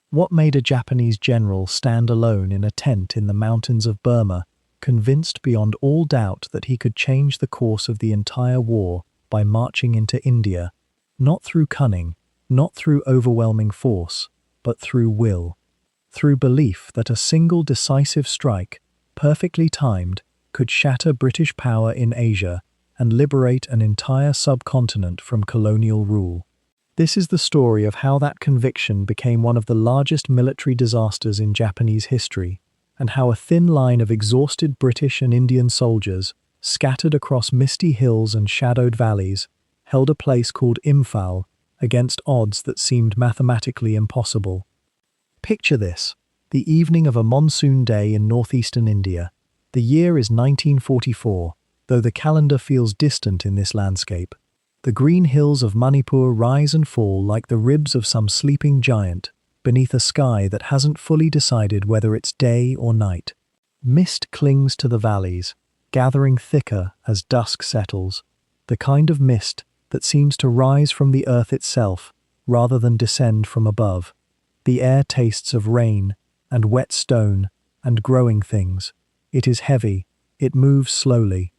What made a Japanese general stand alone in a tent in the mountains of Burma, convinced beyond all doubt that he could change the course of the entire war by marching into India, not through cunning, not through overwhelming force, but through will, through belief that a single decisive strike, perfectly timed, could shatter British power in Asia and liberate an entire subcontinent from colonial rule? This is the story of how that conviction became one of the largest military disasters in Japanese history, and how a thin line of exhausted British and Indian soldiers, scattered across misty hills and shadowed valleys, held a place called Imphal against odds that seemed mathematically impossible. Picture this: the evening of a monsoon day in northeastern India. The year is 1944, though the calendar feels distant in this landscape. The green hills of Manipur rise and fall like the ribs of some sleeping giant, beneath a sky that hasn't fully decided whether it's day or night. Mist clings to the valleys, gathering thicker as dusk settles, the kind of mist that seems to rise from the earth itself rather than descend from above. The air tastes of rain and wet stone and growing things. It is heavy, it moves slowly.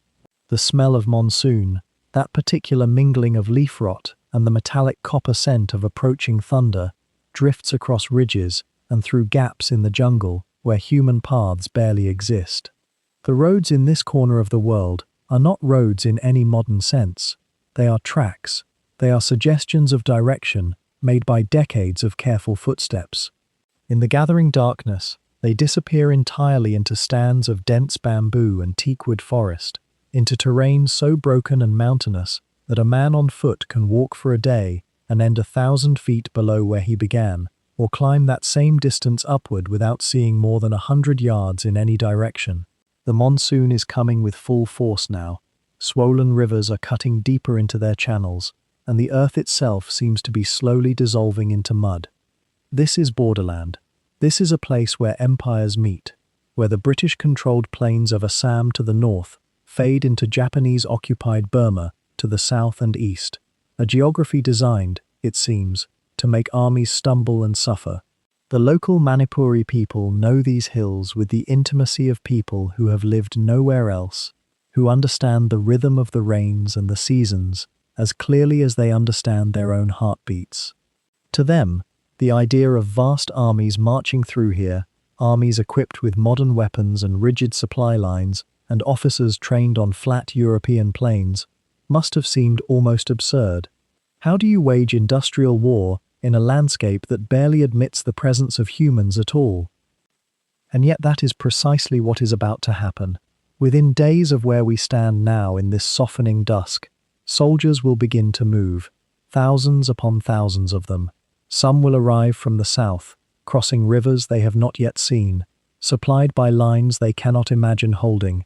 The smell of monsoon, that particular mingling of leaf rot and the metallic copper scent of approaching thunder, drifts across ridges and through gaps in the jungle where human paths barely exist. The roads in this corner of the world are not roads in any modern sense. They are tracks. They are suggestions of direction made by decades of careful footsteps. In the gathering darkness, they disappear entirely into stands of dense bamboo and teakwood forest, into terrain so broken and mountainous that a man on foot can walk for a day and end 1,000 feet below where he began, or climb that same distance upward without seeing more than 100 yards in any direction. The monsoon is coming with full force now. Swollen rivers are cutting deeper into their channels, and the earth itself seems to be slowly dissolving into mud. This is borderland. This is a place where empires meet, where the British-controlled plains of Assam to the north fade into Japanese-occupied Burma to the south and east, a geography designed, it seems, to make armies stumble and suffer. The local Manipuri people know these hills with the intimacy of people who have lived nowhere else, who understand the rhythm of the rains and the seasons as clearly as they understand their own heartbeats. To them, the idea of vast armies marching through here, armies equipped with modern weapons and rigid supply lines, and officers trained on flat European plains, must have seemed almost absurd. How do you wage industrial war in a landscape that barely admits the presence of humans at all? And yet that is precisely what is about to happen. Within days of where we stand now in this softening dusk, soldiers will begin to move, thousands upon thousands of them. Some will arrive from the south, crossing rivers they have not yet seen, supplied by lines they cannot imagine holding.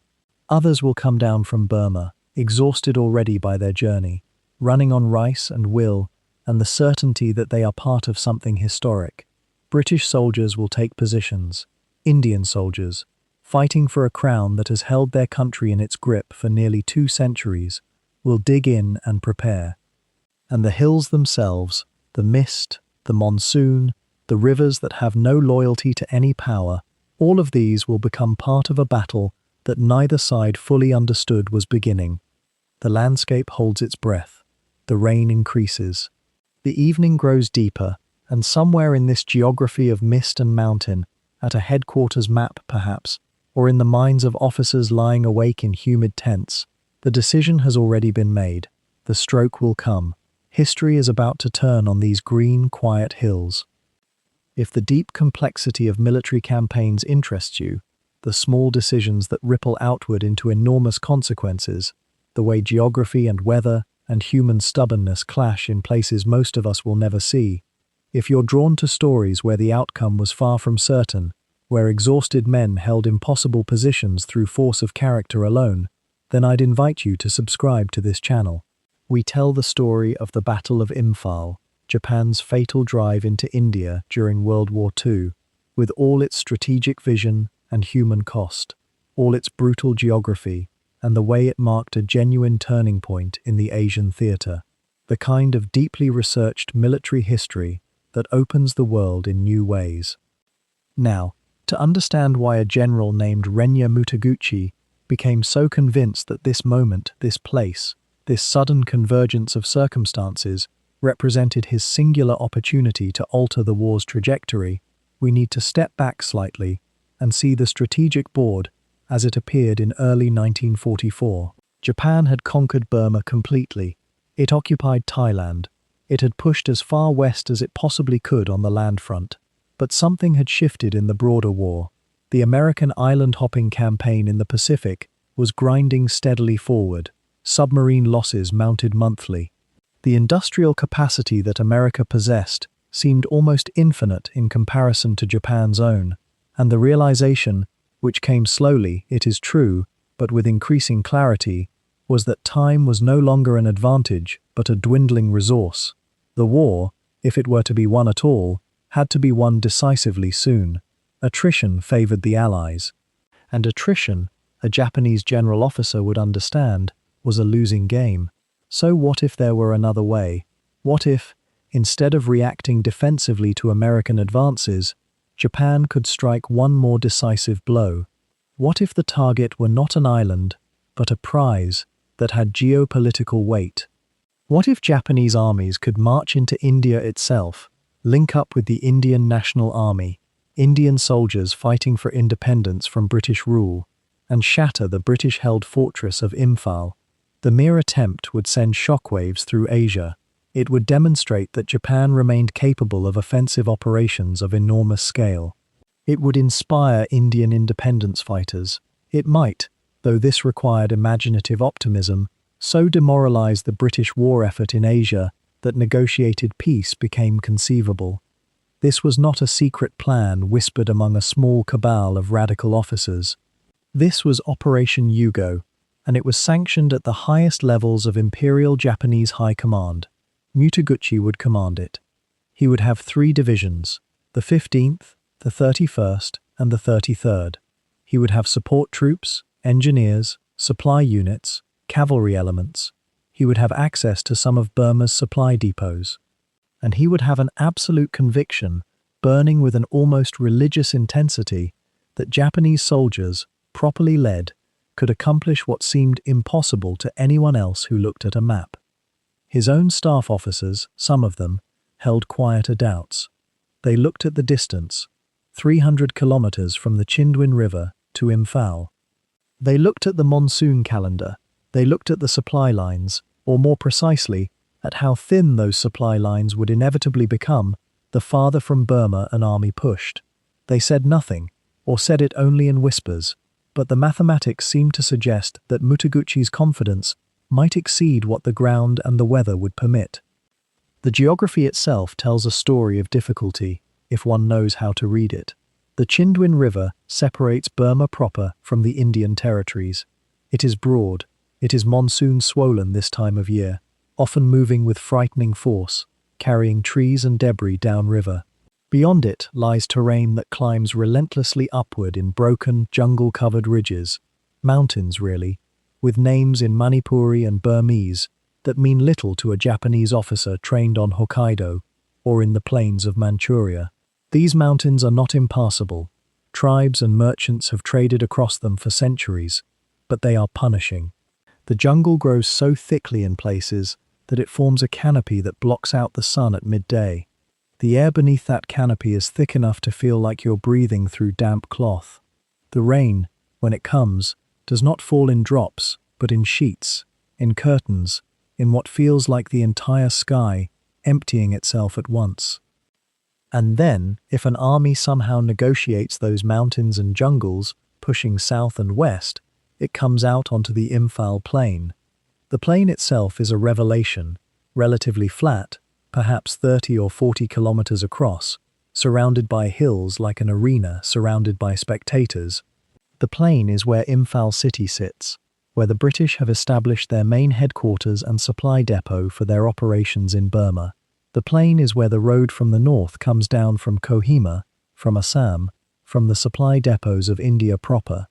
Others will come down from Burma, exhausted already by their journey, running on rice and will, and the certainty that they are part of something historic. British soldiers will take positions, Indian soldiers, fighting for a crown that has held their country in its grip for nearly 2 centuries, will dig in and prepare. And the hills themselves, the mist, the monsoon, the rivers that have no loyalty to any power, all of these will become part of a battle that neither side fully understood was beginning. The landscape holds its breath. The rain increases. The evening grows deeper, and somewhere in this geography of mist and mountain, at a headquarters map perhaps, or in the minds of officers lying awake in humid tents, the decision has already been made. The stroke will come. History is about to turn on these green, quiet hills. If the deep complexity of military campaigns interests you, the small decisions that ripple outward into enormous consequences, the way geography and weather and human stubbornness clash in places most of us will never see, if you're drawn to stories where the outcome was far from certain, where exhausted men held impossible positions through force of character alone, then I'd invite you to subscribe to this channel. We tell the story of the Battle of Imphal, Japan's fatal drive into India during World War II, with all its strategic vision and human cost, all its brutal geography, and the way it marked a genuine turning point in the Asian theatre, the kind of deeply researched military history that opens the world in new ways. Now, to understand why a general named Renya Mutaguchi became so convinced that this moment, this place, this sudden convergence of circumstances represented his singular opportunity to alter the war's trajectory, we need to step back slightly and see the strategic board as it appeared in early 1944. Japan had conquered Burma completely. It occupied Thailand. It had pushed as far west as it possibly could on the land front. But something had shifted in the broader war. The American island-hopping campaign in the Pacific was grinding steadily forward. Submarine losses mounted monthly. The industrial capacity that America possessed seemed almost infinite in comparison to Japan's own, and the realization, which came slowly, it is true, but with increasing clarity, was that time was no longer an advantage but a dwindling resource. The war, if it were to be won at all, had to be won decisively soon. Attrition favored the Allies. And attrition, a Japanese general officer would understand, was a losing game. So what if there were another way? What if, instead of reacting defensively to American advances, Japan could strike one more decisive blow? What if the target were not an island, but a prize that had geopolitical weight? What if Japanese armies could march into India itself, link up with the Indian National Army, Indian soldiers fighting for independence from British rule, and shatter the British-held fortress of Imphal? The mere attempt would send shockwaves through Asia. It would demonstrate that Japan remained capable of offensive operations of enormous scale. It would inspire Indian independence fighters. It might, though this required imaginative optimism, so demoralize the British war effort in Asia that negotiated peace became conceivable. This was not a secret plan whispered among a small cabal of radical officers. This was Operation Yugo, and it was sanctioned at the highest levels of Imperial Japanese High Command. Mutaguchi would command it. He would have 3 divisions, the 15th, the 31st, and the 33rd. He would have support troops, engineers, supply units, cavalry elements. He would have access to some of Burma's supply depots. And he would have an absolute conviction, burning with an almost religious intensity, that Japanese soldiers, properly led, could accomplish what seemed impossible to anyone else who looked at a map. His own staff officers, some of them, held quieter doubts. They looked at the distance, 300 kilometers from the Chindwin River to Imphal. They looked at the monsoon calendar. They looked at the supply lines, or more precisely, at how thin those supply lines would inevitably become the farther from Burma an army pushed. They said nothing, or said it only in whispers, but the mathematics seemed to suggest that Mutaguchi's confidence might exceed what the ground and the weather would permit. The geography itself tells a story of difficulty, if one knows how to read it. The Chindwin River separates Burma proper from the Indian territories. It is broad. It is monsoon swollen this time of year, often moving with frightening force, carrying trees and debris downriver. Beyond it lies terrain that climbs relentlessly upward in broken, jungle-covered ridges, mountains really, with names in Manipuri and Burmese that mean little to a Japanese officer trained on Hokkaido or in the plains of Manchuria. These mountains are not impassable. Tribes and merchants have traded across them for centuries, but they are punishing. The jungle grows so thickly in places that it forms a canopy that blocks out the sun at midday. The air beneath that canopy is thick enough to feel like you're breathing through damp cloth. The rain, when it comes, does not fall in drops, but in sheets, in curtains, in what feels like the entire sky emptying itself at once. And then, if an army somehow negotiates those mountains and jungles, pushing south and west, it comes out onto the Imphal plain. The plain itself is a revelation, relatively flat, perhaps 30 or 40 kilometers across, surrounded by hills like an arena surrounded by spectators. The plain is where Imphal city sits, where the British have established their main headquarters and supply depot for their operations in Burma. The plain is where the road from the north comes down from Kohima, from Assam, from the supply depots of India proper.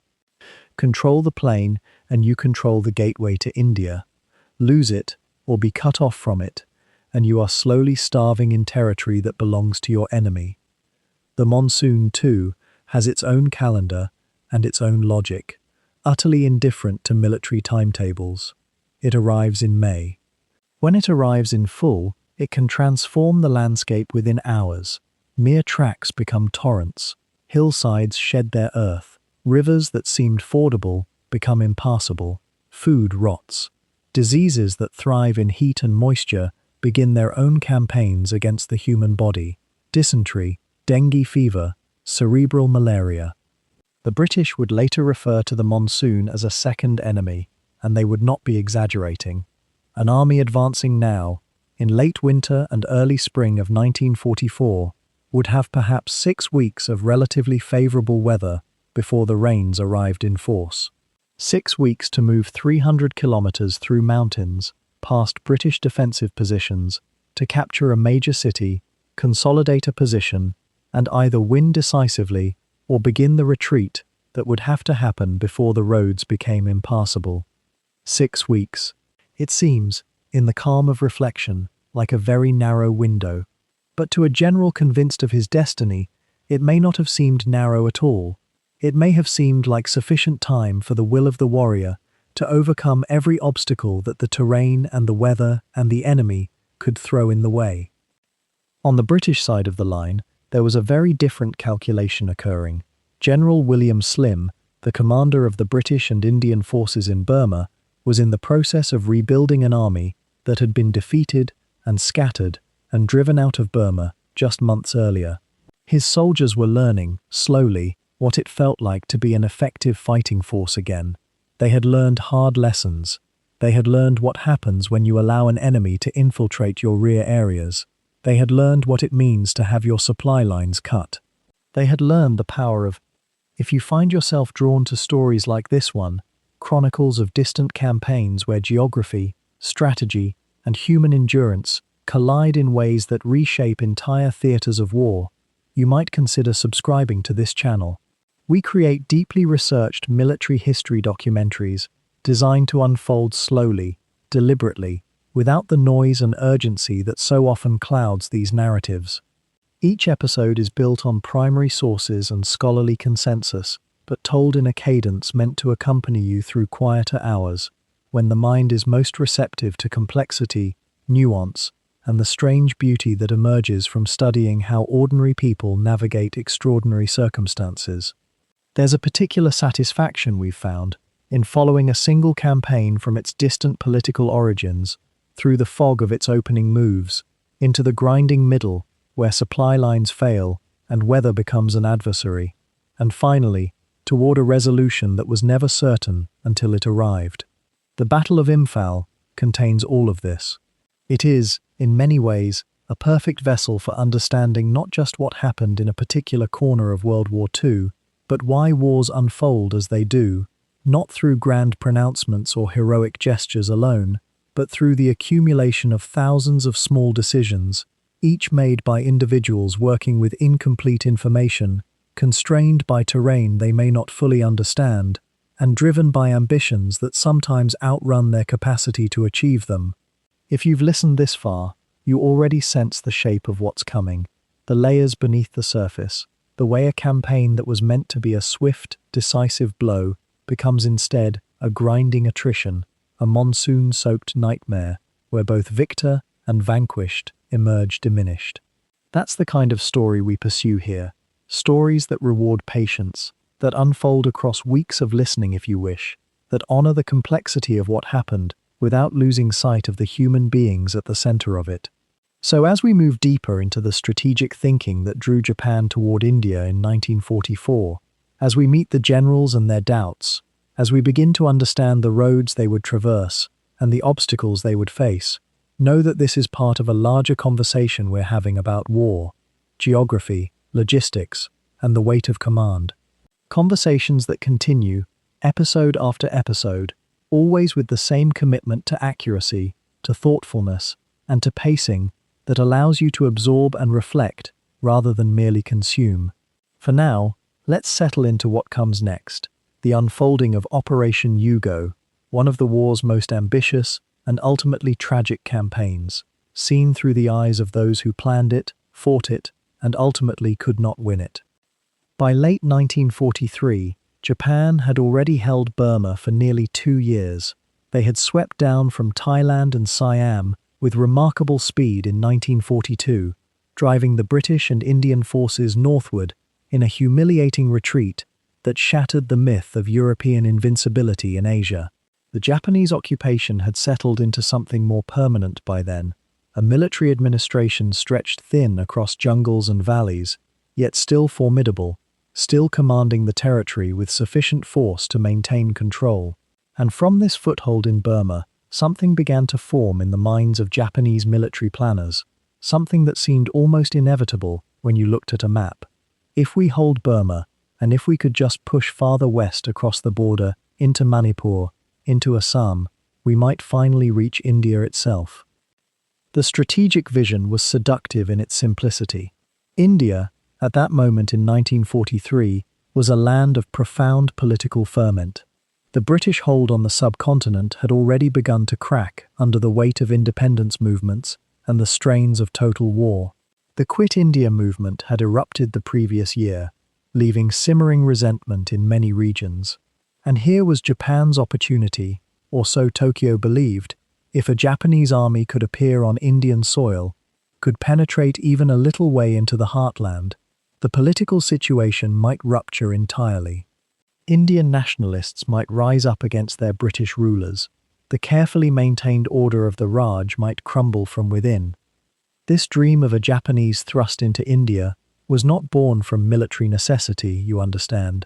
Control the plain and you control the gateway to India. Lose it, or be cut off from it, and you are slowly starving in territory that belongs to your enemy. The monsoon, too, has its own calendar and its own logic, utterly indifferent to military timetables. It arrives in May. When it arrives in full, it can transform the landscape within hours. Mere tracks become torrents, hillsides shed their earth, rivers that seemed fordable become impassable, food rots. Diseases that thrive in heat and moisture begin their own campaigns against the human body. Dysentery, dengue fever, cerebral malaria. The British would later refer to the monsoon as a second enemy, and they would not be exaggerating. An army advancing now, in late winter and early spring of 1944, would have perhaps 6 weeks of relatively favourable weather before the rains arrived in force. 6 weeks to move 300 kilometres through mountains, past British defensive positions, to capture a major city, consolidate a position, and either win decisively or begin the retreat that would have to happen before the roads became impassable. 6 weeks. It seems, in the calm of reflection, like a very narrow window. But to a general convinced of his destiny, it may not have seemed narrow at all. It may have seemed like sufficient time for the will of the warrior to overcome every obstacle that the terrain and the weather and the enemy could throw in the way. On the British side of the line, there was a very different calculation occurring. General William Slim, the commander of the British and Indian forces in Burma, was in the process of rebuilding an army that had been defeated and scattered and driven out of Burma just months earlier. His soldiers were learning, slowly, what it felt like to be an effective fighting force again. They had learned hard lessons. They had learned what happens when you allow an enemy to infiltrate your rear areas. They had learned what it means to have your supply lines cut. They had learned the power of, if you find yourself drawn to stories like this one, chronicles of distant campaigns where geography, strategy, and human endurance collide in ways that reshape entire theaters of war, you might consider subscribing to this channel. We create deeply researched military history documentaries designed to unfold slowly, deliberately, without the noise and urgency that so often clouds these narratives. Each episode is built on primary sources and scholarly consensus, but told in a cadence meant to accompany you through quieter hours, when the mind is most receptive to complexity, nuance, and the strange beauty that emerges from studying how ordinary people navigate extraordinary circumstances. There's a particular satisfaction we've found in following a single campaign from its distant political origins, through the fog of its opening moves, into the grinding middle, where supply lines fail and weather becomes an adversary, and finally, toward a resolution that was never certain until it arrived. The Battle of Imphal contains all of this. It is, in many ways, a perfect vessel for understanding not just what happened in a particular corner of World War II, but why wars unfold as they do, not through grand pronouncements or heroic gestures alone, but through the accumulation of thousands of small decisions, each made by individuals working with incomplete information, constrained by terrain they may not fully understand, and driven by ambitions that sometimes outrun their capacity to achieve them. If you've listened this far, you already sense the shape of what's coming, the layers beneath the surface, the way a campaign that was meant to be a swift, decisive blow becomes instead a grinding attrition, a monsoon-soaked nightmare where both victor and vanquished emerge diminished. That's the kind of story we pursue here. Stories that reward patience, that unfold across weeks of listening if you wish, that honor the complexity of what happened without losing sight of the human beings at the center of it. So as we move deeper into the strategic thinking that drew Japan toward India in 1944, as we meet the generals and their doubts, as we begin to understand the roads they would traverse and the obstacles they would face, know that this is part of a larger conversation we're having about war, geography, logistics, and the weight of command. Conversations that continue, episode after episode, always with the same commitment to accuracy, to thoughtfulness, and to pacing that allows you to absorb and reflect rather than merely consume. For now, let's settle into what comes next, the unfolding of Operation Yugo, one of the war's most ambitious and ultimately tragic campaigns. seen through the eyes of those who planned it, fought it, and ultimately could not win it. By late 1943, Japan had already held Burma for nearly 2 years. They had swept down from Thailand and Siam with remarkable speed in 1942, driving the British and Indian forces northward in a humiliating retreat that shattered the myth of European invincibility in Asia. The Japanese occupation had settled into something more permanent by then, a military administration stretched thin across jungles and valleys, yet still formidable, still commanding the territory with sufficient force to maintain control. And from this foothold in Burma, something began to form in the minds of Japanese military planners, something that seemed almost inevitable when you looked at a map. If we hold Burma, and if we could just push farther west across the border, into Manipur, into Assam, we might finally reach India itself. The strategic vision was seductive in its simplicity. India, at that moment in 1943, was a land of profound political ferment. The British hold on the subcontinent had already begun to crack under the weight of independence movements and the strains of total war. The Quit India movement had erupted the previous year, leaving simmering resentment in many regions. And here was Japan's opportunity, or so Tokyo believed, if a Japanese army could appear on Indian soil, could penetrate even a little way into the heartland, the political situation might rupture entirely. Indian nationalists might rise up against their British rulers. The carefully maintained order of the Raj might crumble from within. This dream of a Japanese thrust into India was not born from military necessity, you understand.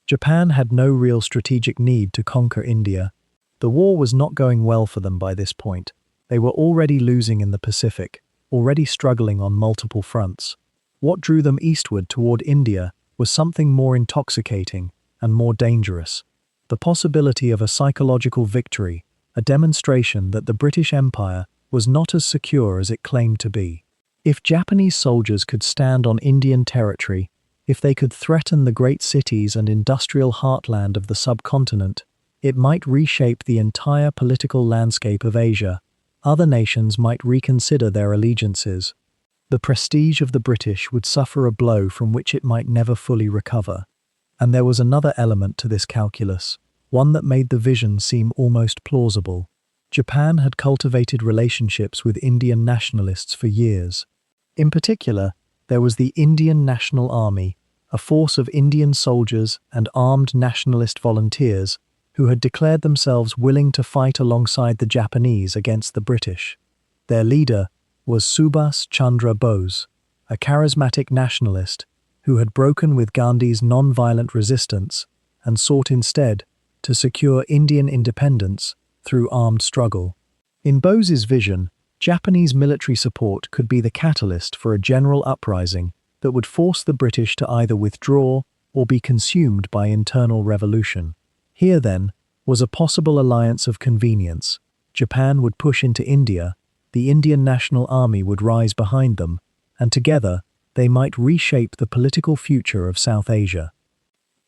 Japan had no real strategic need to conquer India. The war was not going well for them by this point. They were already losing in the Pacific, already struggling on multiple fronts. What drew them eastward toward India was something more intoxicating and more dangerous. The possibility of a psychological victory, a demonstration that the British Empire was not as secure as it claimed to be. If Japanese soldiers could stand on Indian territory, if they could threaten the great cities and industrial heartland of the subcontinent, it might reshape the entire political landscape of Asia. Other nations might reconsider their allegiances. The prestige of the British would suffer a blow from which it might never fully recover. And there was another element to this calculus, one that made the vision seem almost plausible. Japan had cultivated relationships with Indian nationalists for years. In particular, there was the Indian National Army, a force of Indian soldiers and armed nationalist volunteers who had declared themselves willing to fight alongside the Japanese against the British. Their leader was Subhas Chandra Bose, a charismatic nationalist who had broken with Gandhi's non-violent resistance and sought instead to secure Indian independence through armed struggle. In Bose's vision, Japanese military support could be the catalyst for a general uprising that would force the British to either withdraw or be consumed by internal revolution. Here, then, was a possible alliance of convenience. Japan would push into India, the Indian National Army would rise behind them, and together they might reshape the political future of South Asia.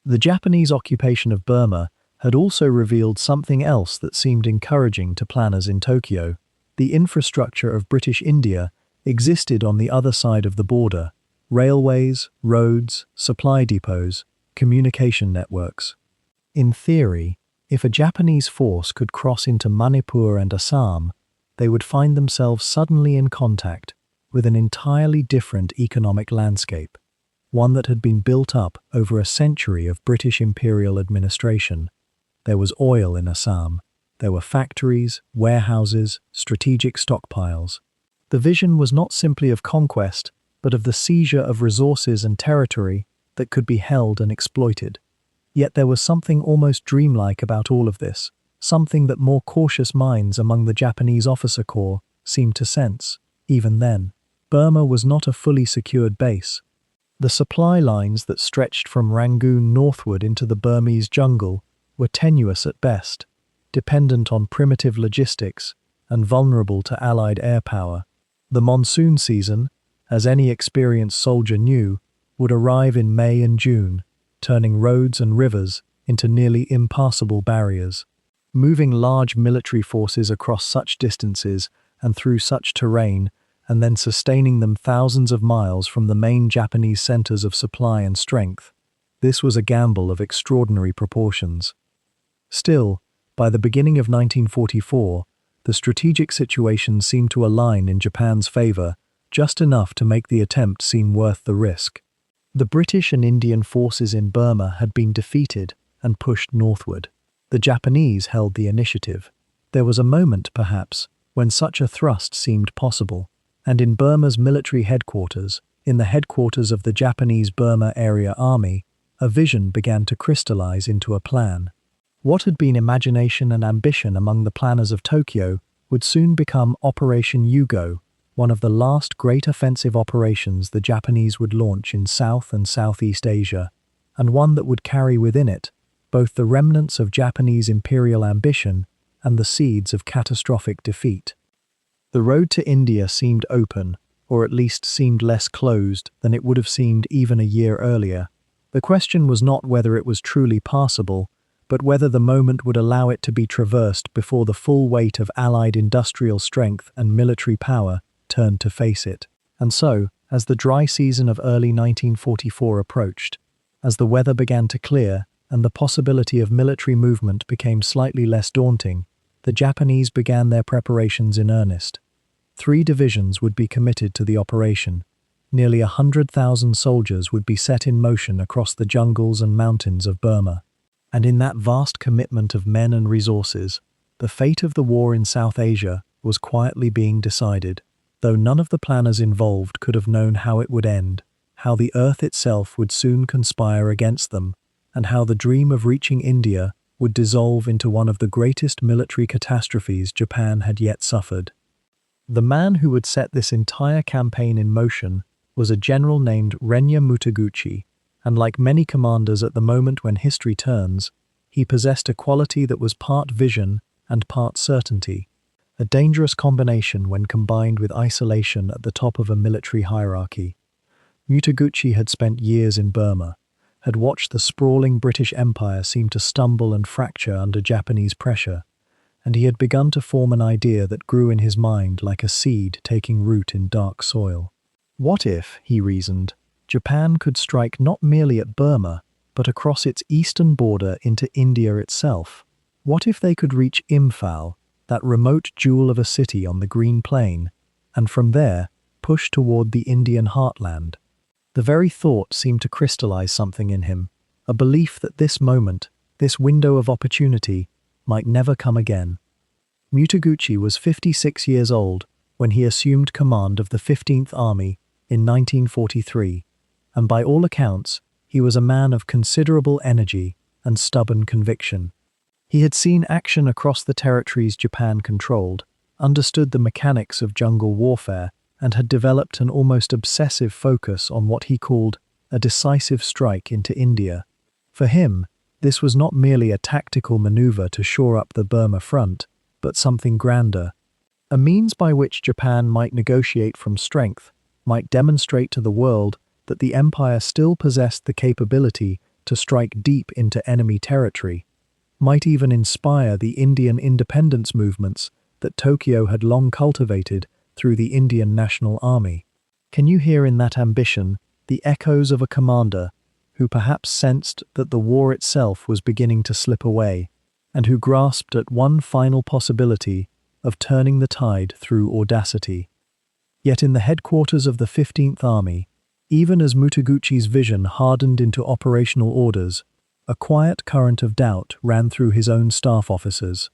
The Japanese occupation of Burma had also revealed something else that seemed encouraging to planners in Tokyo. The infrastructure of British India existed on the other side of the border: railways, roads, supply depots, communication networks. In theory, if a Japanese force could cross into Manipur and Assam, they would find themselves suddenly in contact with an entirely different economic landscape, one that had been built up over a century of British imperial administration. There was oil in Assam. There were factories, warehouses, strategic stockpiles. The vision was not simply of conquest, but of the seizure of resources and territory that could be held and exploited. Yet there was something almost dreamlike about all of this, something that more cautious minds among the Japanese officer corps seemed to sense. Even then, Burma was not a fully secured base. The supply lines that stretched from Rangoon northward into the Burmese jungle were tenuous at best, dependent on primitive logistics and vulnerable to Allied air power. The monsoon season, as any experienced soldier knew, would arrive in May and June, turning roads and rivers into nearly impassable barriers. Moving large military forces across such distances and through such terrain, and then sustaining them thousands of miles from the main Japanese centers of supply and strength. This was a gamble of extraordinary proportions. Still, by the beginning of 1944, the strategic situation seemed to align in Japan's favor, just enough to make the attempt seem worth the risk. The British and Indian forces in Burma had been defeated and pushed northward. The Japanese held the initiative. There was a moment, perhaps, when such a thrust seemed possible, and in Burma's military headquarters, in the headquarters of the Japanese Burma Area Army, a vision began to crystallize into a plan. What had been imagination and ambition among the planners of Tokyo would soon become Operation Yugo, one of the last great offensive operations the Japanese would launch in South and Southeast Asia, and one that would carry within it both the remnants of Japanese imperial ambition and the seeds of catastrophic defeat. The road to India seemed open, or at least seemed less closed than it would have seemed even a year earlier. The question was not whether it was truly passable, but whether the moment would allow it to be traversed before the full weight of Allied industrial strength and military power turned to face it. And so, as the dry season of early 1944 approached, as the weather began to clear and the possibility of military movement became slightly less daunting, the Japanese began their preparations in earnest. 3 divisions would be committed to the operation. Nearly 100,000 soldiers would be set in motion across the jungles and mountains of Burma. And in that vast commitment of men and resources, the fate of the war in South Asia was quietly being decided, though none of the planners involved could have known how it would end, how the earth itself would soon conspire against them, and how the dream of reaching India would dissolve into one of the greatest military catastrophes Japan had yet suffered. The man who would set this entire campaign in motion was a general named Renya Mutaguchi, and like many commanders at the moment when history turns, he possessed a quality that was part vision and part certainty, a dangerous combination when combined with isolation at the top of a military hierarchy. Mutaguchi had spent years in Burma, had watched the sprawling British Empire seem to stumble and fracture under Japanese pressure, and he had begun to form an idea that grew in his mind like a seed taking root in dark soil. What if, he reasoned, Japan could strike not merely at Burma, but across its eastern border into India itself? What if they could reach Imphal, that remote jewel of a city on the Green Plain, and from there push toward the Indian heartland? The very thought seemed to crystallize something in him, a belief that this moment, this window of opportunity, might never come again. Mutaguchi was 56 years old when he assumed command of the 15th Army in 1943, and by all accounts, he was a man of considerable energy and stubborn conviction. He had seen action across the territories Japan controlled, understood the mechanics of jungle warfare, and had developed an almost obsessive focus on what he called a decisive strike into India. For him, this was not merely a tactical maneuver to shore up the Burma front, but something grander, a means by which Japan might negotiate from strength, might demonstrate to the world that the empire still possessed the capability to strike deep into enemy territory, might even inspire the Indian independence movements that Tokyo had long cultivated through the Indian National Army. Can you hear in that ambition the echoes of a commander who perhaps sensed that the war itself was beginning to slip away, and who grasped at one final possibility of turning the tide through audacity? Yet in the headquarters of the 15th Army, even as Mutaguchi's vision hardened into operational orders, a quiet current of doubt ran through his own staff officers.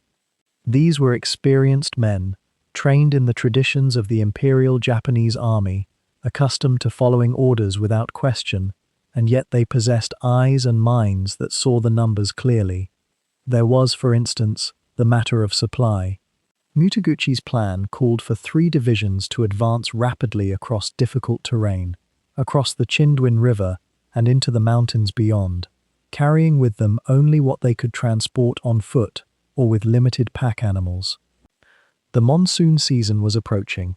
These were experienced men, trained in the traditions of the Imperial Japanese Army, accustomed to following orders without question, and yet they possessed eyes and minds that saw the numbers clearly. There was, for instance, the matter of supply. Mutaguchi's plan called for 3 divisions to advance rapidly across difficult terrain, across the Chindwin River and into the mountains beyond, carrying with them only what they could transport on foot or with limited pack animals. The monsoon season was approaching.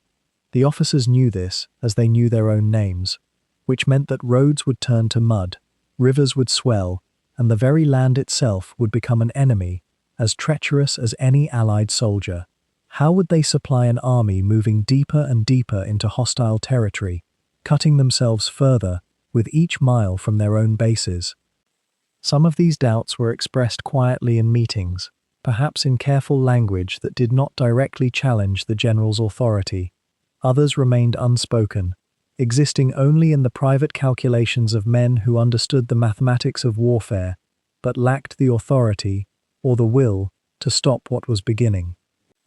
The officers knew this as they knew their own names, which meant that roads would turn to mud, rivers would swell, and the very land itself would become an enemy, as treacherous as any Allied soldier. How would they supply an army moving deeper and deeper into hostile territory, cutting themselves further with each mile from their own bases? Some of these doubts were expressed quietly in meetings, perhaps in careful language that did not directly challenge the general's authority. Others remained unspoken, existing only in the private calculations of men who understood the mathematics of warfare, but lacked the authority or the will to stop what was beginning.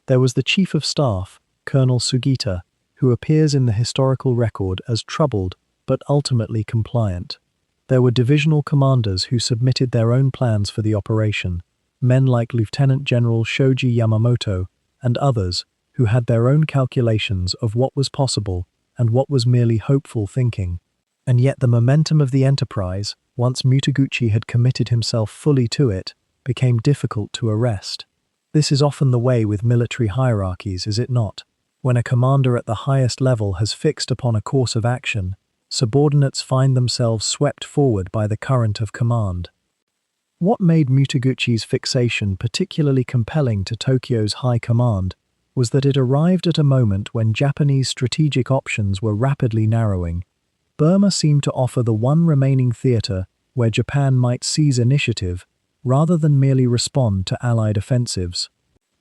There was the Chief of Staff, Colonel Sugita, who appears in the historical record as troubled but ultimately compliant. There were divisional commanders who submitted their own plans for the operation, men like Lieutenant General Shoji Yamamoto and others who had their own calculations of what was possible and what was merely hopeful thinking. And yet the momentum of the enterprise, once Mutaguchi had committed himself fully to it, became difficult to arrest. This is often the way with military hierarchies, is it not? When a commander at the highest level has fixed upon a course of action, subordinates find themselves swept forward by the current of command. What made Mutaguchi's fixation particularly compelling to Tokyo's high command was that it arrived at a moment when Japanese strategic options were rapidly narrowing. Burma seemed to offer the one remaining theatre where Japan might seize initiative rather than merely respond to Allied offensives.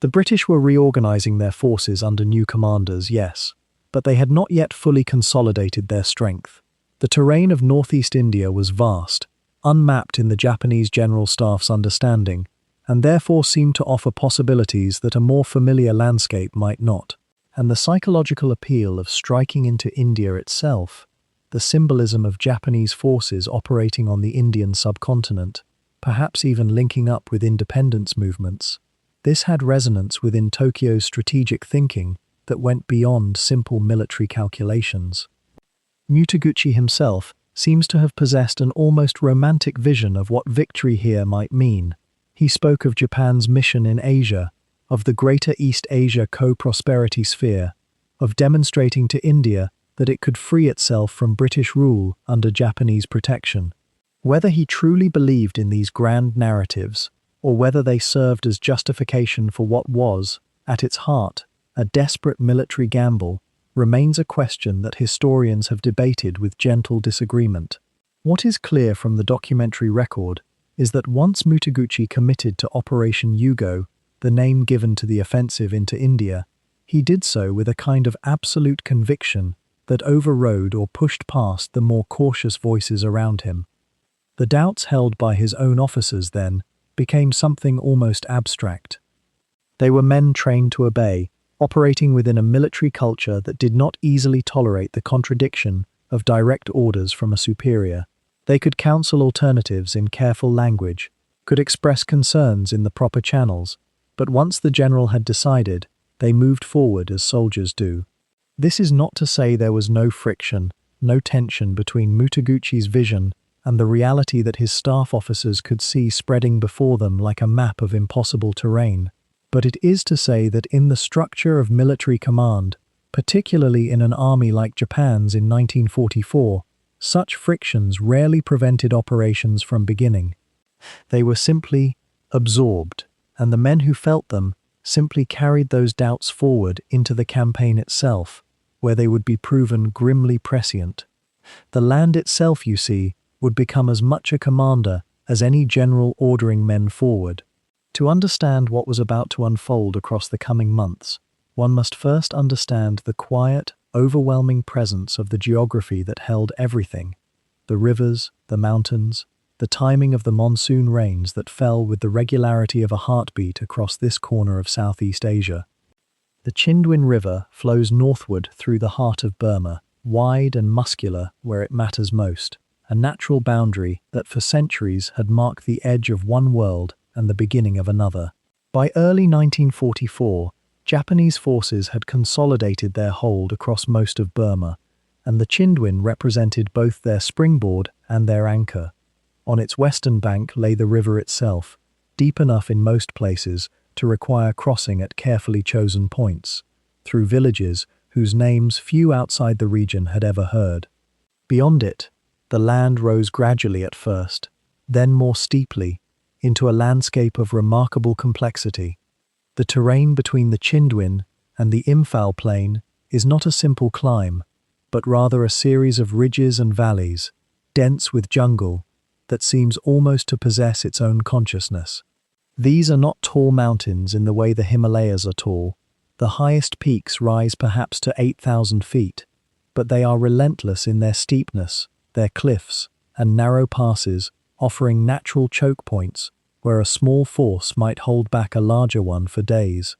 The British were reorganizing their forces under new commanders, yes, but they had not yet fully consolidated their strength. The terrain of northeast India was vast, unmapped in the Japanese General Staff's understanding, and therefore seemed to offer possibilities that a more familiar landscape might not. And the psychological appeal of striking into India itself, the symbolism of Japanese forces operating on the Indian subcontinent, perhaps even linking up with independence movements, this had resonance within Tokyo's strategic thinking that went beyond simple military calculations. Mutaguchi himself seems to have possessed an almost romantic vision of what victory here might mean. He spoke of Japan's mission in Asia, of the Greater East Asia co-prosperity sphere, of demonstrating to India that it could free itself from British rule under Japanese protection. Whether he truly believed in these grand narratives, or whether they served as justification for what was, at its heart, a desperate military gamble, remains a question that historians have debated with gentle disagreement. What is clear from the documentary record is that once Mutaguchi committed to Operation Yugo, the name given to the offensive into India, he did so with a kind of absolute conviction that overrode or pushed past the more cautious voices around him. The doubts held by his own officers, then, became something almost abstract. They were men trained to obey, operating within a military culture that did not easily tolerate the contradiction of direct orders from a superior. They could counsel alternatives in careful language, could express concerns in the proper channels, but once the general had decided, they moved forward as soldiers do. This is not to say there was no friction, no tension between Mutaguchi's vision and the reality that his staff officers could see spreading before them like a map of impossible terrain. But it is to say that in the structure of military command, particularly in an army like Japan's in 1944, such frictions rarely prevented operations from beginning. They were simply absorbed, and the men who felt them simply carried those doubts forward into the campaign itself, where they would be proven grimly prescient. The land itself, you see, would become as much a commander as any general ordering men forward. To understand what was about to unfold across the coming months, one must first understand the quiet, overwhelming presence of the geography that held everything: the rivers, the mountains, the timing of the monsoon rains that fell with the regularity of a heartbeat across this corner of Southeast Asia. The Chindwin River flows northward through the heart of Burma, wide and muscular where it matters most, a natural boundary that for centuries had marked the edge of one world and the beginning of another. By early 1944, Japanese forces had consolidated their hold across most of Burma, and the Chindwin represented both their springboard and their anchor. On its western bank lay the river itself, deep enough in most places to require crossing at carefully chosen points, through villages whose names few outside the region had ever heard. Beyond it, the land rose gradually at first, then more steeply, into a landscape of remarkable complexity. The terrain between the Chindwin and the Imphal plain is not a simple climb, but rather a series of ridges and valleys, dense with jungle, that seems almost to possess its own consciousness. These are not tall mountains in the way the Himalayas are tall. The highest peaks rise perhaps to 8,000 feet, but they are relentless in their steepness, their cliffs, and narrow passes, offering natural choke points where a small force might hold back a larger one for days.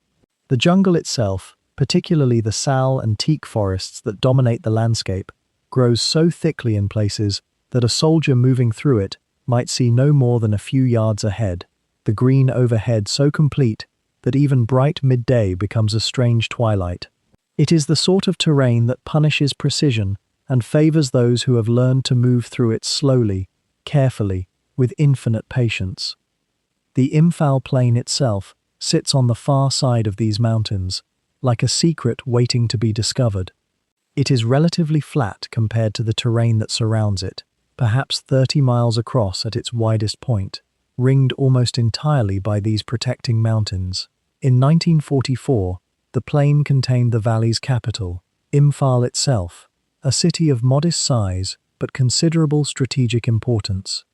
The jungle itself, particularly the sal and teak forests that dominate the landscape, grows so thickly in places that a soldier moving through it might see no more than a few yards ahead, the green overhead so complete that even bright midday becomes a strange twilight. It is the sort of terrain that punishes precision and favors those who have learned to move through it slowly, carefully, with infinite patience. The Imphal plain itself sits on the far side of these mountains, like a secret waiting to be discovered. It is relatively flat compared to the terrain that surrounds it, perhaps 30 miles across at its widest point, ringed almost entirely by these protecting mountains. In 1944, the plain contained the valley's capital, Imphal itself, a city of modest size but considerable strategic importance.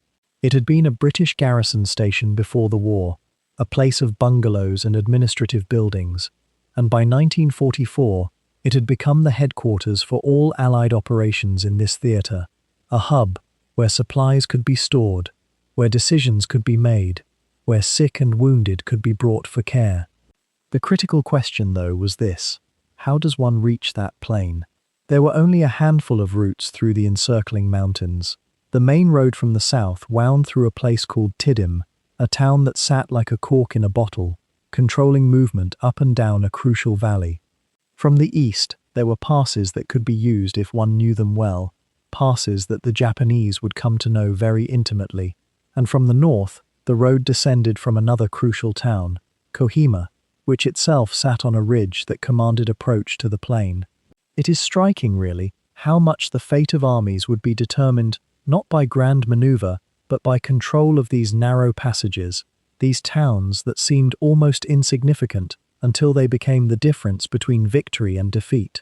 It had been a British garrison station before the war, a place of bungalows and administrative buildings, and by 1944 it had become the headquarters for all Allied operations in this theatre, a hub where supplies could be stored, where decisions could be made, where sick and wounded could be brought for care. The critical question, though, was this: how does one reach that plain? There were only a handful of routes through the encircling mountains. The main road from the south wound through a place called Tiddim, a town that sat like a cork in a bottle, controlling movement up and down a crucial valley. From the east, there were passes that could be used if one knew them well, passes that the Japanese would come to know very intimately. And from the north, the road descended from another crucial town, Kohima, which itself sat on a ridge that commanded approach to the plain. It is striking, really, how much the fate of armies would be determined not by grand maneuver, but by control of these narrow passages, these towns that seemed almost insignificant until they became the difference between victory and defeat.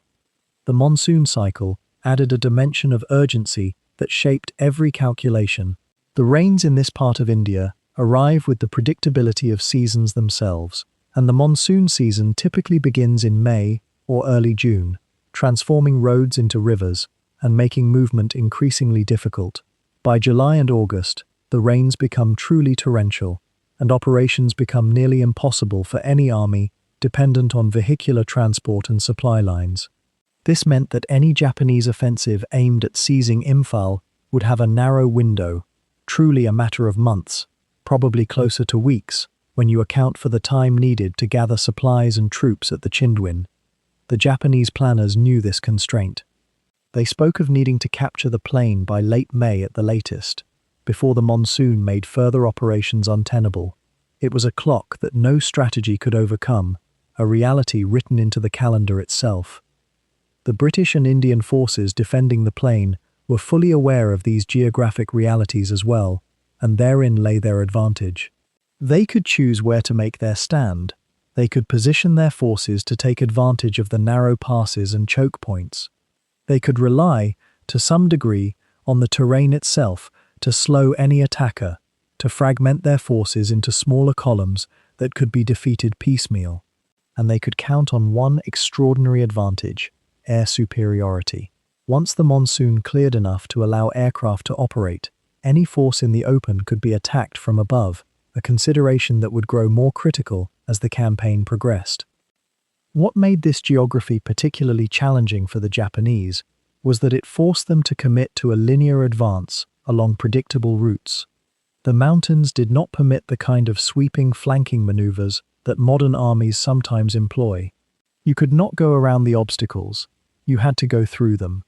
The monsoon cycle added a dimension of urgency that shaped every calculation. The rains in this part of India arrive with the predictability of seasons themselves, and the monsoon season typically begins in May or early June, transforming roads into rivers and making movement increasingly difficult. By July and August, the rains become truly torrential, and operations become nearly impossible for any army dependent on vehicular transport and supply lines. This meant that any Japanese offensive aimed at seizing Imphal would have a narrow window, truly a matter of months, probably closer to weeks, when you account for the time needed to gather supplies and troops at the Chindwin. The Japanese planners knew this constraint. They spoke of needing to capture the plain by late May at the latest, before the monsoon made further operations untenable. It was a clock that no strategy could overcome, a reality written into the calendar itself. The British and Indian forces defending the plain were fully aware of these geographic realities as well, and therein lay their advantage. They could choose where to make their stand. They could position their forces to take advantage of the narrow passes and choke points. They could rely, to some degree, on the terrain itself to slow any attacker, to fragment their forces into smaller columns that could be defeated piecemeal. And they could count on one extraordinary advantage: air superiority. Once the monsoon cleared enough to allow aircraft to operate, any force in the open could be attacked from above, a consideration that would grow more critical as the campaign progressed. What made this geography particularly challenging for the Japanese was that it forced them to commit to a linear advance along predictable routes. The mountains did not permit the kind of sweeping flanking maneuvers that modern armies sometimes employ. You could not go around the obstacles, you had to go through them.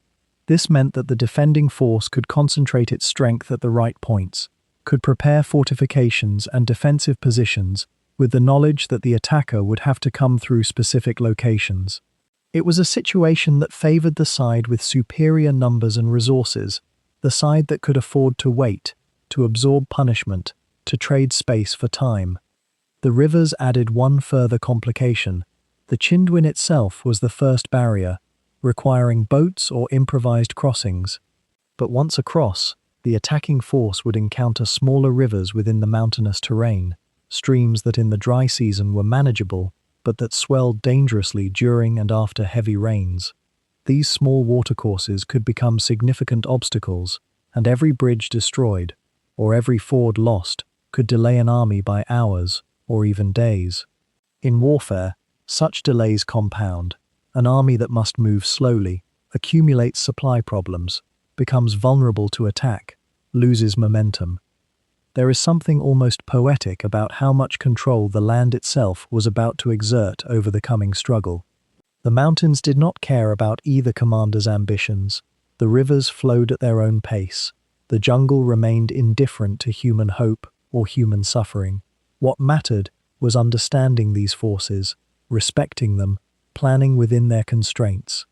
This meant that the defending force could concentrate its strength at the right points, could prepare fortifications and defensive positions with the knowledge that the attacker would have to come through specific locations. It was a situation that favored the side with superior numbers and resources, the side that could afford to wait, to absorb punishment, to trade space for time. The rivers added one further complication. The Chindwin itself was the first barrier, requiring boats or improvised crossings. But once across, the attacking force would encounter smaller rivers within the mountainous terrain, streams that in the dry season were manageable, but that swelled dangerously during and after heavy rains. These small watercourses could become significant obstacles, and every bridge destroyed, or every ford lost, could delay an army by hours or even days. In warfare, such delays compound. An army that must move slowly, accumulates supply problems, becomes vulnerable to attack, loses momentum. There is something almost poetic about how much control the land itself was about to exert over the coming struggle. The mountains did not care about either commander's ambitions. The rivers flowed at their own pace. The jungle remained indifferent to human hope or human suffering. What mattered was understanding these forces, respecting them, planning within their constraints.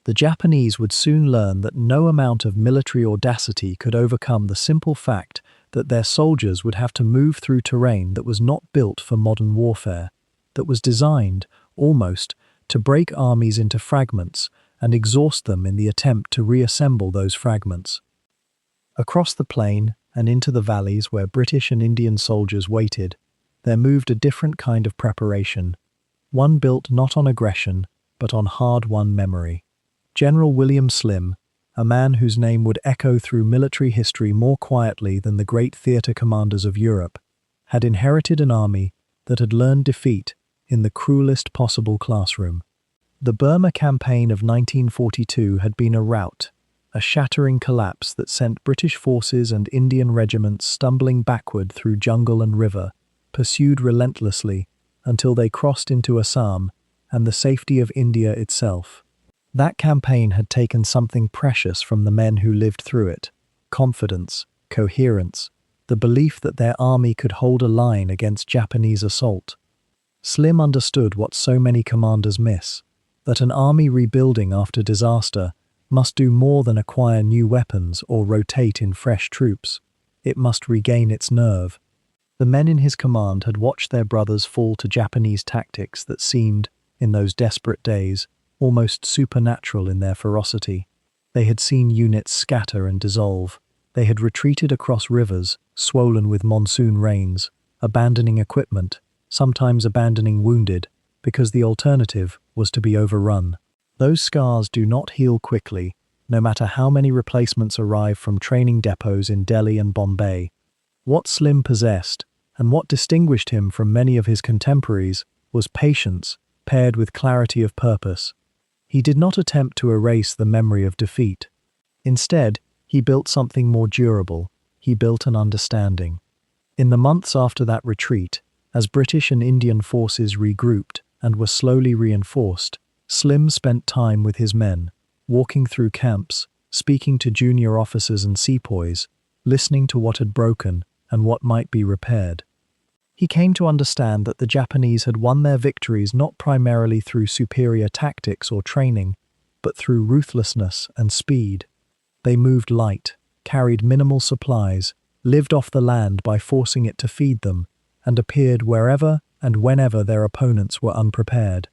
The Japanese would soon learn that no amount of military audacity could overcome the simple fact that their soldiers would have to move through terrain that was not built for modern warfare, that was designed, almost, to break armies into fragments and exhaust them in the attempt to reassemble those fragments. Across the plain and into the valleys where British and Indian soldiers waited, there moved a different kind of preparation, one built not on aggression, but on hard-won memory. General William Slim, a man whose name would echo through military history more quietly than the great theatre commanders of Europe, had inherited an army that had learned defeat in the cruelest possible classroom. The Burma campaign of 1942 had been a rout, a shattering collapse that sent British forces and Indian regiments stumbling backward through jungle and river, pursued relentlessly until they crossed into Assam and the safety of India itself. That campaign had taken something precious from the men who lived through it: confidence, coherence, the belief that their army could hold a line against Japanese assault. Slim understood what so many commanders miss, that an army rebuilding after disaster must do more than acquire new weapons or rotate in fresh troops. It must regain its nerve. The men in his command had watched their brothers fall to Japanese tactics that seemed, in those desperate days, almost supernatural in their ferocity. They had seen units scatter and dissolve. They had retreated across rivers, swollen with monsoon rains, abandoning equipment, sometimes abandoning wounded, because the alternative was to be overrun. Those scars do not heal quickly, no matter how many replacements arrive from training depots in Delhi and Bombay. What Slim possessed, and what distinguished him from many of his contemporaries, was patience paired with clarity of purpose. He did not attempt to erase the memory of defeat. Instead, he built something more durable. He built an understanding. In the months after that retreat, as British and Indian forces regrouped and were slowly reinforced, Slim spent time with his men, walking through camps, speaking to junior officers and sepoys, listening to what had broken and what might be repaired. He came to understand that the Japanese had won their victories not primarily through superior tactics or training, but through ruthlessness and speed. They moved light, carried minimal supplies, lived off the land by forcing it to feed them, and appeared wherever and whenever their opponents were unprepared.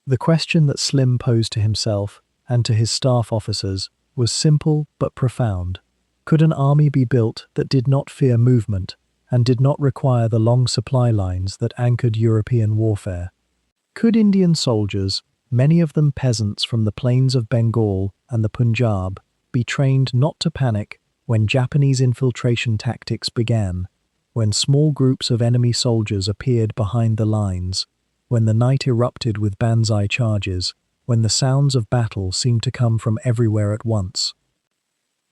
The question that Slim posed to himself and to his staff officers was simple but profound. Could an army be built that did not fear movement and did not require the long supply lines that anchored European warfare? Could Indian soldiers, many of them peasants from the plains of Bengal and the Punjab, be trained not to panic when Japanese infiltration tactics began, when small groups of enemy soldiers appeared behind the lines, when the night erupted with banzai charges, when the sounds of battle seemed to come from everywhere at once?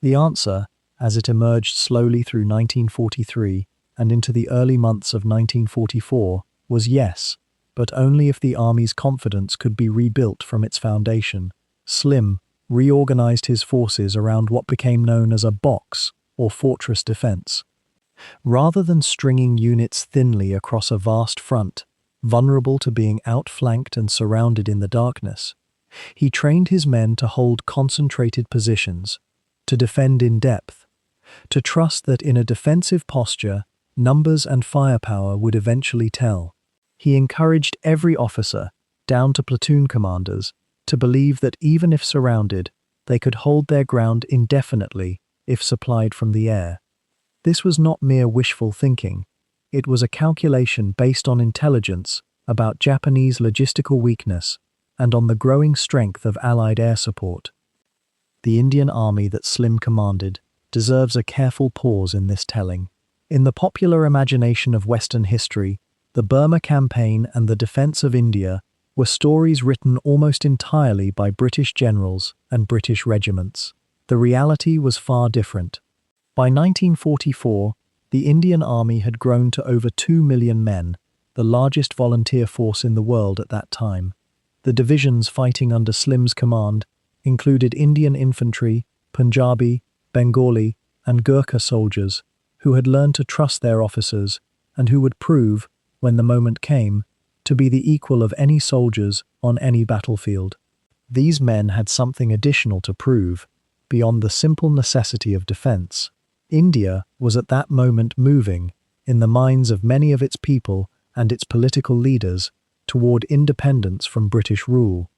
The answer, as it emerged slowly through 1943 and into the early months of 1944, was yes, but only if the army's confidence could be rebuilt from its foundation. Slim reorganized his forces around what became known as a box or fortress defense. Rather than stringing units thinly across a vast front, vulnerable to being outflanked and surrounded in the darkness, he trained his men to hold concentrated positions, to defend in depth, to trust that in a defensive posture, numbers and firepower would eventually tell. He encouraged every officer, down to platoon commanders, to believe that even if surrounded, they could hold their ground indefinitely if supplied from the air. This was not mere wishful thinking. It was a calculation based on intelligence about Japanese logistical weakness and on the growing strength of Allied air support. The Indian army that Slim commanded deserves a careful pause in this telling. In the popular imagination of Western history, the Burma campaign and the defense of India were stories written almost entirely by British generals and British regiments. The reality was far different. By 1944, the Indian Army had grown to over 2 million men, the largest volunteer force in the world at that time. The divisions fighting under Slim's command included Indian infantry, Punjabi, Bengali, and Gurkha soldiers who had learned to trust their officers and who would prove, when the moment came, to be the equal of any soldiers on any battlefield. These men had something additional to prove, beyond the simple necessity of defense. India was at that moment moving, in the minds of many of its people and its political leaders, toward independence from British rule.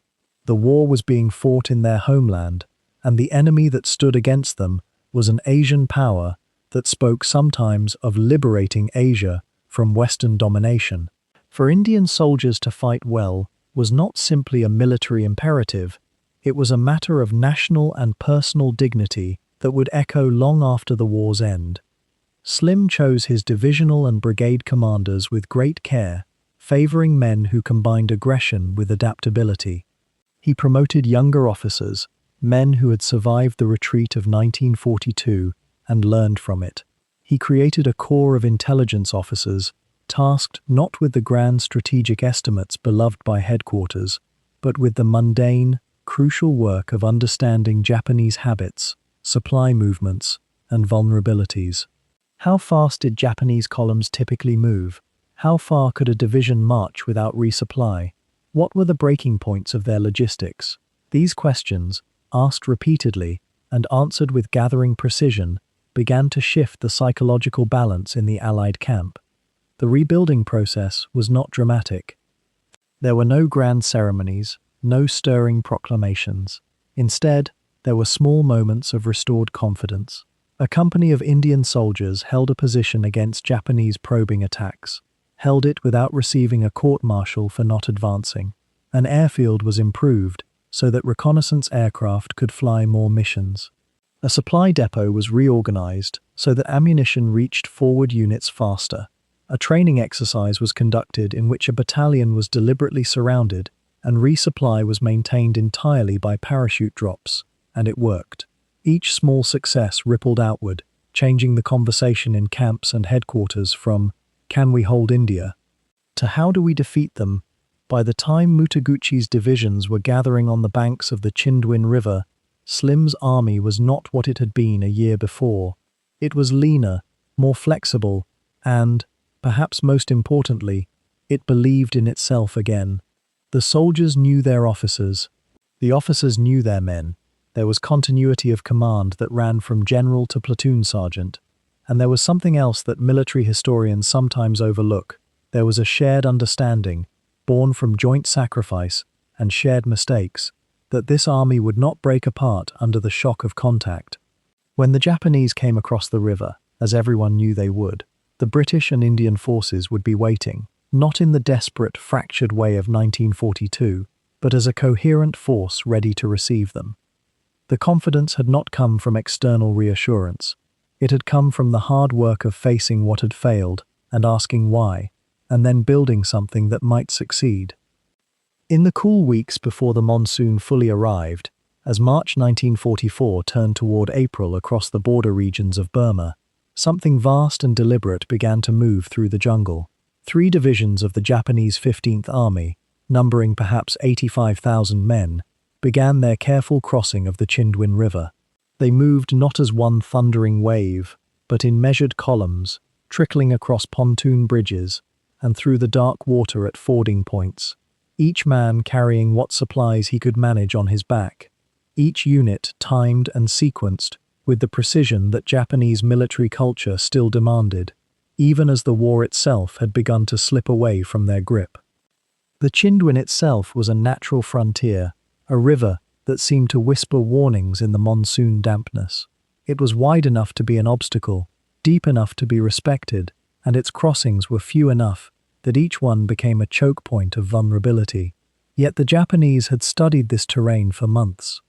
The war was being fought in their homeland, and the enemy that stood against them was an Asian power that spoke sometimes of liberating Asia from Western domination. For Indian soldiers to fight well was not simply a military imperative, it was a matter of national and personal dignity that would echo long after the war's end. Slim chose his divisional and brigade commanders with great care, favoring men who combined aggression with adaptability. He promoted younger officers, men who had survived the retreat of 1942 and learned from it. He created a corps of intelligence officers, tasked not with the grand strategic estimates beloved by headquarters, but with the mundane, crucial work of understanding Japanese habits, supply movements, and vulnerabilities. How fast did Japanese columns typically move? How far could a division march without resupply? What were the breaking points of their logistics? These questions, asked repeatedly and answered with gathering precision, began to shift the psychological balance in the Allied camp. The rebuilding process was not dramatic. There were no grand ceremonies, no stirring proclamations. Instead, there were small moments of restored confidence. A company of Indian soldiers held a position against Japanese probing attacks, held it without receiving a court-martial for not advancing. An airfield was improved so that reconnaissance aircraft could fly more missions. A supply depot was reorganized so that ammunition reached forward units faster. A training exercise was conducted in which a battalion was deliberately surrounded and resupply was maintained entirely by parachute drops, and it worked. Each small success rippled outward, changing the conversation in camps and headquarters from, "Can we hold India?" to "How do we defeat them?" By the time Mutaguchi's divisions were gathering on the banks of the Chindwin River, Slim's army was not what it had been a year before. It was leaner, more flexible, and, perhaps most importantly, it believed in itself again. The soldiers knew their officers. The officers knew their men. There was continuity of command that ran from general to platoon sergeant. And there was something else that military historians sometimes overlook. There was a shared understanding, born from joint sacrifice and shared mistakes, that this army would not break apart under the shock of contact. When the Japanese came across the river, as everyone knew they would, the British and Indian forces would be waiting, not in the desperate, fractured way of 1942, but as a coherent force ready to receive them. The confidence had not come from external reassurance. It had come from the hard work of facing what had failed and asking why, and then building something that might succeed. In the cool weeks before the monsoon fully arrived, as March 1944 turned toward April across the border regions of Burma, something vast and deliberate began to move through the jungle. 3 divisions of the Japanese 15th Army, numbering perhaps 85,000 men, began their careful crossing of the Chindwin River. They moved not as one thundering wave, but in measured columns, trickling across pontoon bridges and through the dark water at fording points, each man carrying what supplies he could manage on his back, each unit timed and sequenced with the precision that Japanese military culture still demanded, even as the war itself had begun to slip away from their grip. The Chindwin itself was a natural frontier, a river that seemed to whisper warnings in the monsoon dampness. It was wide enough to be an obstacle, deep enough to be respected, and its crossings were few enough that each one became a choke point of vulnerability. Yet the Japanese had studied this terrain for months.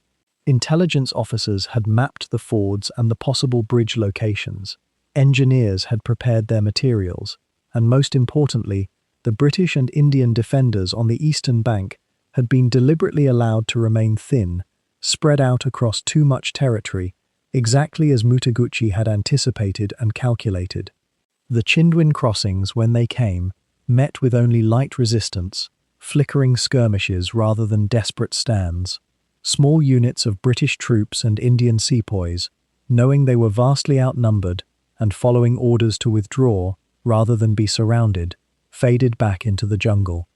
Intelligence officers had mapped the fords and the possible bridge locations. Engineers had prepared their materials, and most importantly, the British and Indian defenders on the eastern bank had been deliberately allowed to remain thin, spread out across too much territory, exactly as Mutaguchi had anticipated and calculated. The Chindwin crossings, when they came, met with only light resistance, flickering skirmishes rather than desperate stands. Small units of British troops and Indian sepoys, knowing they were vastly outnumbered and following orders to withdraw rather than be surrounded, faded back into the jungle.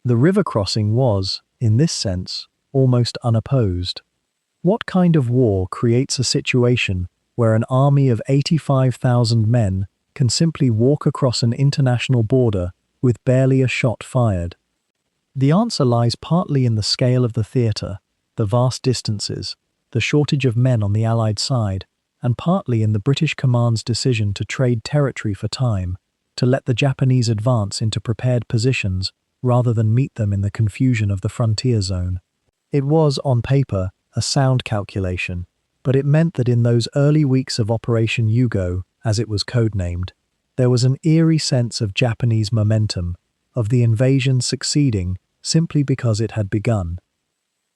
The river crossing was, in this sense, almost unopposed. What kind of war creates a situation where an army of 85,000 men can simply walk across an international border with barely a shot fired? The answer lies partly in the scale of the theatre, the vast distances, the shortage of men on the Allied side, and partly in the British command's decision to trade territory for time, to let the Japanese advance into prepared positions rather than meet them in the confusion of the frontier zone. It was, on paper, a sound calculation, but it meant that in those early weeks of Operation Yugo, as it was codenamed, there was an eerie sense of Japanese momentum, of the invasion succeeding simply because it had begun.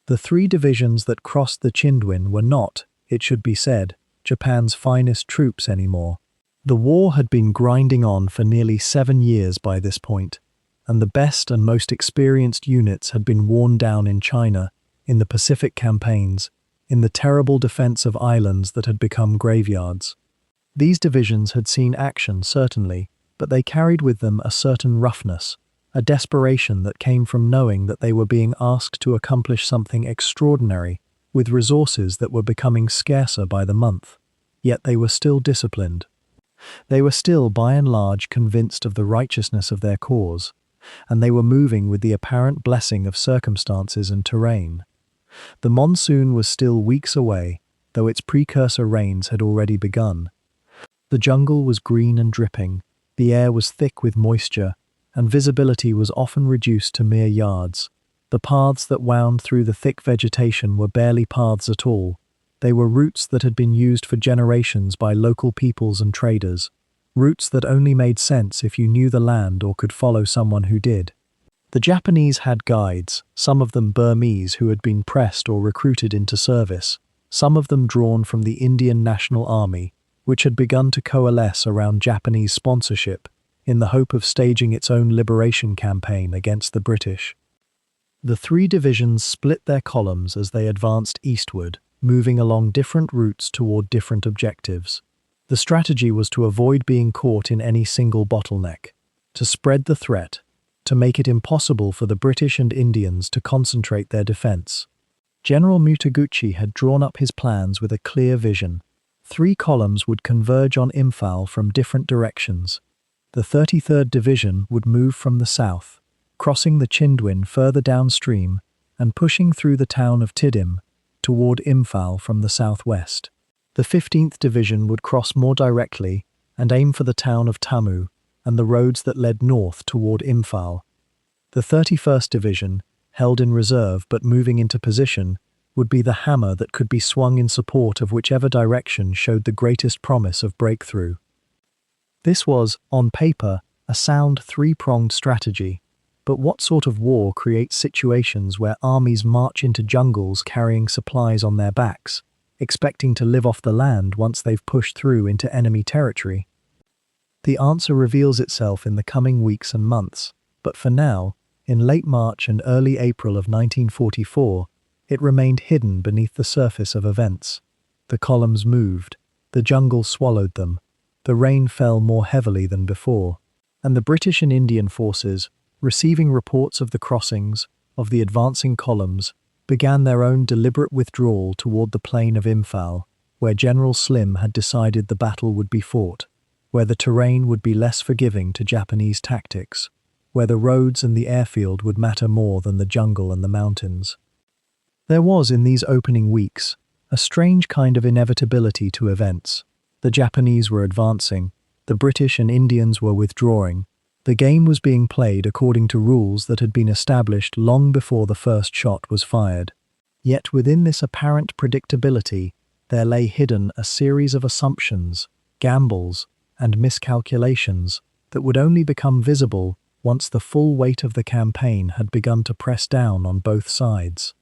The three divisions that crossed the Chindwin were not, it should be said, Japan's finest troops anymore. The war had been grinding on for nearly 7 years by this point, and the best and most experienced units had been worn down in China, in the Pacific campaigns, in the terrible defense of islands that had become graveyards. These divisions had seen action, certainly, but they carried with them a certain roughness, a desperation that came from knowing that they were being asked to accomplish something extraordinary with resources that were becoming scarcer by the month. Yet they were still disciplined. They were still, by and large, convinced of the righteousness of their cause, and they were moving with the apparent blessing of circumstances and terrain. The monsoon was still weeks away, though its precursor rains had already begun. The jungle was green and dripping, the air was thick with moisture, and visibility was often reduced to mere yards. The paths that wound through the thick vegetation were barely paths at all. They were routes that had been used for generations by local peoples and traders, routes that only made sense if you knew the land or could follow someone who did. The Japanese had guides, some of them Burmese who had been pressed or recruited into service, some of them drawn from the Indian National Army, which had begun to coalesce around Japanese sponsorship in the hope of staging its own liberation campaign against the British. The three divisions split their columns as they advanced eastward, moving along different routes toward different objectives. The strategy was to avoid being caught in any single bottleneck, to spread the threat, to make it impossible for the British and Indians to concentrate their defense. General Mutaguchi had drawn up his plans with a clear vision. 3 columns would converge on Imphal from different directions. The 33rd Division would move from the south, crossing the Chindwin further downstream and pushing through the town of Tidim toward Imphal from the southwest. The 15th Division would cross more directly and aim for the town of Tamu and the roads that led north toward Imphal. The 31st Division, held in reserve but moving into position, would be the hammer that could be swung in support of whichever direction showed the greatest promise of breakthrough. This was, on paper, a sound 3-pronged strategy. But what sort of war creates situations where armies march into jungles carrying supplies on their backs, expecting to live off the land once they've pushed through into enemy territory? The answer reveals itself in the coming weeks and months, but for now, in late March and early April of 1944, it remained hidden beneath the surface of events. The columns moved, the jungle swallowed them, the rain fell more heavily than before, and the British and Indian forces, receiving reports of the crossings, of the advancing columns, began their own deliberate withdrawal toward the plain of Imphal, where General Slim had decided the battle would be fought, where the terrain would be less forgiving to Japanese tactics. where the roads and the airfield would matter more than the jungle and the mountains. There was, in these opening weeks, a strange kind of inevitability to events. The Japanese were advancing, the British and Indians were withdrawing. The game was being played according to rules that had been established long before the first shot was fired. Yet within this apparent predictability, there lay hidden a series of assumptions, gambles, and miscalculations that would only become visible once the full weight of the campaign had begun to press down on both sides.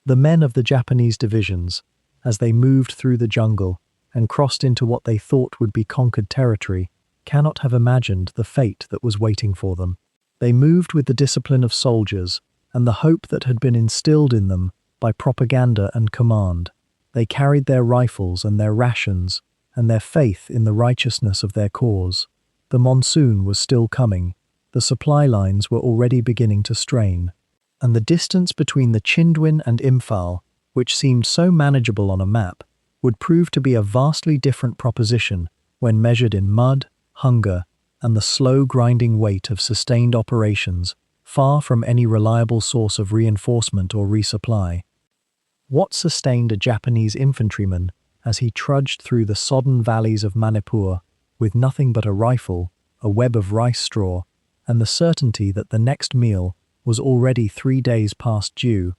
The men of the Japanese divisions, as they moved through the jungle and crossed into what they thought would be conquered territory, cannot have imagined the fate that was waiting for them. They moved with the discipline of soldiers and the hope that had been instilled in them by propaganda and command. They carried their rifles and their rations and their faith in the righteousness of their cause. The monsoon was still coming, the supply lines were already beginning to strain, and the distance between the Chindwin and Imphal, which seemed so manageable on a map, would prove to be a vastly different proposition when measured in mud, hunger, and the slow grinding weight of sustained operations, far from any reliable source of reinforcement or resupply. What sustained a Japanese infantryman as he trudged through the sodden valleys of Manipur with nothing but a rifle, a web of rice straw, and the certainty that the next meal was already 3 days past due?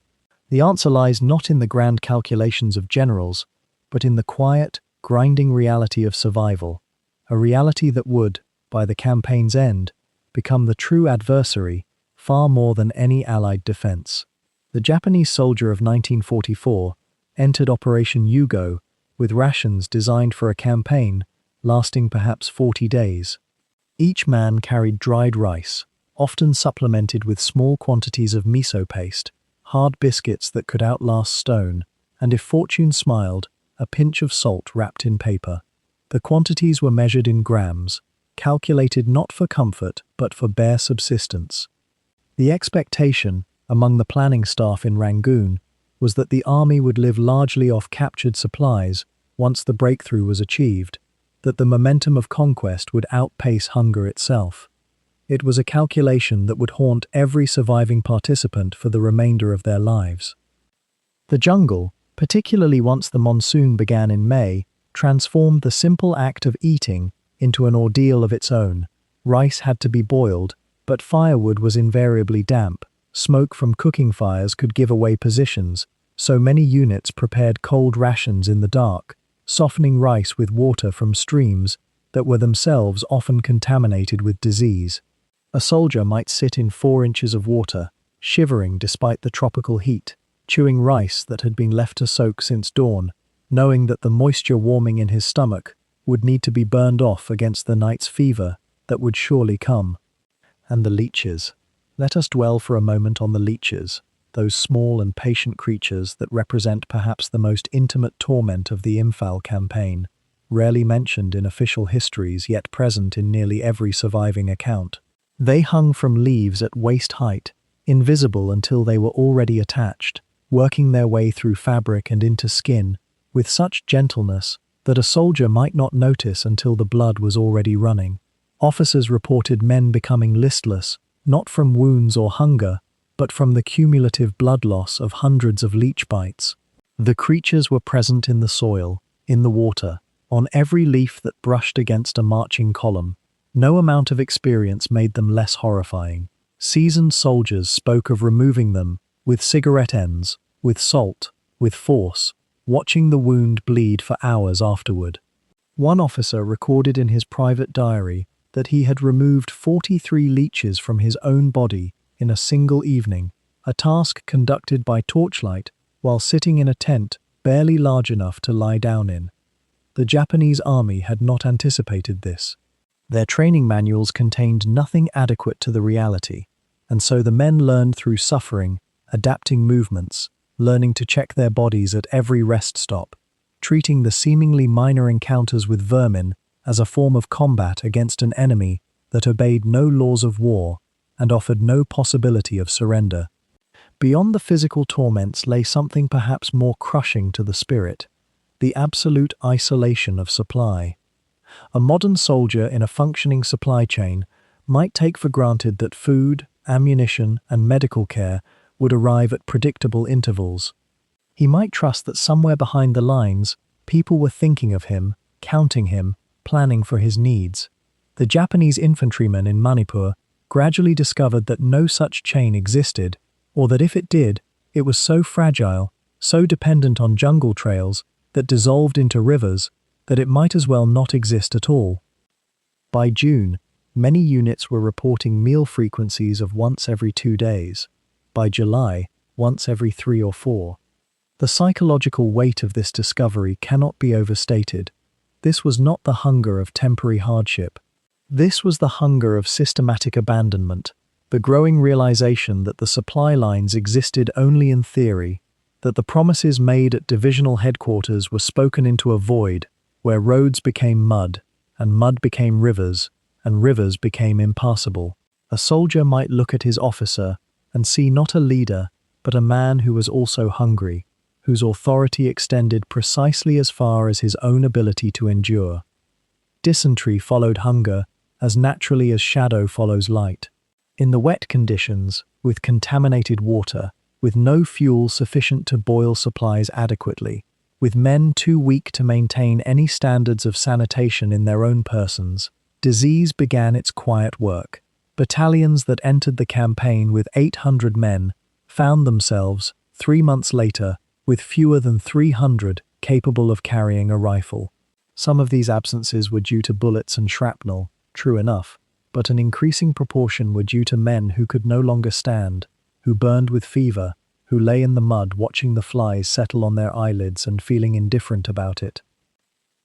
The answer lies not in the grand calculations of generals, but in the quiet, grinding reality of survival, a reality that would, by the campaign's end, become the true adversary far more than any Allied defense. The Japanese soldier of 1944 entered Operation Yugo with rations designed for a campaign lasting perhaps 40 days. Each man carried dried rice, often supplemented with small quantities of miso paste, hard biscuits that could outlast stone, and if fortune smiled, a pinch of salt wrapped in paper. The quantities were measured in grams, calculated not for comfort but for bare subsistence. The expectation, among the planning staff in Rangoon, was that the army would live largely off captured supplies once the breakthrough was achieved, that the momentum of conquest would outpace hunger itself. It was a calculation that would haunt every surviving participant for the remainder of their lives. The jungle, particularly once the monsoon began in May, transformed the simple act of eating into an ordeal of its own. Rice had to be boiled, but firewood was invariably damp. Smoke from cooking fires could give away positions, so many units prepared cold rations in the dark, softening rice with water from streams that were themselves often contaminated with disease. A soldier might sit in 4 inches of water, shivering despite the tropical heat, chewing rice that had been left to soak since dawn, knowing that the moisture warming in his stomach would need to be burned off against the night's fever that would surely come. And the leeches. Let us dwell for a moment on the leeches, those small and patient creatures that represent perhaps the most intimate torment of the Imphal campaign, rarely mentioned in official histories yet present in nearly every surviving account. They hung from leaves at waist height, invisible until they were already attached, working their way through fabric and into skin, with such gentleness that a soldier might not notice until the blood was already running. Officers reported men becoming listless, not from wounds or hunger, but from the cumulative blood loss of hundreds of leech bites. The creatures were present in the soil, in the water, on every leaf that brushed against a marching column. No amount of experience made them less horrifying. Seasoned soldiers spoke of removing them, with cigarette ends, with salt, with force, watching the wound bleed for hours afterward. One officer recorded in his private diary that he had removed 43 leeches from his own body in a single evening, a task conducted by torchlight while sitting in a tent barely large enough to lie down in. The Japanese army had not anticipated this. Their training manuals contained nothing adequate to the reality, and so the men learned through suffering, adapting movements, learning to check their bodies at every rest stop, treating the seemingly minor encounters with vermin as a form of combat against an enemy that obeyed no laws of war and offered no possibility of surrender. Beyond the physical torments lay something perhaps more crushing to the spirit: the absolute isolation of supply. A modern soldier in a functioning supply chain might take for granted that food, ammunition, and medical care would arrive at predictable intervals. He might trust that somewhere behind the lines, people were thinking of him, counting him, planning for his needs. The Japanese infantrymen in Manipur gradually discovered that no such chain existed, or that if it did, it was so fragile, so dependent on jungle trails that dissolved into rivers, that it might as well not exist at all. By June, many units were reporting meal frequencies of once every 2 days. By July, once every 3 or 4. The psychological weight of this discovery cannot be overstated. This was not the hunger of temporary hardship. This was the hunger of systematic abandonment, the growing realization that the supply lines existed only in theory, that the promises made at divisional headquarters were spoken into a void where roads became mud, and mud became rivers, and rivers became impassable. A soldier might look at his officer and see not a leader, but a man who was also hungry, whose authority extended precisely as far as his own ability to endure. Dysentery followed hunger as naturally as shadow follows light. In the wet conditions, with contaminated water, with no fuel sufficient to boil supplies adequately, with men too weak to maintain any standards of sanitation in their own persons, disease began its quiet work. Battalions that entered the campaign with 800 men found themselves, 3 months later, with fewer than 300 capable of carrying a rifle. Some of these absences were due to bullets and shrapnel, true enough, but an increasing proportion were due to men who could no longer stand, who burned with fever, who lay in the mud watching the flies settle on their eyelids and feeling indifferent about it.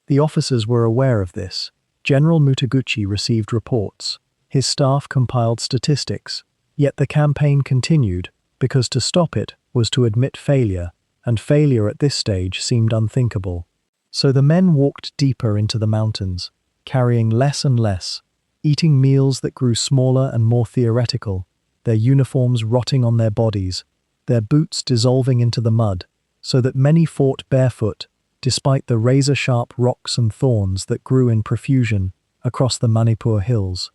The officers were aware of this. General Mutaguchi received reports. His staff compiled statistics, yet the campaign continued, because to stop it was to admit failure, and failure at this stage seemed unthinkable. So the men walked deeper into the mountains, carrying less and less, eating meals that grew smaller and more theoretical, their uniforms rotting on their bodies, their boots dissolving into the mud, so that many fought barefoot, despite the razor-sharp rocks and thorns that grew in profusion across the Manipur hills.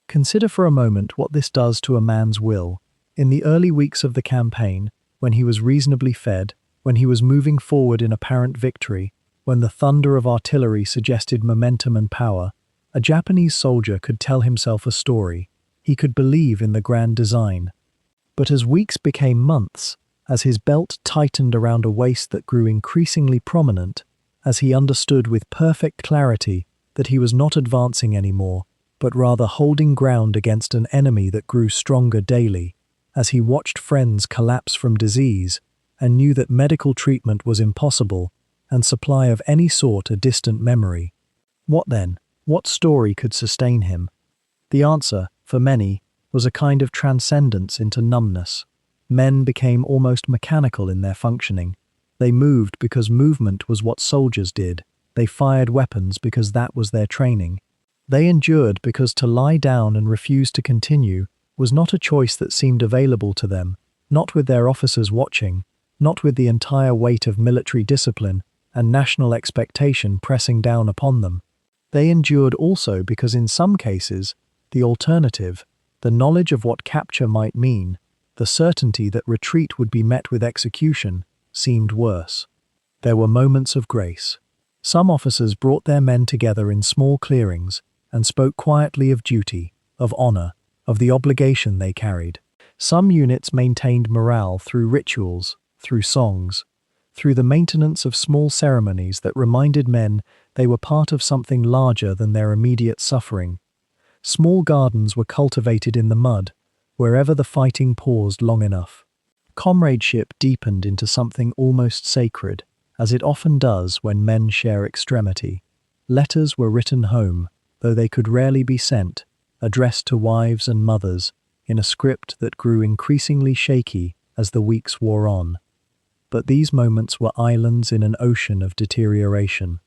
Consider for a moment what this does to a man's will. In the early weeks of the campaign, when he was reasonably fed, when he was moving forward in apparent victory, when the thunder of artillery suggested momentum and power, a Japanese soldier could tell himself a story. He could believe in the grand design. But as weeks became months, as his belt tightened around a waist that grew increasingly prominent, as he understood with perfect clarity that he was not advancing anymore, but rather holding ground against an enemy that grew stronger daily, as he watched friends collapse from disease and knew that medical treatment was impossible and supply of any sort a distant memory. What then? What story could sustain him? The answer, for many, was a kind of transcendence into numbness. Men became almost mechanical in their functioning. They moved because movement was what soldiers did. They fired weapons because that was their training. They endured because to lie down and refuse to continue was not a choice that seemed available to them, not with their officers watching, not with the entire weight of military discipline and national expectation pressing down upon them. They endured also because in some cases, the alternative, the knowledge of what capture might mean, the certainty that retreat would be met with execution, seemed worse. There were moments of grace. Some officers brought their men together in small clearings and spoke quietly of duty, of honor, of the obligation they carried. Some units maintained morale through rituals, through songs, through the maintenance of small ceremonies that reminded men they were part of something larger than their immediate suffering. Small gardens were cultivated in the mud, wherever the fighting paused long enough. Comradeship deepened into something almost sacred, as it often does when men share extremity. Letters were written home, though they could rarely be sent, addressed to wives and mothers, in a script that grew increasingly shaky as the weeks wore on. But these moments were islands in an ocean of deterioration.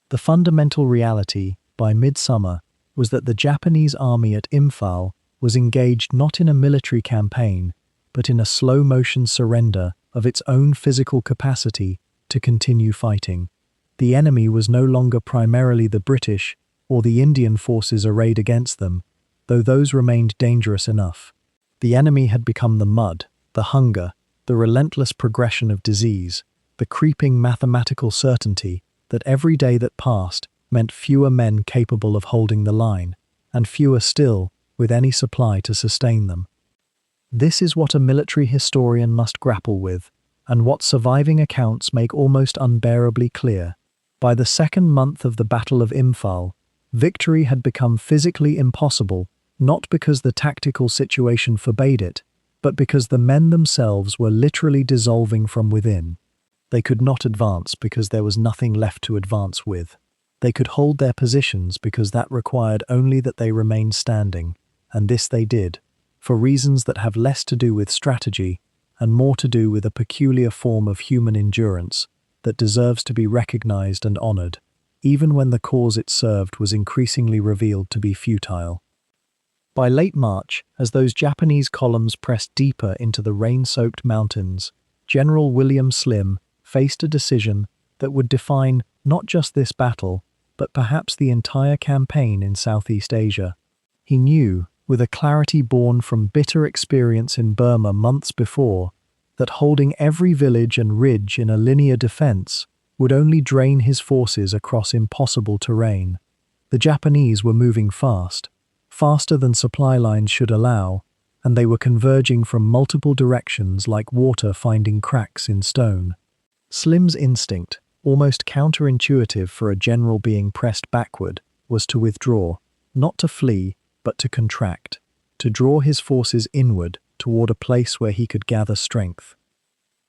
The fundamental reality, by midsummer, was that the Japanese army at Imphal was engaged not in a military campaign, but in a slow-motion surrender of its own physical capacity to continue fighting. The enemy was no longer primarily the British or the Indian forces arrayed against them, though those remained dangerous enough. The enemy had become the mud, the hunger, the relentless progression of disease, the creeping mathematical certainty that every day that passed meant fewer men capable of holding the line, and fewer still with any supply to sustain them. This is what a military historian must grapple with, and what surviving accounts make almost unbearably clear. By the second month of the Battle of Imphal, victory had become physically impossible, not because the tactical situation forbade it, but because the men themselves were literally dissolving from within. They could not advance because there was nothing left to advance with. They could hold their positions because that required only that they remained standing, and this they did, for reasons that have less to do with strategy and more to do with a peculiar form of human endurance that deserves to be recognized and honored, even when the cause it served was increasingly revealed to be futile. By late March, as those Japanese columns pressed deeper into the rain-soaked mountains, General William Slim faced a decision that would define not just this battle, but perhaps the entire campaign in Southeast Asia. He knew, with a clarity born from bitter experience in Burma months before, that holding every village and ridge in a linear defense would only drain his forces across impossible terrain. The Japanese were moving fast, faster than supply lines should allow, and they were converging from multiple directions like water finding cracks in stone. Slim's instinct, almost counterintuitive for a general being pressed backward, was to withdraw, not to flee, but to contract, to draw his forces inward toward a place where he could gather strength.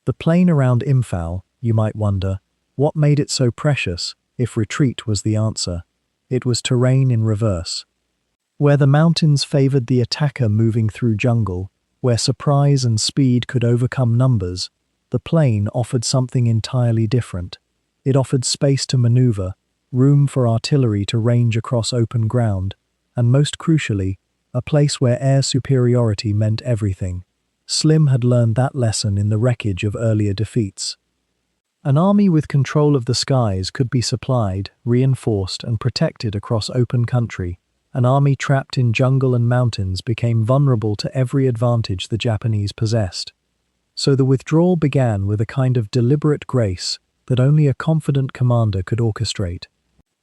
The plain around Imphal, you might wonder, what made it so precious, if retreat was the answer? It was terrain in reverse. Where the mountains favored the attacker moving through jungle, where surprise and speed could overcome numbers, the plain offered something entirely different. It offered space to maneuver, room for artillery to range across open ground, and most crucially, a place where air superiority meant everything. Slim had learned that lesson in the wreckage of earlier defeats. An army with control of the skies could be supplied, reinforced, and protected across open country. An army trapped in jungle and mountains became vulnerable to every advantage the Japanese possessed. So the withdrawal began with a kind of deliberate grace that only a confident commander could orchestrate.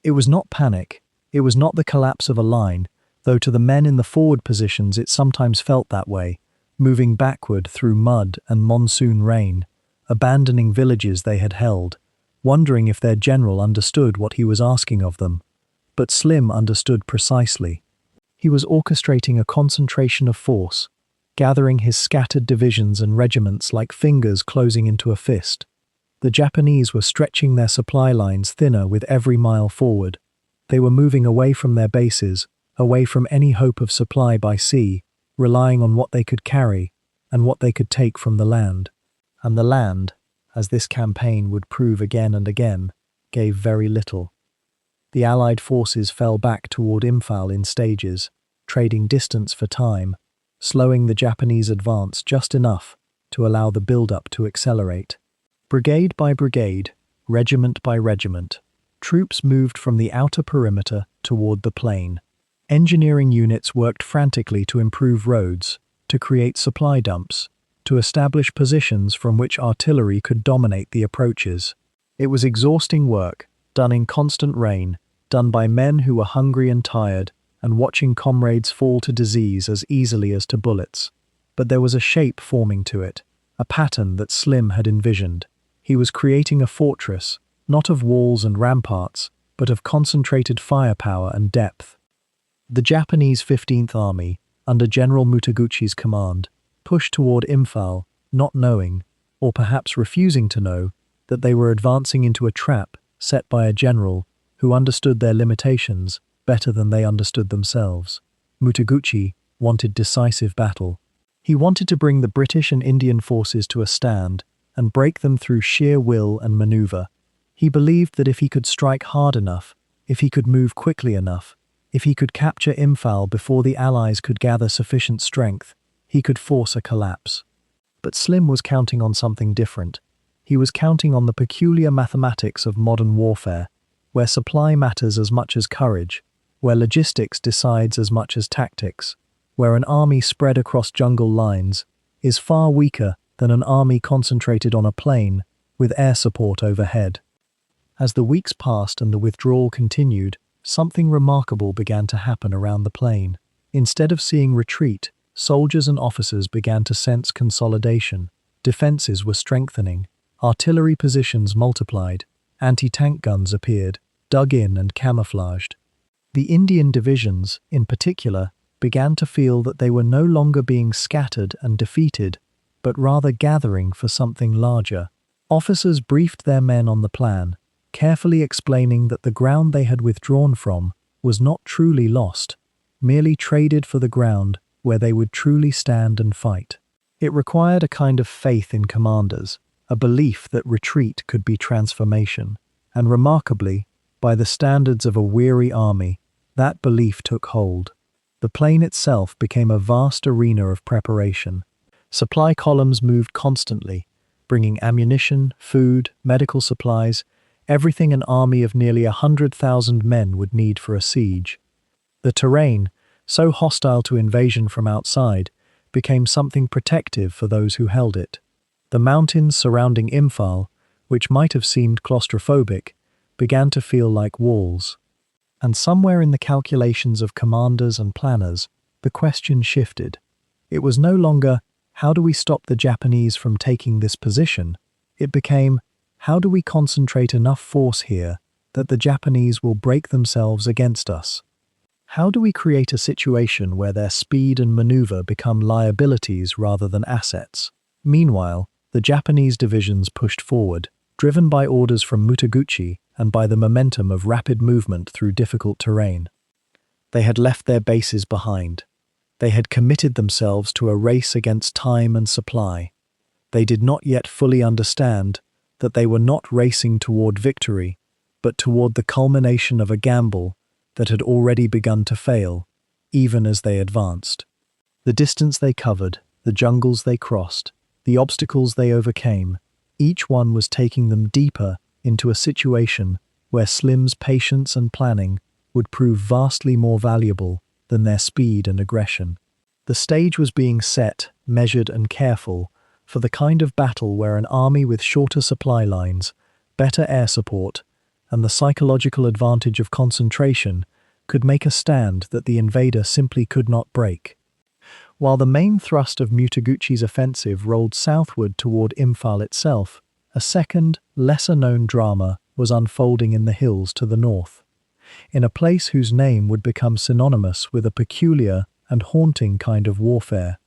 It was not panic, it was not the collapse of a line, though to the men in the forward positions it sometimes felt that way, moving backward through mud and monsoon rain, abandoning villages they had held, wondering if their general understood what he was asking of them. But Slim understood precisely. He was orchestrating a concentration of force, gathering his scattered divisions and regiments like fingers closing into a fist. The Japanese were stretching their supply lines thinner with every mile forward. They were moving away from their bases, away from any hope of supply by sea, relying on what they could carry and what they could take from the land. And the land, as this campaign would prove again and again, gave very little. The Allied forces fell back toward Imphal in stages, trading distance for time, slowing the Japanese advance just enough to allow the build-up to accelerate. Brigade by brigade, regiment by regiment, troops moved from the outer perimeter toward the plain. Engineering units worked frantically to improve roads, to create supply dumps, to establish positions from which artillery could dominate the approaches. It was exhausting work, done in constant rain, done by men who were hungry and tired, and watching comrades fall to disease as easily as to bullets. But there was a shape forming to it, a pattern that Slim had envisioned. He was creating a fortress, not of walls and ramparts, but of concentrated firepower and depth. The Japanese 15th Army, under General Mutaguchi's command, pushed toward Imphal, not knowing, or perhaps refusing to know, that they were advancing into a trap set by a general who understood their limitations better than they understood themselves. Mutaguchi wanted decisive battle. He wanted to bring the British and Indian forces to a stand and break them through sheer will and maneuver. He believed that if he could strike hard enough, if he could move quickly enough, if he could capture Imphal before the Allies could gather sufficient strength, he could force a collapse. But Slim was counting on something different. He was counting on the peculiar mathematics of modern warfare, where supply matters as much as courage, where logistics decides as much as tactics, where an army spread across jungle lines is far weaker than an army concentrated on a plain with air support overhead. As the weeks passed and the withdrawal continued, something remarkable began to happen around the plain. Instead of seeing retreat, soldiers and officers began to sense consolidation. Defenses were strengthening, artillery positions multiplied, anti-tank guns appeared, dug in and camouflaged. The Indian divisions, in particular, began to feel that they were no longer being scattered and defeated, but rather gathering for something larger. Officers briefed their men on the plan, carefully explaining that the ground they had withdrawn from was not truly lost, merely traded for the ground where they would truly stand and fight. It required a kind of faith in commanders, a belief that retreat could be transformation, and remarkably, by the standards of a weary army, that belief took hold. The plain itself became a vast arena of preparation. Supply columns moved constantly, bringing ammunition, food, medical supplies, everything an army of nearly 100,000 men would need for a siege. The terrain, so hostile to invasion from outside, became something protective for those who held it. The mountains surrounding Imphal, which might have seemed claustrophobic, began to feel like walls. And somewhere in the calculations of commanders and planners, the question shifted. It was no longer, how do we stop the Japanese from taking this position? It became, how do we concentrate enough force here that the Japanese will break themselves against us? How do we create a situation where their speed and maneuver become liabilities rather than assets? Meanwhile, the Japanese divisions pushed forward, driven by orders from Mutaguchi and by the momentum of rapid movement through difficult terrain. They had left their bases behind. They had committed themselves to a race against time and supply. They did not yet fully understand that they were not racing toward victory, but toward the culmination of a gamble that had already begun to fail, even as they advanced. The distance they covered, the jungles they crossed, the obstacles they overcame, each one was taking them deeper into a situation where Slim's patience and planning would prove vastly more valuable than their speed and aggression. The stage was being set, measured and careful, for the kind of battle where an army with shorter supply lines, better air support, and the psychological advantage of concentration could make a stand that the invader simply could not break. While the main thrust of Mutaguchi's offensive rolled southward toward Imphal itself, a second, lesser-known drama was unfolding in the hills to the north, in a place whose name would become synonymous with a peculiar and haunting kind of warfare.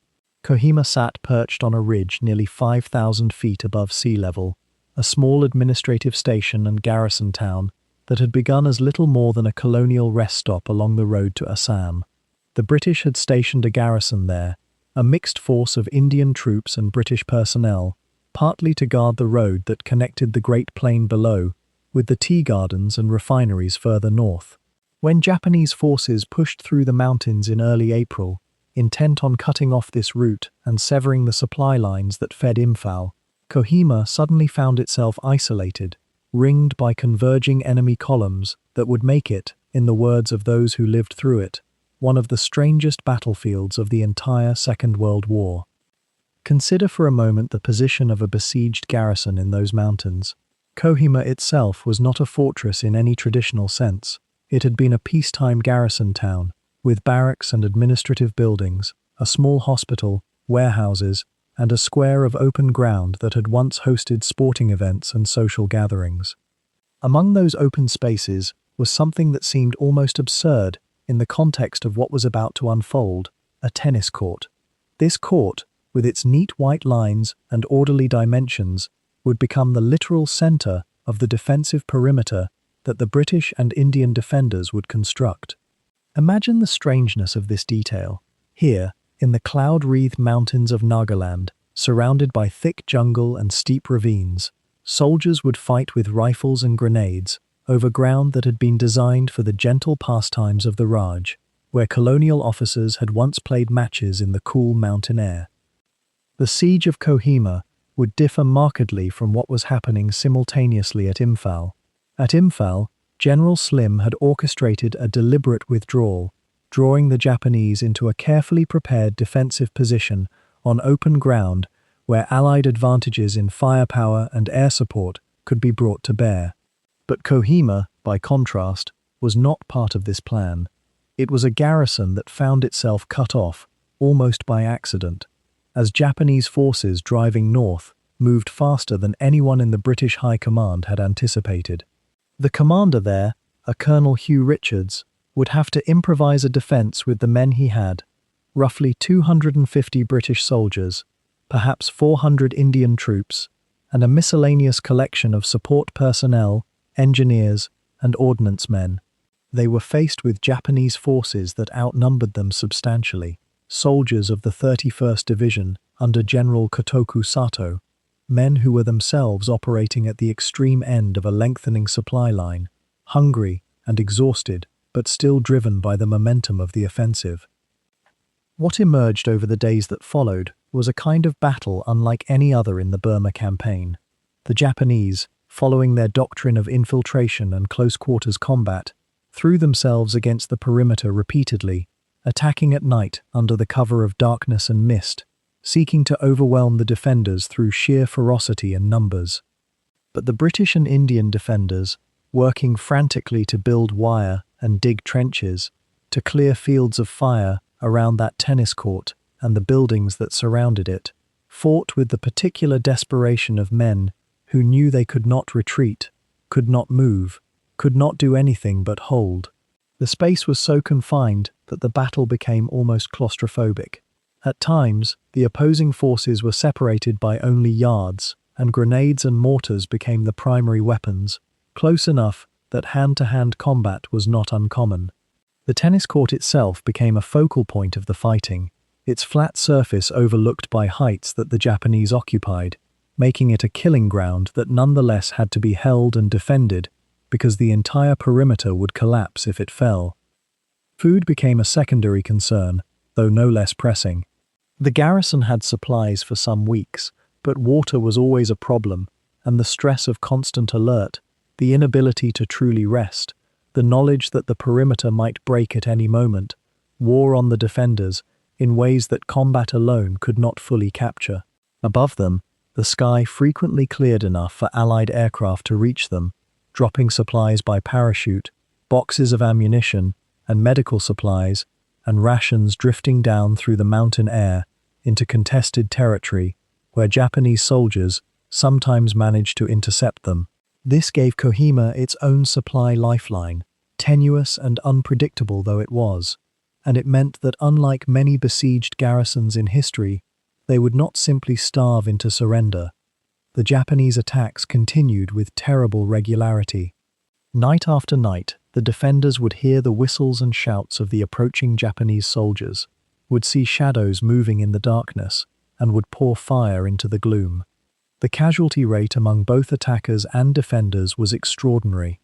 Kohima sat perched on a ridge nearly 5,000 feet above sea level, a small administrative station and garrison town that had begun as little more than a colonial rest stop along the road to Assam. The British had stationed a garrison there, a mixed force of Indian troops and British personnel, partly to guard the road that connected the Great Plain below with the tea gardens and refineries further north. When Japanese forces pushed through the mountains in early April, intent on cutting off this route and severing the supply lines that fed Imphal, Kohima suddenly found itself isolated, ringed by converging enemy columns that would make it, in the words of those who lived through it, one of the strangest battlefields of the entire Second World War. Consider for a moment the position of a besieged garrison in those mountains. Kohima itself was not a fortress in any traditional sense. It had been a peacetime garrison town, with barracks and administrative buildings, a small hospital, warehouses, and a square of open ground that had once hosted sporting events and social gatherings. Among those open spaces was something that seemed almost absurd in the context of what was about to unfold, a tennis court. This court, with its neat white lines and orderly dimensions, would become the literal center of the defensive perimeter that the British and Indian defenders would construct. Imagine the strangeness of this detail. Here, in the cloud-wreathed mountains of Nagaland, surrounded by thick jungle and steep ravines, soldiers would fight with rifles and grenades over ground that had been designed for the gentle pastimes of the Raj, where colonial officers had once played matches in the cool mountain air. The siege of Kohima would differ markedly from what was happening simultaneously at Imphal. At Imphal, General Slim had orchestrated a deliberate withdrawal, drawing the Japanese into a carefully prepared defensive position on open ground where Allied advantages in firepower and air support could be brought to bear. But Kohima, by contrast, was not part of this plan. It was a garrison that found itself cut off, almost by accident, as Japanese forces driving north moved faster than anyone in the British High Command had anticipated. The commander there, a Colonel Hugh Richards, would have to improvise a defense with the men he had, roughly 250 British soldiers, perhaps 400 Indian troops, and a miscellaneous collection of support personnel, engineers, and ordnance men. They were faced with Japanese forces that outnumbered them substantially, soldiers of the 31st Division under General Kotoku Sato, men who were themselves operating at the extreme end of a lengthening supply line, hungry and exhausted, but still driven by the momentum of the offensive. What emerged over the days that followed was a kind of battle unlike any other in the Burma campaign. The Japanese, following their doctrine of infiltration and close-quarters combat, threw themselves against the perimeter repeatedly, attacking at night under the cover of darkness and mist, seeking to overwhelm the defenders through sheer ferocity and numbers. But the British and Indian defenders, working frantically to build wire and dig trenches, to clear fields of fire around that tennis court and the buildings that surrounded it, fought with the particular desperation of men who knew they could not retreat, could not move, could not do anything but hold. The space was so confined that the battle became almost claustrophobic. At times, the opposing forces were separated by only yards, and grenades and mortars became the primary weapons, close enough that hand-to-hand combat was not uncommon. The tennis court itself became a focal point of the fighting, its flat surface overlooked by heights that the Japanese occupied, making it a killing ground that nonetheless had to be held and defended because the entire perimeter would collapse if it fell. Food became a secondary concern, though no less pressing. The garrison had supplies for some weeks, but water was always a problem, and the stress of constant alert, the inability to truly rest, the knowledge that the perimeter might break at any moment, wore on the defenders in ways that combat alone could not fully capture. Above them, the sky frequently cleared enough for Allied aircraft to reach them, dropping supplies by parachute, boxes of ammunition and medical supplies, and rations drifting down through the mountain air into contested territory where Japanese soldiers sometimes managed to intercept them. This gave Kohima its own supply lifeline, tenuous and unpredictable though it was, and it meant that unlike many besieged garrisons in history, they would not simply starve into surrender. The Japanese attacks continued with terrible regularity. Night after night, the defenders would hear the whistles and shouts of the approaching Japanese soldiers, would see shadows moving in the darkness, and would pour fire into the gloom. The casualty rate among both attackers and defenders was extraordinary.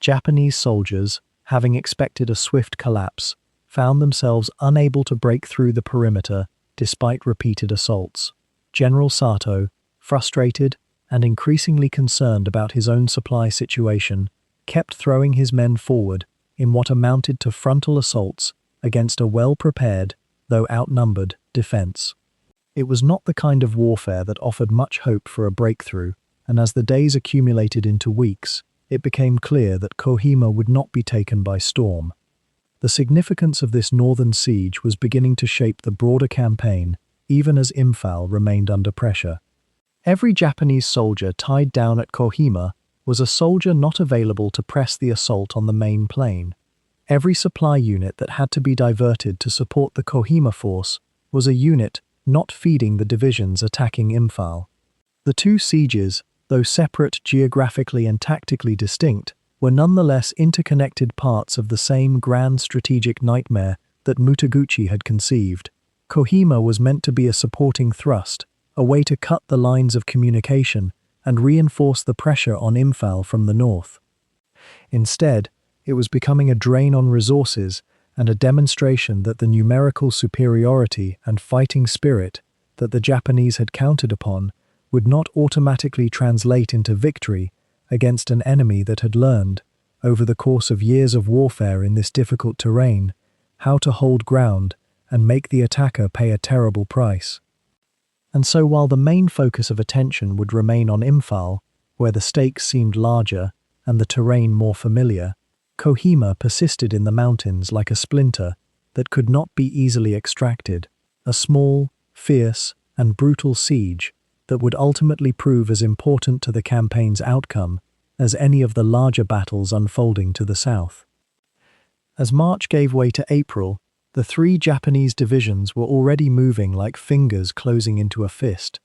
Japanese soldiers, having expected a swift collapse, found themselves unable to break through the perimeter despite repeated assaults. General Sato, frustrated and increasingly concerned about his own supply situation, kept throwing his men forward in what amounted to frontal assaults against a well-prepared, though outnumbered, defense. It was not the kind of warfare that offered much hope for a breakthrough, and as the days accumulated into weeks, it became clear that Kohima would not be taken by storm. The significance of this northern siege was beginning to shape the broader campaign, even as Imphal remained under pressure. Every Japanese soldier tied down at Kohima was a soldier not available to press the assault on the main plain. Every supply unit that had to be diverted to support the Kohima force was a unit not feeding the divisions attacking Imphal. The two sieges, though separate geographically and tactically distinct, were nonetheless interconnected parts of the same grand strategic nightmare that Mutaguchi had conceived. Kohima was meant to be a supporting thrust, a way to cut the lines of communication and reinforce the pressure on Imphal from the north. Instead, it was becoming a drain on resources and a demonstration that the numerical superiority and fighting spirit that the Japanese had counted upon would not automatically translate into victory against an enemy that had learned, over the course of years of warfare in this difficult terrain, how to hold ground and make the attacker pay a terrible price. And so while the main focus of attention would remain on Imphal, where the stakes seemed larger and the terrain more familiar, Kohima persisted in the mountains like a splinter that could not be easily extracted, a small, fierce, and brutal siege that would ultimately prove as important to the campaign's outcome as any of the larger battles unfolding to the south. As March gave way to April, the three Japanese divisions were already moving like fingers closing into a fist.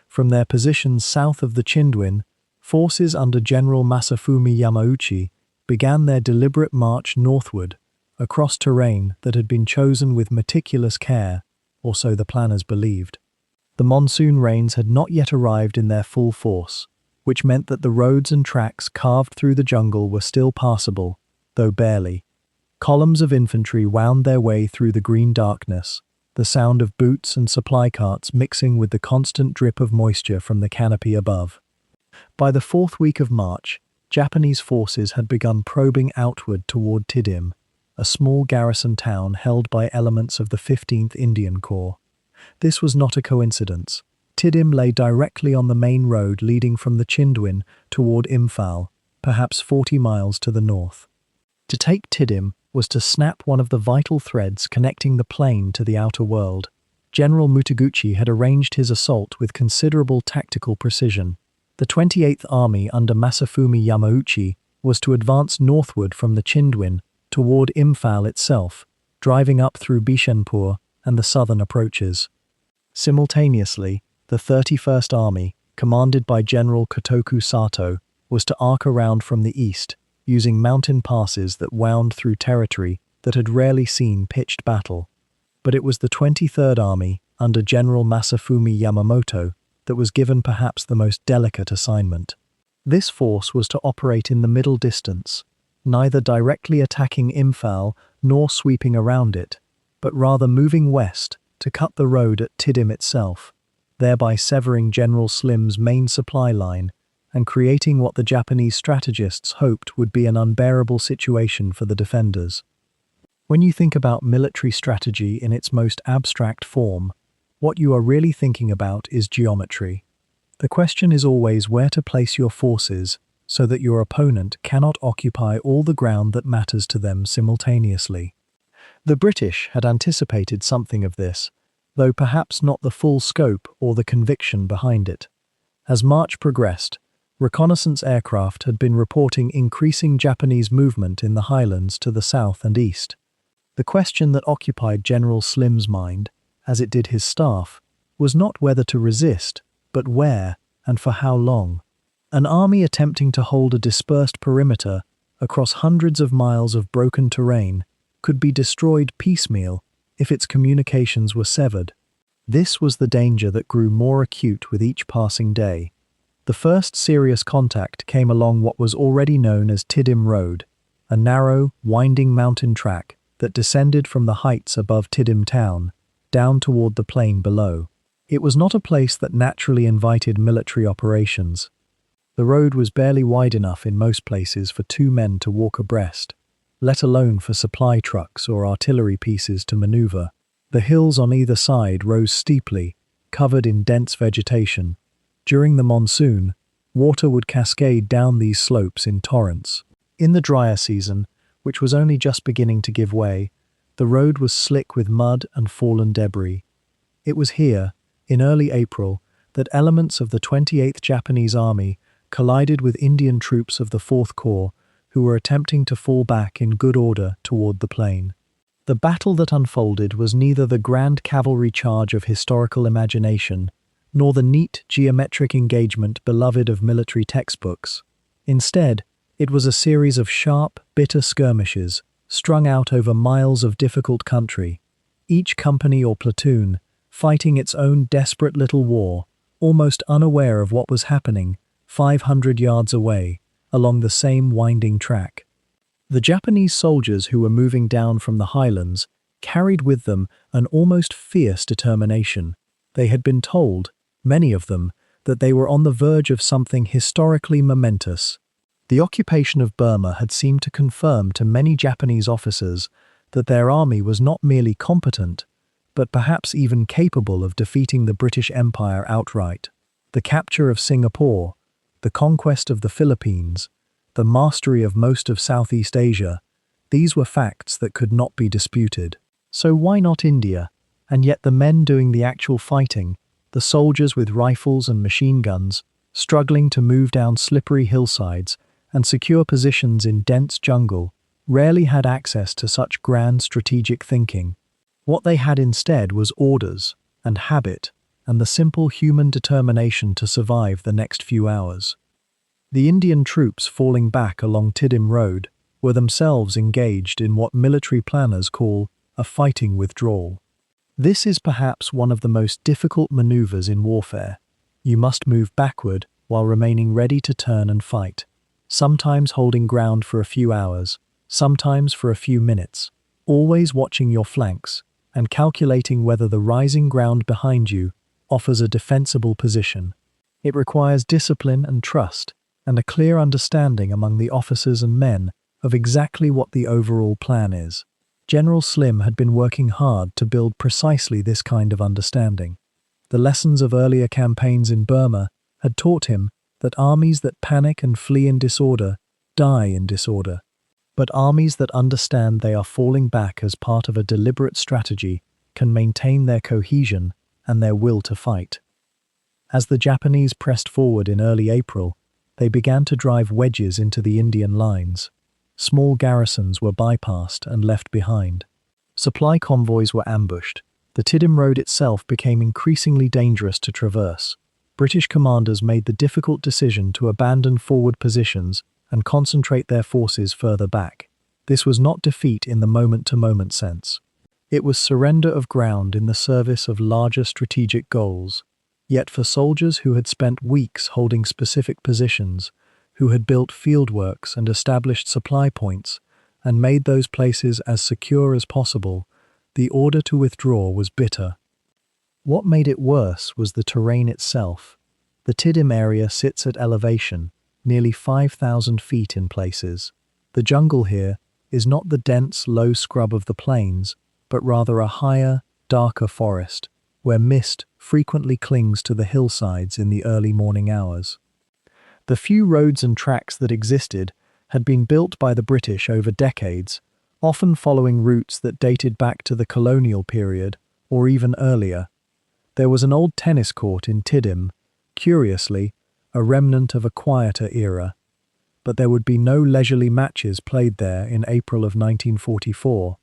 From their positions south of the Chindwin, forces under General Masafumi Yamauchi began their deliberate march northward, across terrain that had been chosen with meticulous care, or so the planners believed. The monsoon rains had not yet arrived in their full force, which meant that the roads and tracks carved through the jungle were still passable, though barely. Columns of infantry wound their way through the green darkness, the sound of boots and supply carts mixing with the constant drip of moisture from the canopy above. By the fourth week of March, Japanese forces had begun probing outward toward Tidim, a small garrison town held by elements of the 15th Indian Corps. This was not a coincidence. Tidim lay directly on the main road leading from the Chindwin toward Imphal, perhaps 40 miles to the north. To take Tidim was to snap one of the vital threads connecting the plain to the outer world. General Mutaguchi had arranged his assault with considerable tactical precision. The 28th Army under Masafumi Yamauchi was to advance northward from the Chindwin toward Imphal itself, driving up through Bishenpur and the southern approaches. Simultaneously, the 31st Army, commanded by General Kotoku Sato, was to arc around from the east, using mountain passes that wound through territory that had rarely seen pitched battle. But it was the 23rd Army, under General Masafumi Yamamoto, that was given perhaps the most delicate assignment. This force was to operate in the middle distance, neither directly attacking Imphal nor sweeping around it, but rather moving west to cut the road at Tidim itself, thereby severing General Slim's main supply line and creating what the Japanese strategists hoped would be an unbearable situation for the defenders. When you think about military strategy in its most abstract form, what you are really thinking about is geometry. The question is always where to place your forces so that your opponent cannot occupy all the ground that matters to them simultaneously. The British had anticipated something of this, though perhaps not the full scope or the conviction behind it. As March progressed, reconnaissance aircraft had been reporting increasing Japanese movement in the highlands to the south and east. The question that occupied General Slim's mind, as it did his staff, was not whether to resist, but where and for how long. An army attempting to hold a dispersed perimeter across hundreds of miles of broken terrain could be destroyed piecemeal if its communications were severed. This was the danger that grew more acute with each passing day. The first serious contact came along what was already known as Tidim Road, a narrow, winding mountain track that descended from the heights above Tidim town, down toward the plain below. It was not a place that naturally invited military operations. The road was barely wide enough in most places for two men to walk abreast, let alone for supply trucks or artillery pieces to maneuver. The hills on either side rose steeply, covered in dense vegetation. During the monsoon, water would cascade down these slopes in torrents. In the drier season, which was only just beginning to give way, the road was slick with mud and fallen debris. It was here, in early April, that elements of the 28th Japanese Army collided with Indian troops of the 4th Corps who were attempting to fall back in good order toward the plain. The battle that unfolded was neither the grand cavalry charge of historical imagination, nor the neat geometric engagement beloved of military textbooks. Instead, it was a series of sharp, bitter skirmishes, strung out over miles of difficult country, each company or platoon fighting its own desperate little war, almost unaware of what was happening 500 yards away, along the same winding track. The Japanese soldiers who were moving down from the highlands carried with them an almost fierce determination. They had been told, many of them, that they were on the verge of something historically momentous. The occupation of Burma had seemed to confirm to many Japanese officers that their army was not merely competent, but perhaps even capable of defeating the British Empire outright. The capture of Singapore, the conquest of the Philippines, the mastery of most of Southeast Asia, these were facts that could not be disputed. So why not India? And yet the men doing the actual fighting, the soldiers with rifles and machine guns, struggling to move down slippery hillsides and secure positions in dense jungle, rarely had access to such grand strategic thinking. What they had instead was orders and habit and the simple human determination to survive the next few hours. The Indian troops falling back along Tiddim Road were themselves engaged in what military planners call a fighting withdrawal. This is perhaps one of the most difficult maneuvers in warfare. You must move backward while remaining ready to turn and fight, sometimes holding ground for a few hours, sometimes for a few minutes, always watching your flanks and calculating whether the rising ground behind you offers a defensible position. It requires discipline and trust, and a clear understanding among the officers and men of exactly what the overall plan is. General Slim had been working hard to build precisely this kind of understanding. The lessons of earlier campaigns in Burma had taught him that armies that panic and flee in disorder die in disorder, but armies that understand they are falling back as part of a deliberate strategy can maintain their cohesion and their will to fight. As the Japanese pressed forward in early April, they began to drive wedges into the Indian lines. Small garrisons were bypassed and left behind. Supply convoys were ambushed. The Tiddim Road itself became increasingly dangerous to traverse. British commanders made the difficult decision to abandon forward positions and concentrate their forces further back. This was not defeat in the moment-to-moment sense. It was surrender of ground in the service of larger strategic goals. Yet for soldiers who had spent weeks holding specific positions, who had built fieldworks and established supply points, and made those places as secure as possible, the order to withdraw was bitter. What made it worse was the terrain itself. The Tiddim area sits at elevation, nearly 5,000 feet in places. The jungle here is not the dense, low scrub of the plains, but rather a higher, darker forest, where mist frequently clings to the hillsides in the early morning hours. The few roads and tracks that existed had been built by the British over decades, often following routes that dated back to the colonial period or even earlier. There was an old tennis court in Tiddim, curiously, a remnant of a quieter era, but there would be no leisurely matches played there in April of 1944.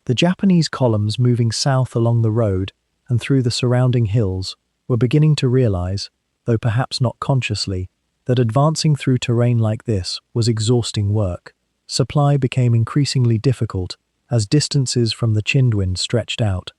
The Japanese columns moving south along the road and through the surrounding hills were beginning to realize, though perhaps not consciously, that advancing through terrain like this was exhausting work. Supply became increasingly difficult as distances from the Chindwin stretched out.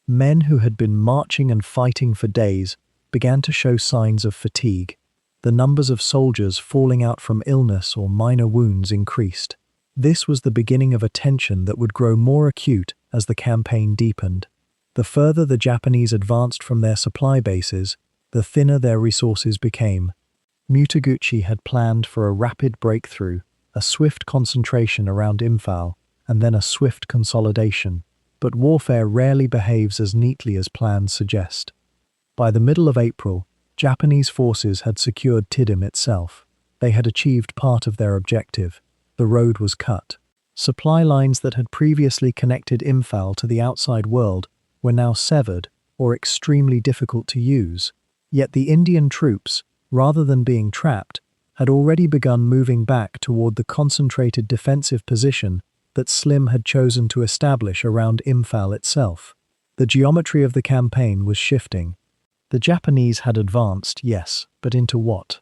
Men who had been marching and fighting for days began to show signs of fatigue. The numbers of soldiers falling out from illness or minor wounds increased. This was the beginning of a tension that would grow more acute as the campaign deepened. The further the Japanese advanced from their supply bases, the thinner their resources became. Mutaguchi had planned for a rapid breakthrough, a swift concentration around Imphal, and then a swift consolidation. But warfare rarely behaves as neatly as plans suggest. By the middle of April, Japanese forces had secured Tiddim itself. They had achieved part of their objective. The road was cut. Supply lines that had previously connected Imphal to the outside world were now severed or extremely difficult to use. Yet the Indian troops, rather than being trapped, had already begun moving back toward the concentrated defensive position that Slim had chosen to establish around Imphal itself. The geometry of the campaign was shifting. The Japanese had advanced, yes, but into what?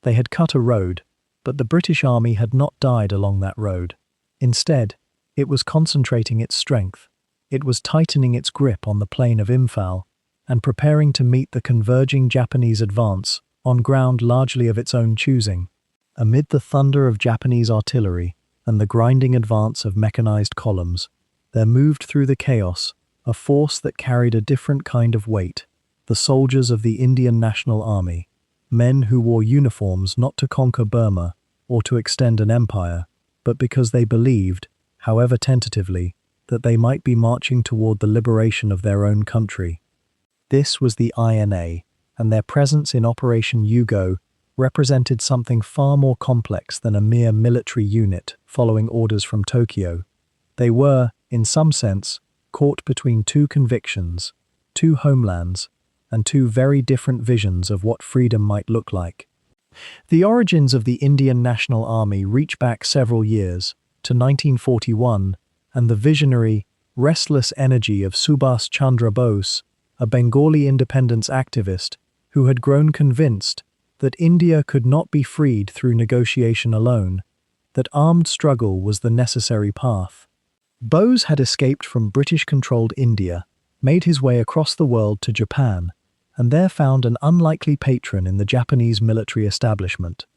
They had cut a road, but the British army had not died along that road. Instead, it was concentrating its strength. It was tightening its grip on the plain of Imphal and preparing to meet the converging Japanese advance on ground largely of its own choosing. Amid the thunder of Japanese artillery and the grinding advance of mechanized columns, there moved through the chaos a force that carried a different kind of weight, the soldiers of the Indian National Army, men who wore uniforms not to conquer Burma, or to extend an empire, but because they believed, however tentatively, that they might be marching toward the liberation of their own country. This was the INA, and their presence in Operation Yugo represented something far more complex than a mere military unit following orders from Tokyo. They were, in some sense, caught between two convictions, two homelands, and two very different visions of what freedom might look like. The origins of the Indian National Army reach back several years, to 1941, and the visionary, restless energy of Subhas Chandra Bose, a Bengali independence activist who had grown convinced that India could not be freed through negotiation alone, that armed struggle was the necessary path. Bose had escaped from British-controlled India, made his way across the world to Japan, and there found an unlikely patron in the Japanese military establishment.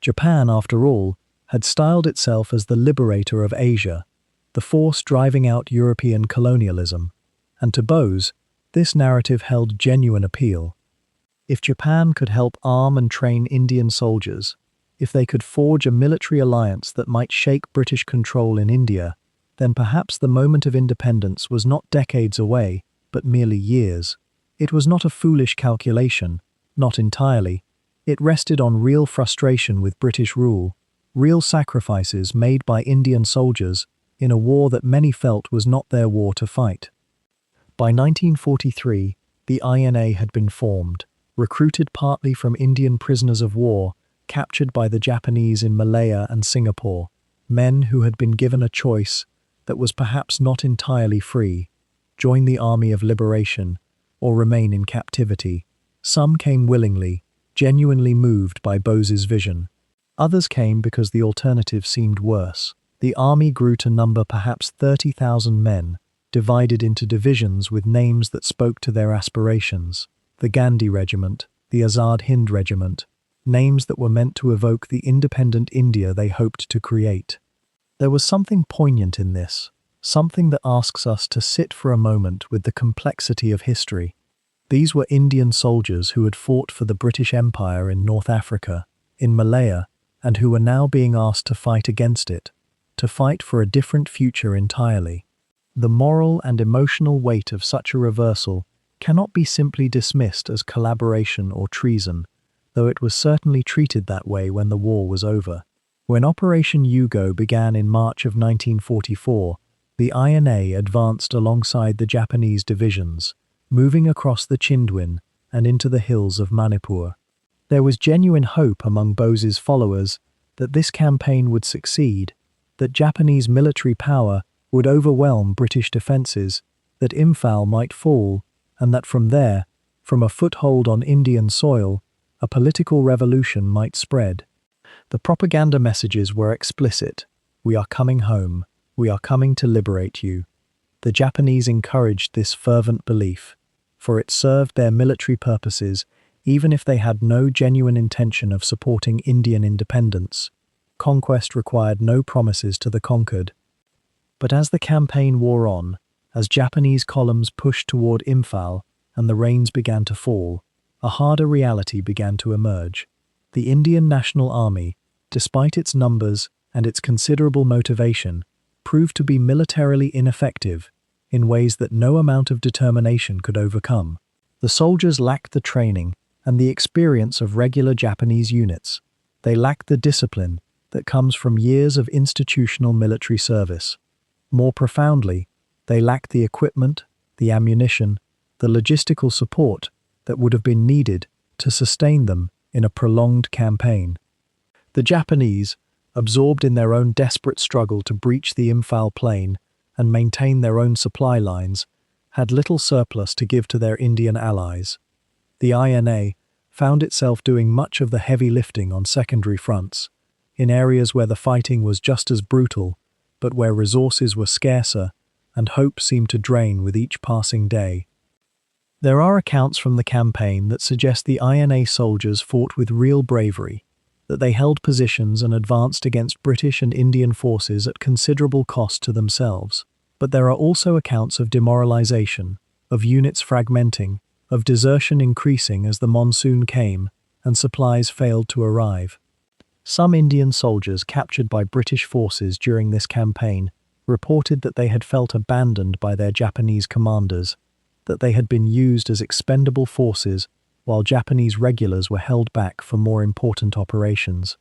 Japan, after all, had styled itself as the liberator of Asia, the force driving out European colonialism, and to Bose, this narrative held genuine appeal. If Japan could help arm and train Indian soldiers, if they could forge a military alliance that might shake British control in India, then perhaps the moment of independence was not decades away, but merely years. It was not a foolish calculation, not entirely. It rested on real frustration with British rule, real sacrifices made by Indian soldiers in a war that many felt was not their war to fight. By 1943, the INA had been formed, recruited partly from Indian prisoners of war captured by the Japanese in Malaya and Singapore, men who had been given a choice that was perhaps not entirely free: join the Army of Liberation or remain in captivity. Some came willingly, genuinely moved by Bose's vision. Others came because the alternative seemed worse. The army grew to number perhaps 30,000 men, divided into divisions with names that spoke to their aspirations: the Gandhi Regiment, the Azad Hind Regiment, names that were meant to evoke the independent India they hoped to create. There was something poignant in this, something that asks us to sit for a moment with the complexity of history. These were Indian soldiers who had fought for the British Empire in North Africa, in Malaya, and who were now being asked to fight against it, to fight for a different future entirely. The moral and emotional weight of such a reversal cannot be simply dismissed as collaboration or treason, though it was certainly treated that way when the war was over. When Operation Yugo began in March of 1944, the INA advanced alongside the Japanese divisions, moving across the Chindwin and into the hills of Manipur. There was genuine hope among Bose's followers that this campaign would succeed, that Japanese military power would overwhelm British defences, that Imphal might fall, and that from there, from a foothold on Indian soil, a political revolution might spread. The propaganda messages were explicit: "We are coming home. We are coming to liberate you." The Japanese encouraged this fervent belief, for it served their military purposes even if they had no genuine intention of supporting Indian independence. Conquest required no promises to the conquered. But as the campaign wore on, as Japanese columns pushed toward Imphal and the rains began to fall, a harder reality began to emerge. The Indian National Army, despite its numbers and its considerable motivation, proved to be militarily ineffective in ways that no amount of determination could overcome. The soldiers lacked the training and the experience of regular Japanese units. They lacked the discipline that comes from years of institutional military service. More profoundly, they lacked the equipment, the ammunition, the logistical support that would have been needed to sustain them in a prolonged campaign. The Japanese, absorbed in their own desperate struggle to breach the Imphal plain and maintain their own supply lines, had little surplus to give to their Indian allies. The INA found itself doing much of the heavy lifting on secondary fronts, in areas where the fighting was just as brutal, but where resources were scarcer and hope seemed to drain with each passing day. There are accounts from the campaign that suggest the INA soldiers fought with real bravery, that they held positions and advanced against British and Indian forces at considerable cost to themselves. But there are also accounts of demoralization, of units fragmenting, of desertion increasing as the monsoon came and supplies failed to arrive. Some Indian soldiers captured by British forces during this campaign reported that they had felt abandoned by their Japanese commanders, that they had been used as expendable forces while Japanese regulars were held back for more important operations.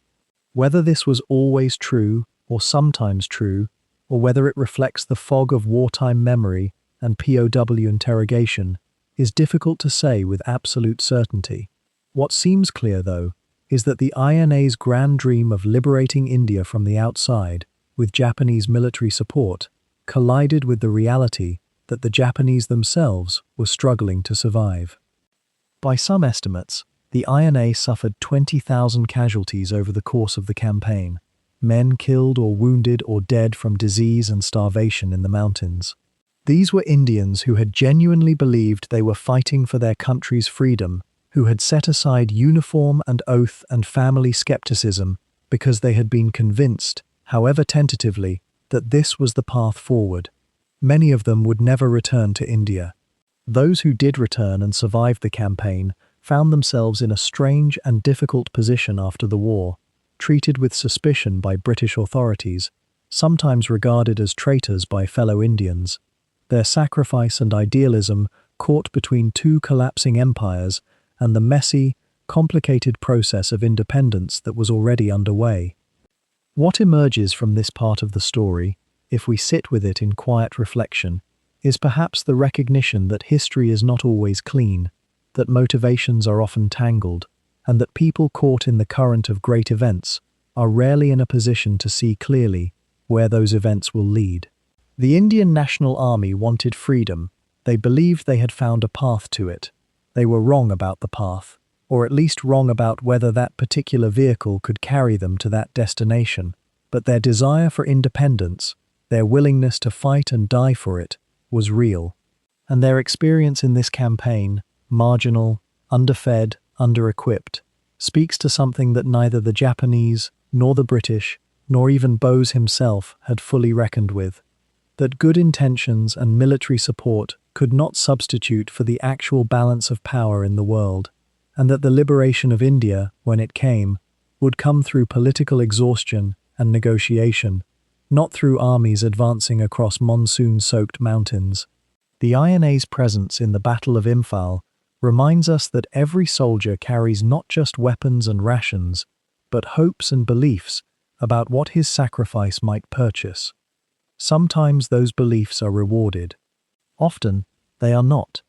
Whether this was always true, or sometimes true, or whether it reflects the fog of wartime memory and POW interrogation, is difficult to say with absolute certainty. What seems clear, though, is that the INA's grand dream of liberating India from the outside, with Japanese military support, collided with the reality that the Japanese themselves were struggling to survive. By some estimates, the INA suffered 20,000 casualties over the course of the campaign, men killed or wounded or dead from disease and starvation in the mountains. These were Indians who had genuinely believed they were fighting for their country's freedom, who had set aside uniform and oath and family skepticism because they had been convinced, however tentatively, that this was the path forward. Many of them would never return to India. Those who did return and survived the campaign found themselves in a strange and difficult position after the war, treated with suspicion by British authorities, sometimes regarded as traitors by fellow Indians. Their sacrifice and idealism caught between two collapsing empires and the messy, complicated process of independence that was already underway. What emerges from this part of the story, if we sit with it in quiet reflection, is perhaps the recognition that history is not always clean, that motivations are often tangled, and that people caught in the current of great events are rarely in a position to see clearly where those events will lead. The Indian National Army wanted freedom. They believed they had found a path to it. They were wrong about the path, or at least wrong about whether that particular vehicle could carry them to that destination. But their desire for independence, their willingness to fight and die for it, was real. And their experience in this campaign, marginal, underfed, under-equipped, speaks to something that neither the Japanese, nor the British, nor even Bose himself had fully reckoned with. That good intentions and military support could not substitute for the actual balance of power in the world, and that the liberation of India, when it came, would come through political exhaustion and negotiation, not through armies advancing across monsoon-soaked mountains. The INA's presence in the Battle of Imphal reminds us that every soldier carries not just weapons and rations, but hopes and beliefs about what his sacrifice might purchase. Sometimes those beliefs are rewarded. Often, they are not.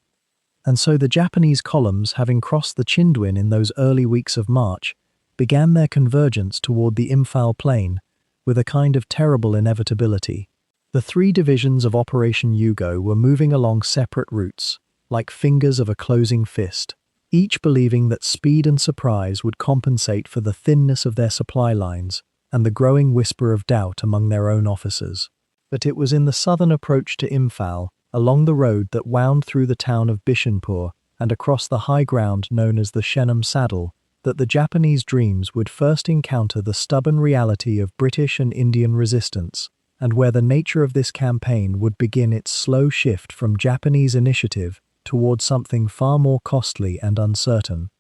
And so the Japanese columns, having crossed the Chindwin in those early weeks of March, began their convergence toward the Imphal plain with a kind of terrible inevitability. The three divisions of Operation Yugo were moving along separate routes, like fingers of a closing fist, each believing that speed and surprise would compensate for the thinness of their supply lines and the growing whisper of doubt among their own officers. But it was in the southern approach to Imphal, along the road that wound through the town of Bishanpur and across the high ground known as the Shenam Saddle, that the Japanese dreams would first encounter the stubborn reality of British and Indian resistance, and where the nature of this campaign would begin its slow shift from Japanese initiative towards something far more costly and uncertain.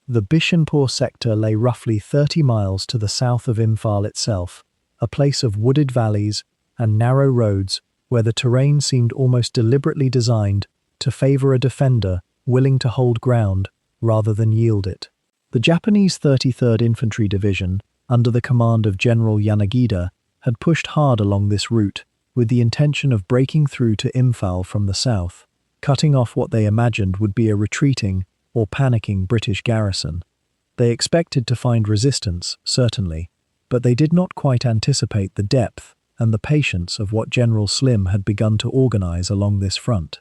The Bishanpur sector lay roughly 30 miles to the south of Imphal itself, a place of wooded valleys and narrow roads where the terrain seemed almost deliberately designed to favor a defender willing to hold ground rather than yield it. The Japanese 33rd Infantry Division, under the command of General Yanagida, had pushed hard along this route with the intention of breaking through to Imphal from the south, cutting off what they imagined would be a retreating or panicking British garrison. They expected to find resistance, certainly, but they did not quite anticipate the depth and the patience of what General Slim had begun to organize along this front.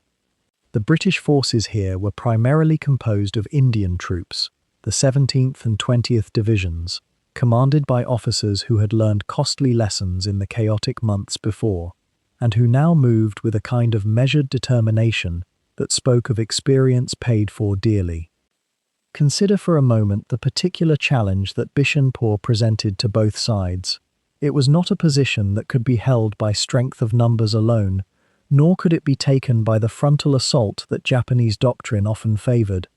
The British forces here were primarily composed of Indian troops, the 17th and 20th Divisions, commanded by officers who had learned costly lessons in the chaotic months before, and who now moved with a kind of measured determination that spoke of experience paid for dearly. Consider for a moment the particular challenge that Bishanpur presented to both sides. It was not a position that could be held by strength of numbers alone, nor could it be taken by the frontal assault that Japanese doctrine often favored.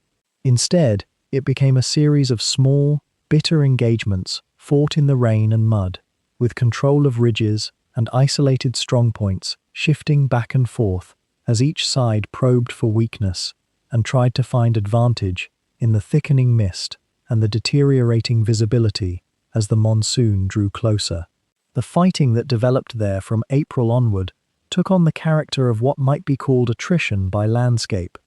Instead, it became a series of small, bitter engagements fought in the rain and mud, with control of ridges and isolated strongpoints shifting back and forth as each side probed for weakness and tried to find advantage in the thickening mist and the deteriorating visibility as the monsoon drew closer. The fighting that developed there from April onward took on the character of what might be called attrition by landscape,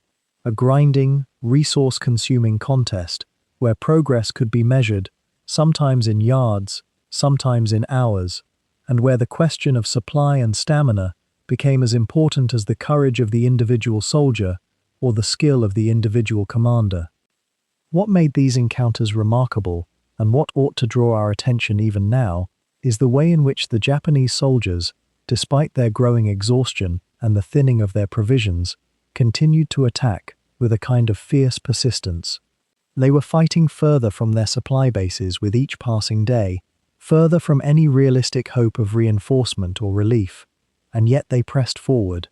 a grinding, resource-consuming contest where progress could be measured, sometimes in yards, sometimes in hours, and where the question of supply and stamina became as important as the courage of the individual soldier or the skill of the individual commander. What made these encounters remarkable, and what ought to draw our attention even now, is the way in which the Japanese soldiers, despite their growing exhaustion and the thinning of their provisions, continued to attack with a kind of fierce persistence. They were fighting further from their supply bases with each passing day, further from any realistic hope of reinforcement or relief, and yet they pressed forward.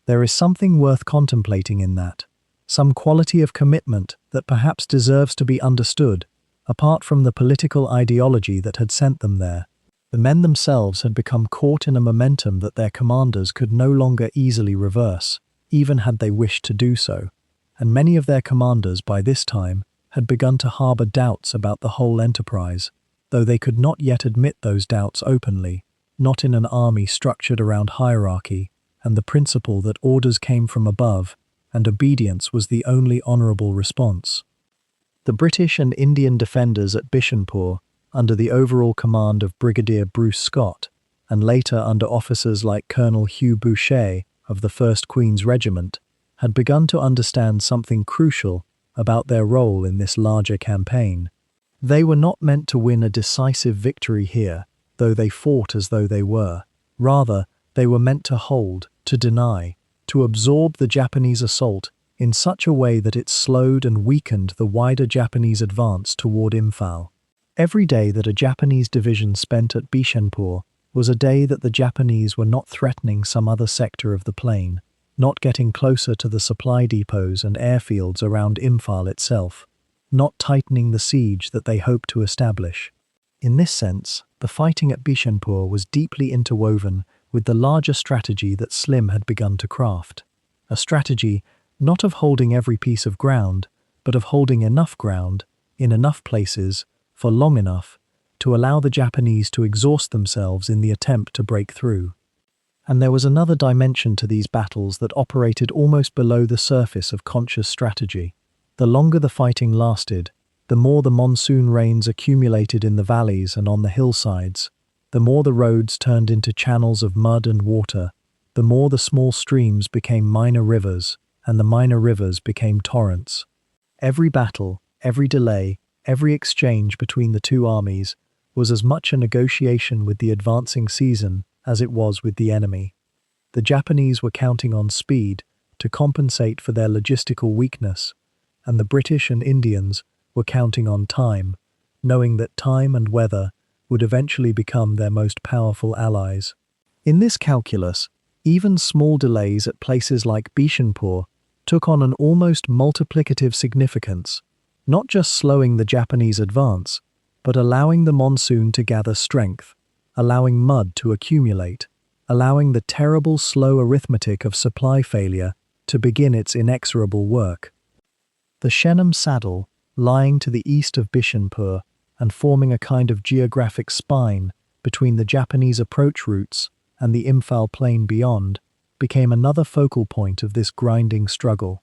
There is something worth contemplating in that, some quality of commitment that perhaps deserves to be understood, apart from the political ideology that had sent them there. The men themselves had become caught in a momentum that their commanders could no longer easily reverse, even had they wished to do so, and many of their commanders by this time had begun to harbour doubts about the whole enterprise, though they could not yet admit those doubts openly, not in an army structured around hierarchy and the principle that orders came from above and obedience was the only honourable response. The British and Indian defenders at Bishanpur, under the overall command of Brigadier Bruce Scott, and later under officers like Colonel Hugh Boucher of the 1st Queen's Regiment, had begun to understand something crucial about their role in this larger campaign. They were not meant to win a decisive victory here, though they fought as though they were. Rather, they were meant to hold, to deny, to absorb the Japanese assault in such a way that it slowed and weakened the wider Japanese advance toward Imphal. Every day that a Japanese division spent at Bishanpur was a day that the Japanese were not threatening some other sector of the plain, not getting closer to the supply depots and airfields around Imphal itself, not tightening the siege that they hoped to establish. In this sense, the fighting at Bishanpur was deeply interwoven with the larger strategy that Slim had begun to craft. A strategy not of holding every piece of ground, but of holding enough ground, in enough places, for long enough, to allow the Japanese to exhaust themselves in the attempt to break through. And there was another dimension to these battles that operated almost below the surface of conscious strategy. The longer the fighting lasted, the more the monsoon rains accumulated in the valleys and on the hillsides, the more the roads turned into channels of mud and water, the more the small streams became minor rivers, and the minor rivers became torrents. Every battle, every delay, every exchange between the two armies was as much a negotiation with the advancing season as it was with the enemy. The Japanese were counting on speed to compensate for their logistical weakness, and the British and Indians were counting on time, knowing that time and weather would eventually become their most powerful allies. In this calculus, even small delays at places like Bishanpur took on an almost multiplicative significance, not just slowing the Japanese advance, but allowing the monsoon to gather strength, allowing mud to accumulate, allowing the terrible slow arithmetic of supply failure to begin its inexorable work. The Shenam Saddle, lying to the east of Bishanpur and forming a kind of geographic spine between the Japanese approach routes and the Imphal plain beyond, became another focal point of this grinding struggle.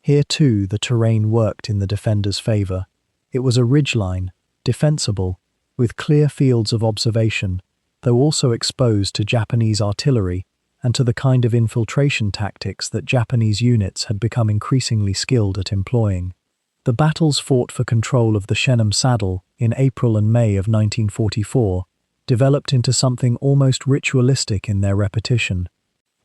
Here too the terrain worked in the defenders' favour. It was a ridgeline, defensible, with clear fields of observation, though also exposed to Japanese artillery and to the kind of infiltration tactics that Japanese units had become increasingly skilled at employing. The battles fought for control of the Shenam Saddle in April and May of 1944 developed into something almost ritualistic in their repetition.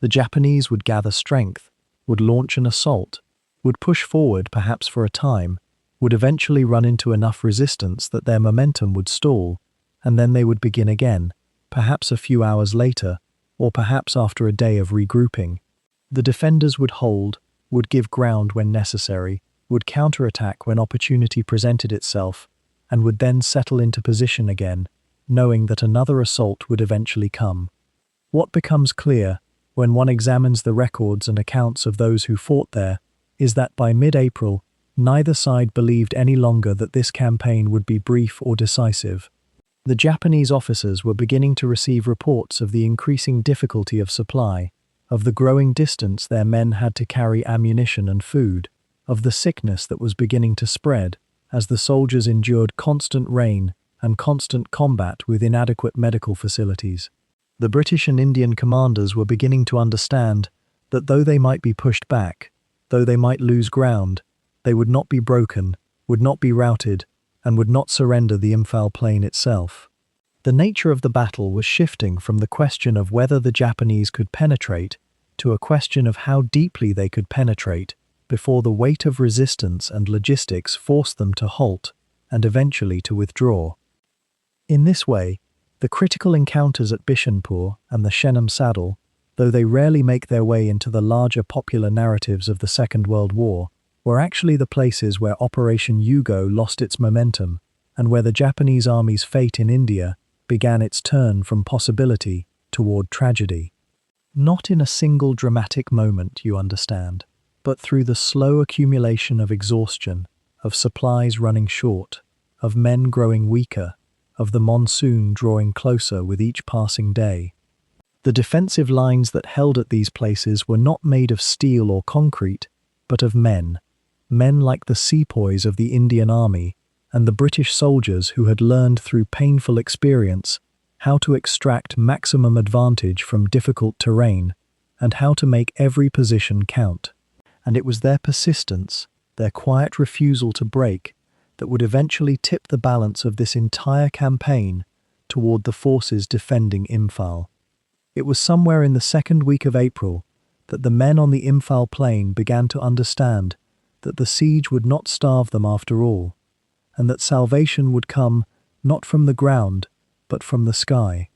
The Japanese would gather strength, would launch an assault, would push forward perhaps for a time, would eventually run into enough resistance that their momentum would stall, and then they would begin again, perhaps a few hours later, or perhaps after a day of regrouping. The defenders would hold, would give ground when necessary, would counterattack when opportunity presented itself, and would then settle into position again, knowing that another assault would eventually come. What becomes clear, when one examines the records and accounts of those who fought there, is that by mid-April, neither side believed any longer that this campaign would be brief or decisive. The Japanese officers were beginning to receive reports of the increasing difficulty of supply, of the growing distance their men had to carry ammunition and food, of the sickness that was beginning to spread as the soldiers endured constant rain and constant combat with inadequate medical facilities. The British and Indian commanders were beginning to understand that though they might be pushed back, though they might lose ground, they would not be broken, would not be routed, and would not surrender the Imphal plain itself. The nature of the battle was shifting from the question of whether the Japanese could penetrate to a question of how deeply they could penetrate before the weight of resistance and logistics forced them to halt and eventually to withdraw. In this way, the critical encounters at Bishanpur and the Shenam Saddle, though they rarely make their way into the larger popular narratives of the Second World War, were actually the places where Operation Yugo lost its momentum and where the Japanese army's fate in India began its turn from possibility toward tragedy. Not in a single dramatic moment, you understand, but through the slow accumulation of exhaustion, of supplies running short, of men growing weaker, of the monsoon drawing closer with each passing day. The defensive lines that held at these places were not made of steel or concrete, but of men like the sepoys of the Indian Army and the British soldiers who had learned through painful experience how to extract maximum advantage from difficult terrain and how to make every position count. And it was their persistence, their quiet refusal to break, that would eventually tip the balance of this entire campaign toward the forces defending Imphal. It was somewhere in the second week of April that the men on the Imphal plain began to understand that the siege would not starve them after all, and that salvation would come not from the ground, but from the sky.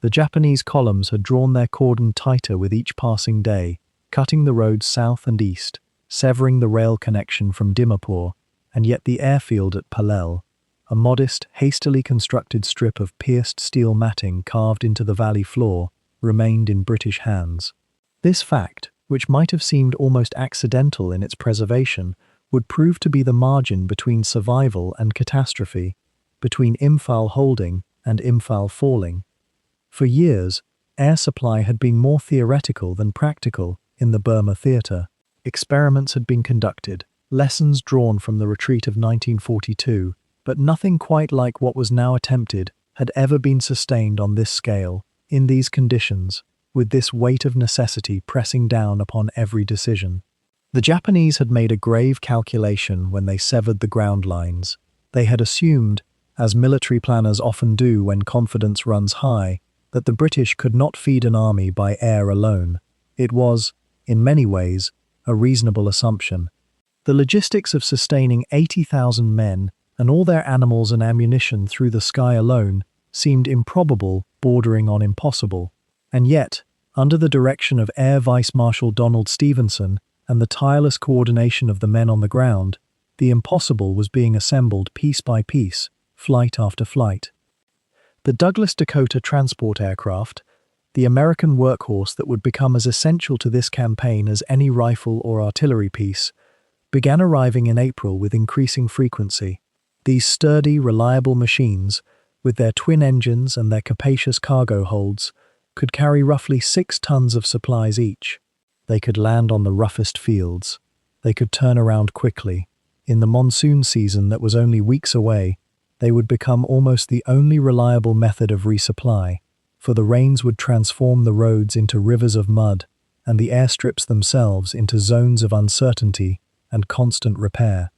The Japanese columns had drawn their cordon tighter with each passing day, cutting the roads south and east, severing the rail connection from Dimapur, and yet the airfield at Palel, a modest, hastily constructed strip of pierced steel matting carved into the valley floor, remained in British hands. This fact, which might have seemed almost accidental in its preservation, would prove to be the margin between survival and catastrophe, between Imphal holding and Imphal falling. For years, air supply had been more theoretical than practical in the Burma theatre. Experiments had been conducted, lessons drawn from the retreat of 1942, but nothing quite like what was now attempted had ever been sustained on this scale, in these conditions, with this weight of necessity pressing down upon every decision. The Japanese had made a grave calculation when they severed the ground lines. They had assumed, as military planners often do when confidence runs high, that the British could not feed an army by air alone. It was, in many ways, a reasonable assumption. The logistics of sustaining 80,000 men and all their animals and ammunition through the sky alone seemed improbable, bordering on impossible. And yet, under the direction of Air Vice Marshal Donald Stephenson and the tireless coordination of the men on the ground, the impossible was being assembled piece by piece, flight after flight. The Douglas Dakota transport aircraft, the American workhorse that would become as essential to this campaign as any rifle or artillery piece, began arriving in April with increasing frequency. These sturdy, reliable machines, with their twin engines and their capacious cargo holds, could carry roughly 6 tons of supplies each. They could land on the roughest fields. They could turn around quickly. In the monsoon season that was only weeks away, they would become almost the only reliable method of resupply, for the rains would transform the roads into rivers of mud and the airstrips themselves into zones of uncertainty and constant repair.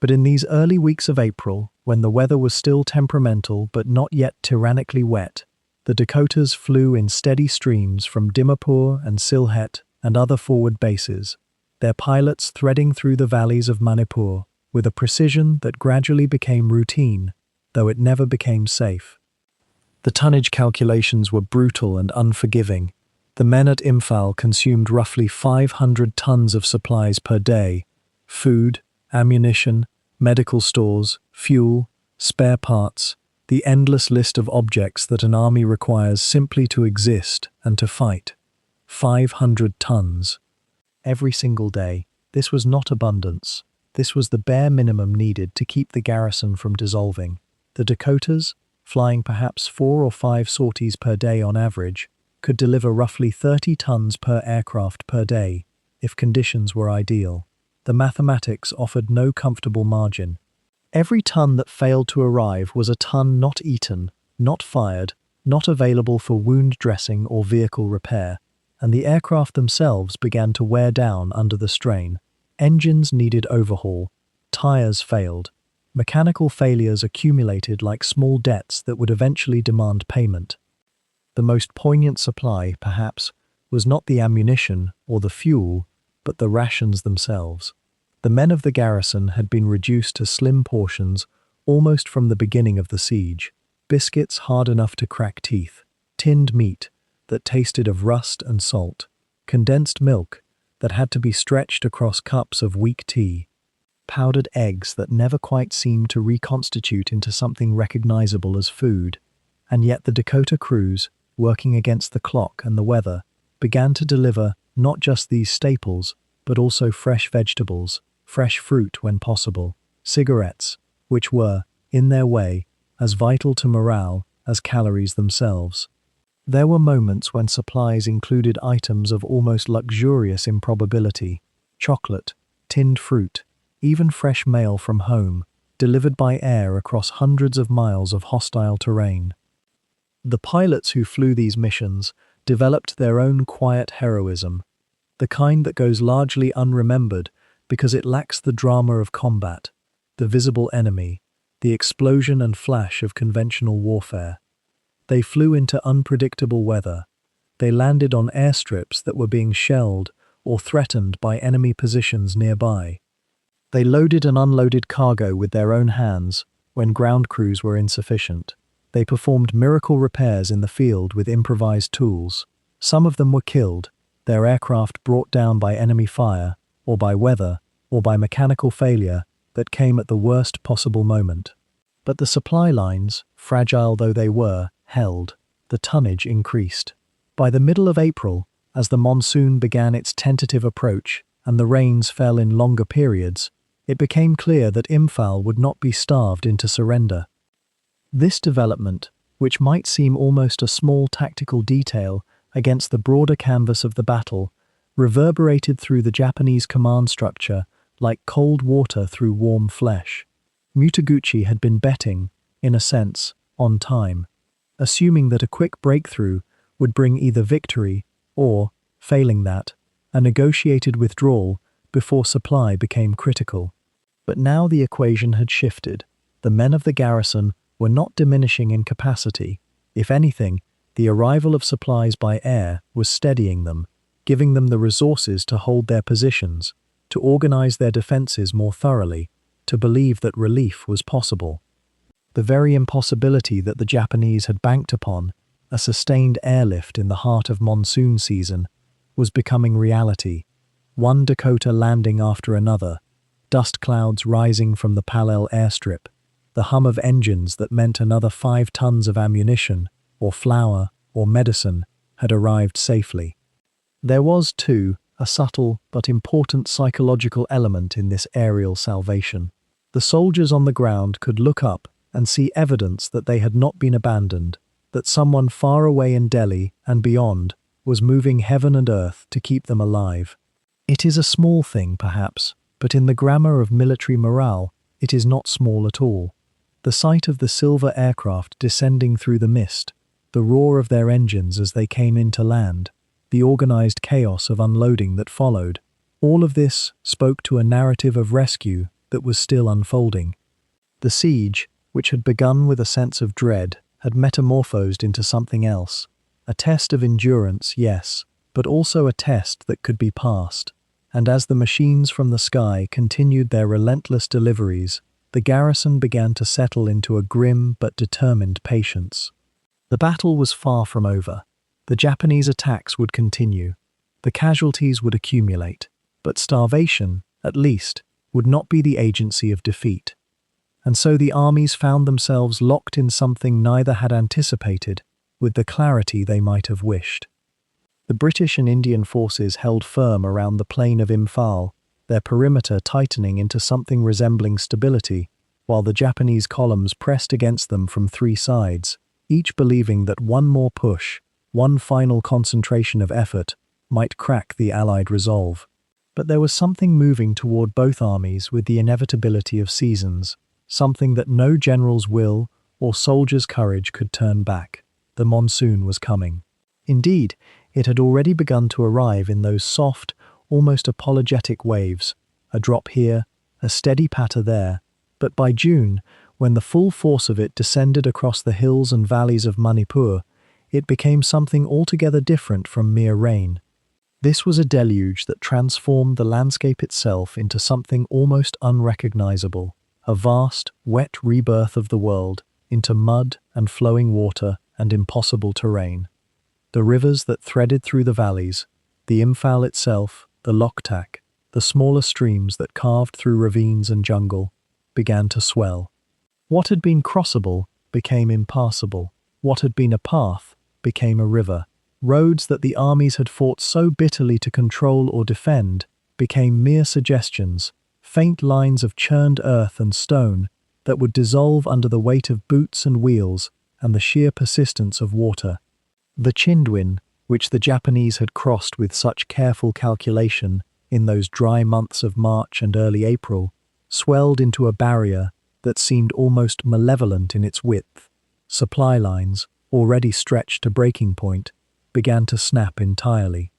But in these early weeks of April, when the weather was still temperamental but not yet tyrannically wet, the Dakotas flew in steady streams from Dimapur and Sylhet and other forward bases, their pilots threading through the valleys of Manipur with a precision that gradually became routine, though it never became safe. The tonnage calculations were brutal and unforgiving. The men at Imphal consumed roughly 500 tons of supplies per day: food, ammunition, medical stores, fuel, spare parts, the endless list of objects that an army requires simply to exist and to fight. 500 tons. Every single day. This was not abundance. This was the bare minimum needed to keep the garrison from dissolving. The Dakotas, flying perhaps 4 or 5 sorties per day on average, could deliver roughly 30 tons per aircraft per day, if conditions were ideal. The mathematics offered no comfortable margin. Every ton that failed to arrive was a ton not eaten, not fired, not available for wound dressing or vehicle repair, and the aircraft themselves began to wear down under the strain. Engines needed overhaul, tires failed, mechanical failures accumulated like small debts that would eventually demand payment. The most poignant supply, perhaps, was not the ammunition or the fuel, but the rations themselves. The men of the garrison had been reduced to slim portions almost from the beginning of the siege. Biscuits hard enough to crack teeth, tinned meat that tasted of rust and salt, condensed milk that had to be stretched across cups of weak tea, powdered eggs that never quite seemed to reconstitute into something recognizable as food. And yet the Dakota crews, working against the clock and the weather, began to deliver not just these staples, but also fresh vegetables, fresh fruit when possible, cigarettes, which were, in their way, as vital to morale as calories themselves. There were moments when supplies included items of almost luxurious improbability: chocolate, tinned fruit, even fresh mail from home, delivered by air across hundreds of miles of hostile terrain. The pilots who flew these missions developed their own quiet heroism, the kind that goes largely unremembered because it lacks the drama of combat, the visible enemy, the explosion and flash of conventional warfare. They flew into unpredictable weather. They landed on airstrips that were being shelled or threatened by enemy positions nearby. They loaded and unloaded cargo with their own hands when ground crews were insufficient. They performed miracle repairs in the field with improvised tools. Some of them were killed, their aircraft brought down by enemy fire, or by weather, or by mechanical failure that came at the worst possible moment. But the supply lines, fragile though they were, held. The tonnage increased. By the middle of April, as the monsoon began its tentative approach and the rains fell in longer periods, it became clear that Imphal would not be starved into surrender. This development, which might seem almost a small tactical detail against the broader canvas of the battle, reverberated through the Japanese command structure like cold water through warm flesh. Mutaguchi had been betting, in a sense, on time, assuming that a quick breakthrough would bring either victory or, failing that, a negotiated withdrawal before supply became critical. But now the equation had shifted. The men of the garrison were not diminishing in capacity. If anything, the arrival of supplies by air was steadying them, giving them the resources to hold their positions, to organize their defenses more thoroughly, to believe that relief was possible. The very impossibility that the Japanese had banked upon, a sustained airlift in the heart of monsoon season, was becoming reality. One Dakota landing after another, dust clouds rising from the Palel airstrip, the hum of engines that meant another 5 tons of ammunition, or flour, or medicine, had arrived safely. There was, too, a subtle but important psychological element in this aerial salvation. The soldiers on the ground could look up and see evidence that they had not been abandoned, that someone far away in Delhi and beyond was moving heaven and earth to keep them alive. It is a small thing, perhaps, but in the grammar of military morale, it is not small at all. The sight of the silver aircraft descending through the mist, the roar of their engines as they came in to land, the organized chaos of unloading that followed, all of this spoke to a narrative of rescue that was still unfolding. The siege, which had begun with a sense of dread, had metamorphosed into something else. A test of endurance, yes, but also a test that could be passed. And as the machines from the sky continued their relentless deliveries, the garrison began to settle into a grim but determined patience. The battle was far from over. The Japanese attacks would continue. The casualties would accumulate. But starvation, at least, would not be the agency of defeat. and so the armies found themselves locked in something neither had anticipated with the clarity they might have wished. The British and Indian forces held firm around the plain of Imphal, their perimeter tightening into something resembling stability, while the Japanese columns pressed against them from three sides, each believing that one more push, one final concentration of effort, might crack the Allied resolve. But there was something moving toward both armies with the inevitability of seasons, something that no general's will or soldier's courage could turn back. The monsoon was coming. Indeed, it had already begun to arrive in those soft, almost apologetic waves, a drop here, a steady patter there, but by June, when the full force of it descended across the hills and valleys of Manipur, it became something altogether different from mere rain. This was a deluge that transformed the landscape itself into something almost unrecognizable, a vast, wet rebirth of the world into mud and flowing water and impossible terrain. The rivers that threaded through the valleys, the Imphal itself, the Loktak, the smaller streams that carved through ravines and jungle, began to swell. What had been crossable became impassable. What had been a path became a river. Roads that the armies had fought so bitterly to control or defend became mere suggestions, faint lines of churned earth and stone that would dissolve under the weight of boots and wheels and the sheer persistence of water. The Chindwin, which the Japanese had crossed with such careful calculation in those dry months of March and early April, swelled into a barrier that seemed almost malevolent in its width. Supply lines, already stretched to breaking point, began to snap entirely.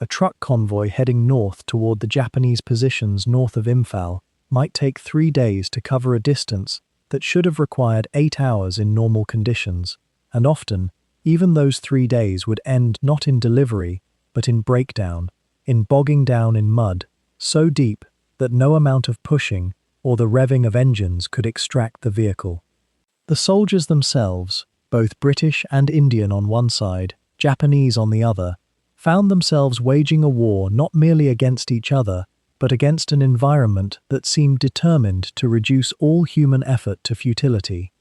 A truck convoy heading north toward the Japanese positions north of Imphal might take 3 days to cover a distance that should have required 8 hours in normal conditions, and often, even those 3 days would end not in delivery, but in breakdown, in bogging down in mud, so deep that no amount of pushing or the revving of engines could extract the vehicle. The soldiers themselves, both British and Indian on one side, Japanese on the other, found themselves waging a war not merely against each other, but against an environment that seemed determined to reduce all human effort to futility.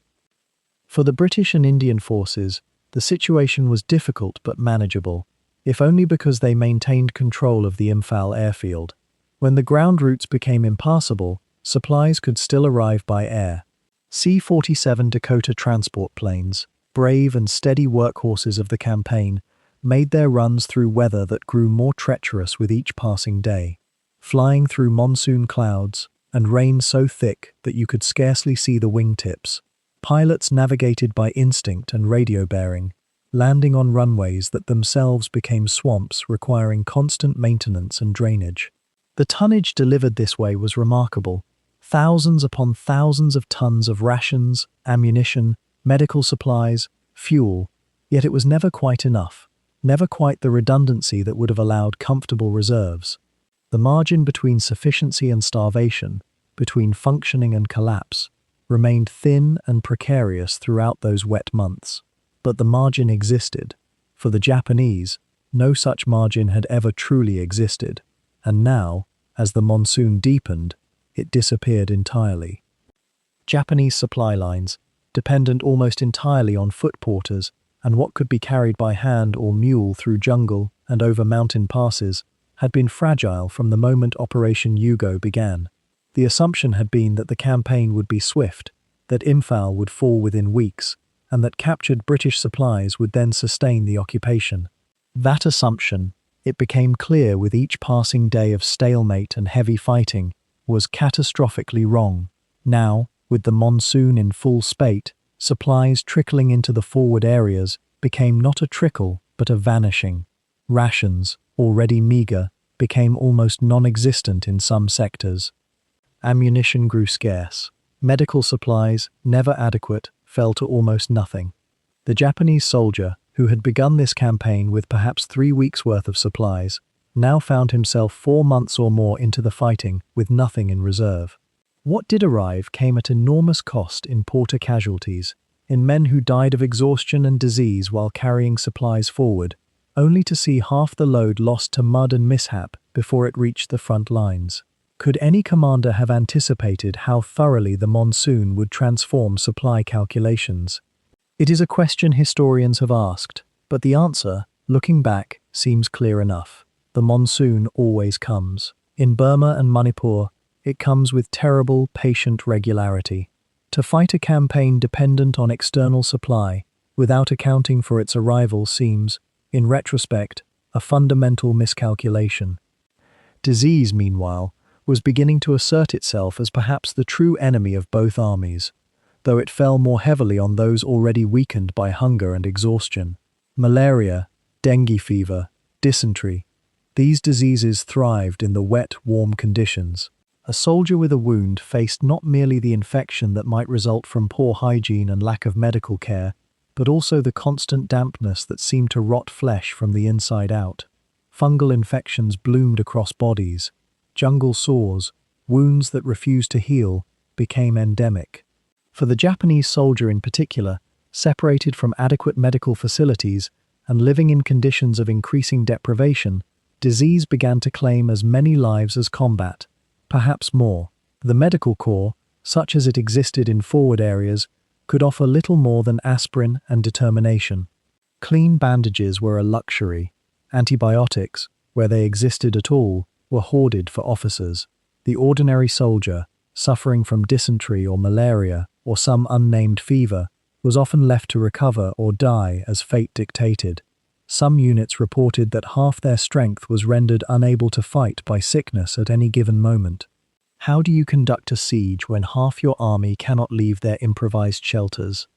For the British and Indian forces, the situation was difficult but manageable, if only because they maintained control of the Imphal airfield. When the ground routes became impassable, supplies could still arrive by air. C-47 Dakota transport planes, brave and steady workhorses of the campaign, made their runs through weather that grew more treacherous with each passing day. Flying through monsoon clouds and rain so thick that you could scarcely see the wingtips, pilots navigated by instinct and radio bearing, landing on runways that themselves became swamps requiring constant maintenance and drainage. The tonnage delivered this way was remarkable. Thousands upon thousands of tons of rations, ammunition, medical supplies, fuel, yet it was never quite enough, never quite the redundancy that would have allowed comfortable reserves. The margin between sufficiency and starvation, between functioning and collapse, remained thin and precarious throughout those wet months. But the margin existed. For the Japanese, no such margin had ever truly existed, and now, as the monsoon deepened, it disappeared entirely. Japanese supply lines, dependent almost entirely on foot porters and what could be carried by hand or mule through jungle and over mountain passes, had been fragile from the moment Operation Yugo began. The assumption had been that the campaign would be swift, that Imphal would fall within weeks, and that captured British supplies would then sustain the occupation. That assumption, it became clear with each passing day of stalemate and heavy fighting, was catastrophically wrong. Now, with the monsoon in full spate, supplies trickling into the forward areas became not a trickle but a vanishing. Rations, already meagre, became almost non-existent in some sectors. Ammunition grew scarce. Medical supplies, never adequate, fell to almost nothing. The Japanese soldier, who had begun this campaign with perhaps 3 weeks' worth of supplies, now found himself 4 months or more into the fighting with nothing in reserve. What did arrive came at enormous cost in porter casualties, in men who died of exhaustion and disease while carrying supplies forward, only to see half the load lost to mud and mishap before it reached the front lines. Could any commander have anticipated how thoroughly the monsoon would transform supply calculations? It is a question historians have asked, but the answer, looking back, seems clear enough. The monsoon always comes. In Burma and Manipur, it comes with terrible, patient regularity. To fight a campaign dependent on external supply, without accounting for its arrival seems, in retrospect, a fundamental miscalculation. Disease, meanwhile, was beginning to assert itself as perhaps the true enemy of both armies, though it fell more heavily on those already weakened by hunger and exhaustion. Malaria, dengue fever, dysentery. These diseases thrived in the wet, warm conditions. A soldier with a wound faced not merely the infection that might result from poor hygiene and lack of medical care, but also the constant dampness that seemed to rot flesh from the inside out. Fungal infections bloomed across bodies. Jungle sores, wounds that refused to heal, became endemic. For the Japanese soldier in particular, separated from adequate medical facilities and living in conditions of increasing deprivation, disease began to claim as many lives as combat, perhaps more. The medical corps, such as it existed in forward areas, could offer little more than aspirin and determination. Clean bandages were a luxury. Antibiotics, where they existed at all, were hoarded for officers. The ordinary soldier, suffering from dysentery or malaria or some unnamed fever, was often left to recover or die as fate dictated. Some units reported that half their strength was rendered unable to fight by sickness at any given moment. How do you conduct a siege when half your army cannot leave their improvised shelters?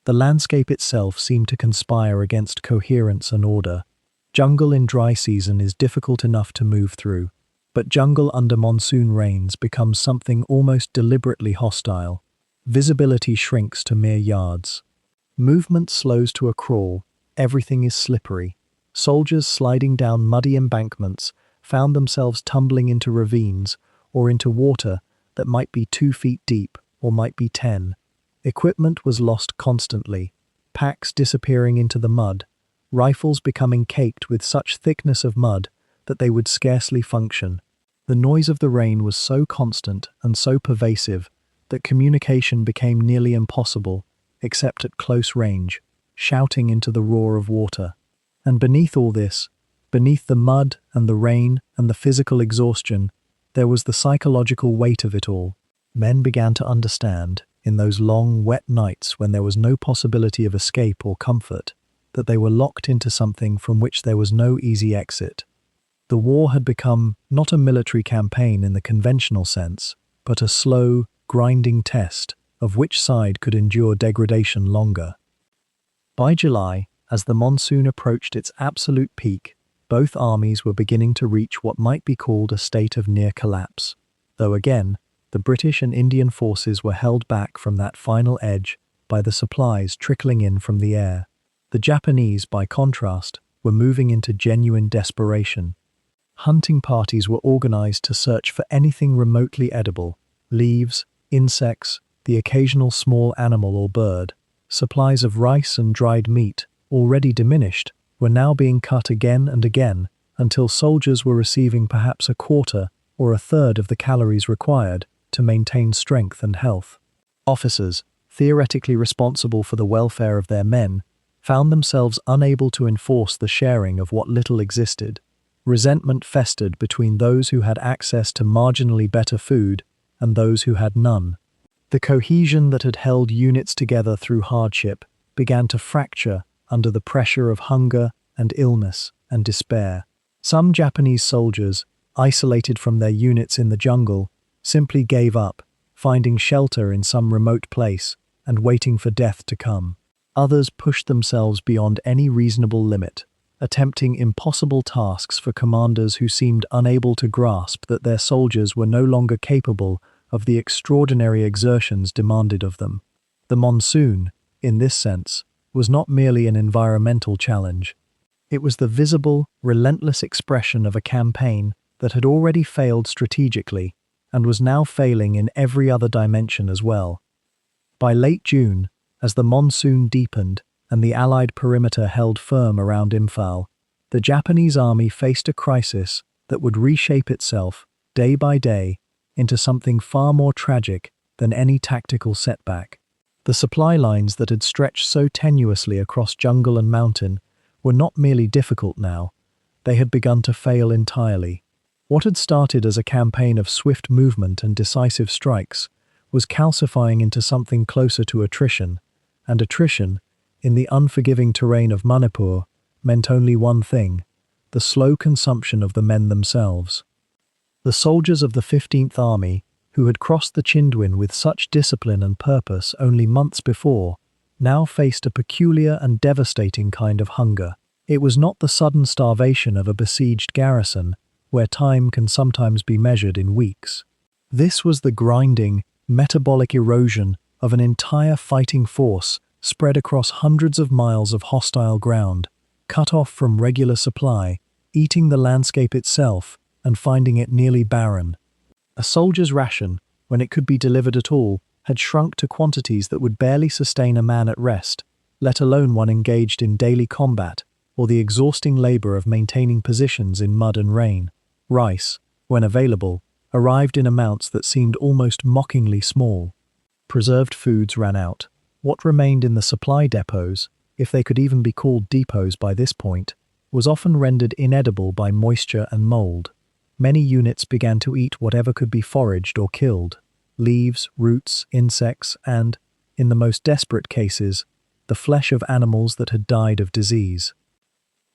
The landscape itself seemed to conspire against coherence and order. Jungle in dry season is difficult enough to move through, but jungle under monsoon rains becomes something almost deliberately hostile. Visibility shrinks to mere yards. Movement slows to a crawl. Everything is slippery. Soldiers sliding down muddy embankments found themselves tumbling into ravines or into water that might be 2 feet deep or might be 10. Equipment was lost constantly, packs disappearing into the mud, rifles becoming caked with such thickness of mud that they would scarcely function. The noise of the rain was so constant and so pervasive that communication became nearly impossible, except at close range, shouting into the roar of water. And beneath all this, beneath the mud and the rain and the physical exhaustion, there was the psychological weight of it all. Men began to understand, in those long, wet nights when there was no possibility of escape or comfort, that they were locked into something from which there was no easy exit. The war had become not a military campaign in the conventional sense, but a slow, grinding test of which side could endure degradation longer. By July, as the monsoon approached its absolute peak, both armies were beginning to reach what might be called a state of near collapse, though again, the British and Indian forces were held back from that final edge by the supplies trickling in from the air. The Japanese, by contrast, were moving into genuine desperation. Hunting parties were organized to search for anything remotely edible: leaves, insects, the occasional small animal or bird. Supplies of rice and dried meat, already diminished, were now being cut again and again until soldiers were receiving perhaps a quarter or a third of the calories required to maintain strength and health. Officers, theoretically responsible for the welfare of their men, found themselves unable to enforce the sharing of what little existed. Resentment festered between those who had access to marginally better food and those who had none. The cohesion that had held units together through hardship began to fracture under the pressure of hunger and illness and despair. Some Japanese soldiers, isolated from their units in the jungle, simply gave up, finding shelter in some remote place and waiting for death to come. Others pushed themselves beyond any reasonable limit, attempting impossible tasks for commanders who seemed unable to grasp that their soldiers were no longer capable of the extraordinary exertions demanded of them. The monsoon, in this sense, was not merely an environmental challenge. It was the visible, relentless expression of a campaign that had already failed strategically and was now failing in every other dimension as well. By late June, as the monsoon deepened and the Allied perimeter held firm around Imphal, the Japanese army faced a crisis that would reshape itself, day by day, into something far more tragic than any tactical setback. The supply lines that had stretched so tenuously across jungle and mountain were not merely difficult now, they had begun to fail entirely. What had started as a campaign of swift movement and decisive strikes was calcifying into something closer to attrition, and attrition, in the unforgiving terrain of Manipur, meant only one thing: the slow consumption of the men themselves. The soldiers of the 15th Army, who had crossed the Chindwin with such discipline and purpose only months before, now faced a peculiar and devastating kind of hunger. It was not the sudden starvation of a besieged garrison, where time can sometimes be measured in weeks. This was the grinding, metabolic erosion of an entire fighting force spread across hundreds of miles of hostile ground, cut off from regular supply, eating the landscape itself and finding it nearly barren. A soldier's ration, when it could be delivered at all, had shrunk to quantities that would barely sustain a man at rest, let alone one engaged in daily combat or the exhausting labor of maintaining positions in mud and rain. Rice, when available, arrived in amounts that seemed almost mockingly small. Preserved foods ran out. What remained in the supply depots, if they could even be called depots by this point, was often rendered inedible by moisture and mold. Many units began to eat whatever could be foraged or killed: leaves, roots, insects, and, in the most desperate cases, the flesh of animals that had died of disease.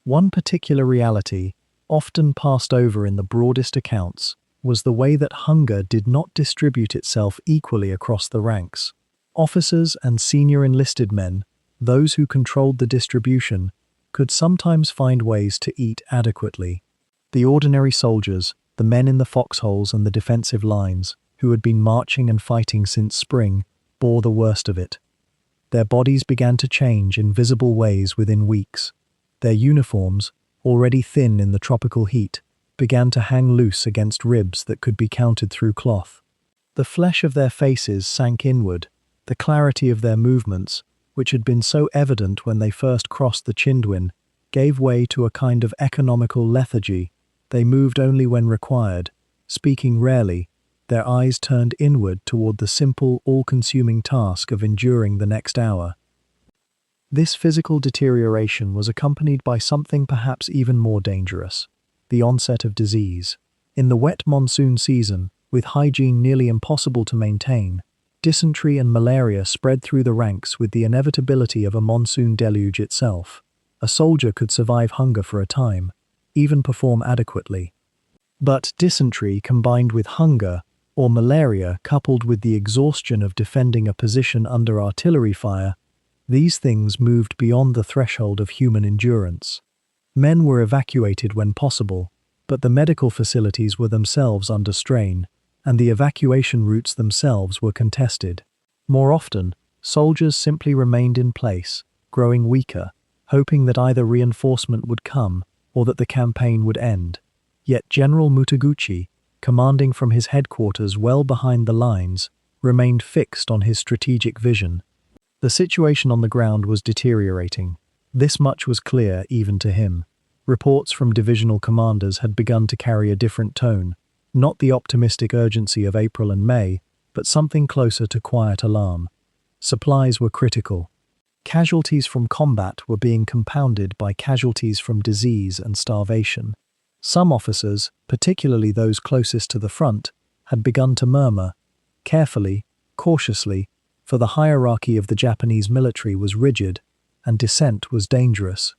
One particular reality, often passed over in the broadest accounts, was the way that hunger did not distribute itself equally across the ranks. Officers and senior enlisted men, those who controlled the distribution, could sometimes find ways to eat adequately. The ordinary soldiers, the men in the foxholes and the defensive lines, who had been marching and fighting since spring, bore the worst of it. Their bodies began to change in visible ways within weeks. Their uniforms, already thin in the tropical heat, began to hang loose against ribs that could be counted through cloth. The flesh of their faces sank inward, the clarity of their movements, which had been so evident when they first crossed the Chindwin, gave way to a kind of economical lethargy. They moved only when required, speaking rarely, their eyes turned inward toward the simple, all-consuming task of enduring the next hour. This physical deterioration was accompanied by something perhaps even more dangerous: the onset of disease. In the wet monsoon season, with hygiene nearly impossible to maintain, dysentery and malaria spread through the ranks with the inevitability of a monsoon deluge itself. A soldier could survive hunger for a time, even perform adequately. But dysentery combined with hunger, or malaria coupled with the exhaustion of defending a position under artillery fire, these things moved beyond the threshold of human endurance. Men were evacuated when possible, but the medical facilities were themselves under strain, and the evacuation routes themselves were contested. More often, soldiers simply remained in place, growing weaker, hoping that either reinforcement would come or that the campaign would end. Yet General Mutaguchi, commanding from his headquarters well behind the lines, remained fixed on his strategic vision. The situation on the ground was deteriorating. This much was clear even to him. Reports from divisional commanders had begun to carry a different tone, not the optimistic urgency of April and May, but something closer to quiet alarm. Supplies were critical. Casualties from combat were being compounded by casualties from disease and starvation. Some officers, particularly those closest to the front, had begun to murmur, carefully, cautiously, for the hierarchy of the Japanese military was rigid, and dissent was dangerous.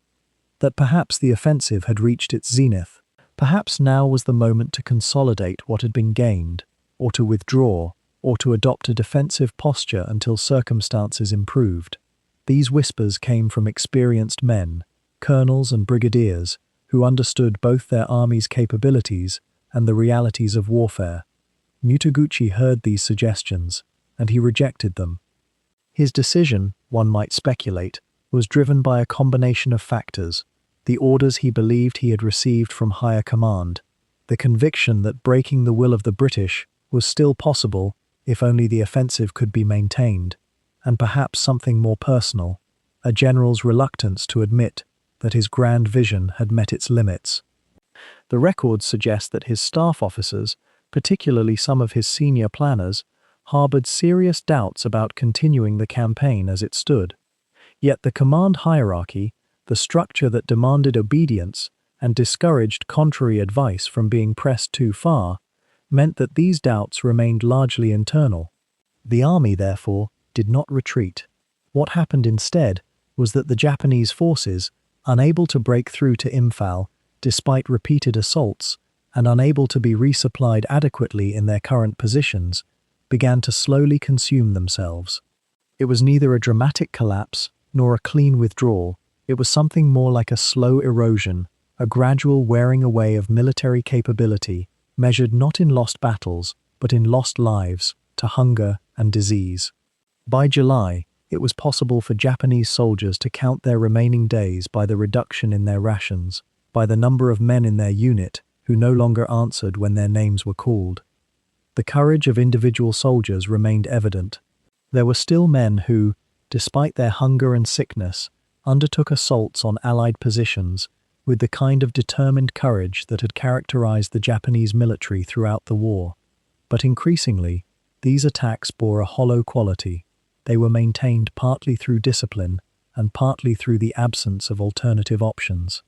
That perhaps the offensive had reached its zenith. Perhaps now was the moment to consolidate what had been gained, or to withdraw, or to adopt a defensive posture until circumstances improved. These whispers came from experienced men, colonels and brigadiers, who understood both their army's capabilities and the realities of warfare. Mutaguchi heard these suggestions, and he rejected them. His decision, one might speculate, was driven by a combination of factors: the orders he believed he had received from higher command, the conviction that breaking the will of the British was still possible if only the offensive could be maintained, and perhaps something more personal, a general's reluctance to admit that his grand vision had met its limits. The records suggest that his staff officers, particularly some of his senior planners, harbored serious doubts about continuing the campaign as it stood. Yet the command hierarchy, the structure that demanded obedience and discouraged contrary advice from being pressed too far, meant that these doubts remained largely internal. The army, therefore, did not retreat. What happened instead was that the Japanese forces, unable to break through to Imphal despite repeated assaults and unable to be resupplied adequately in their current positions, began to slowly consume themselves. It was neither a dramatic collapse nor a clean withdrawal. It was something more like a slow erosion, a gradual wearing away of military capability, measured not in lost battles, but in lost lives, to hunger and disease. By July, it was possible for Japanese soldiers to count their remaining days by the reduction in their rations, by the number of men in their unit who no longer answered when their names were called. The courage of individual soldiers remained evident. There were still men who, despite their hunger and sickness, undertook assaults on Allied positions with the kind of determined courage that had characterized the Japanese military throughout the war. But increasingly, these attacks bore a hollow quality. They were maintained partly through discipline and partly through the absence of alternative options.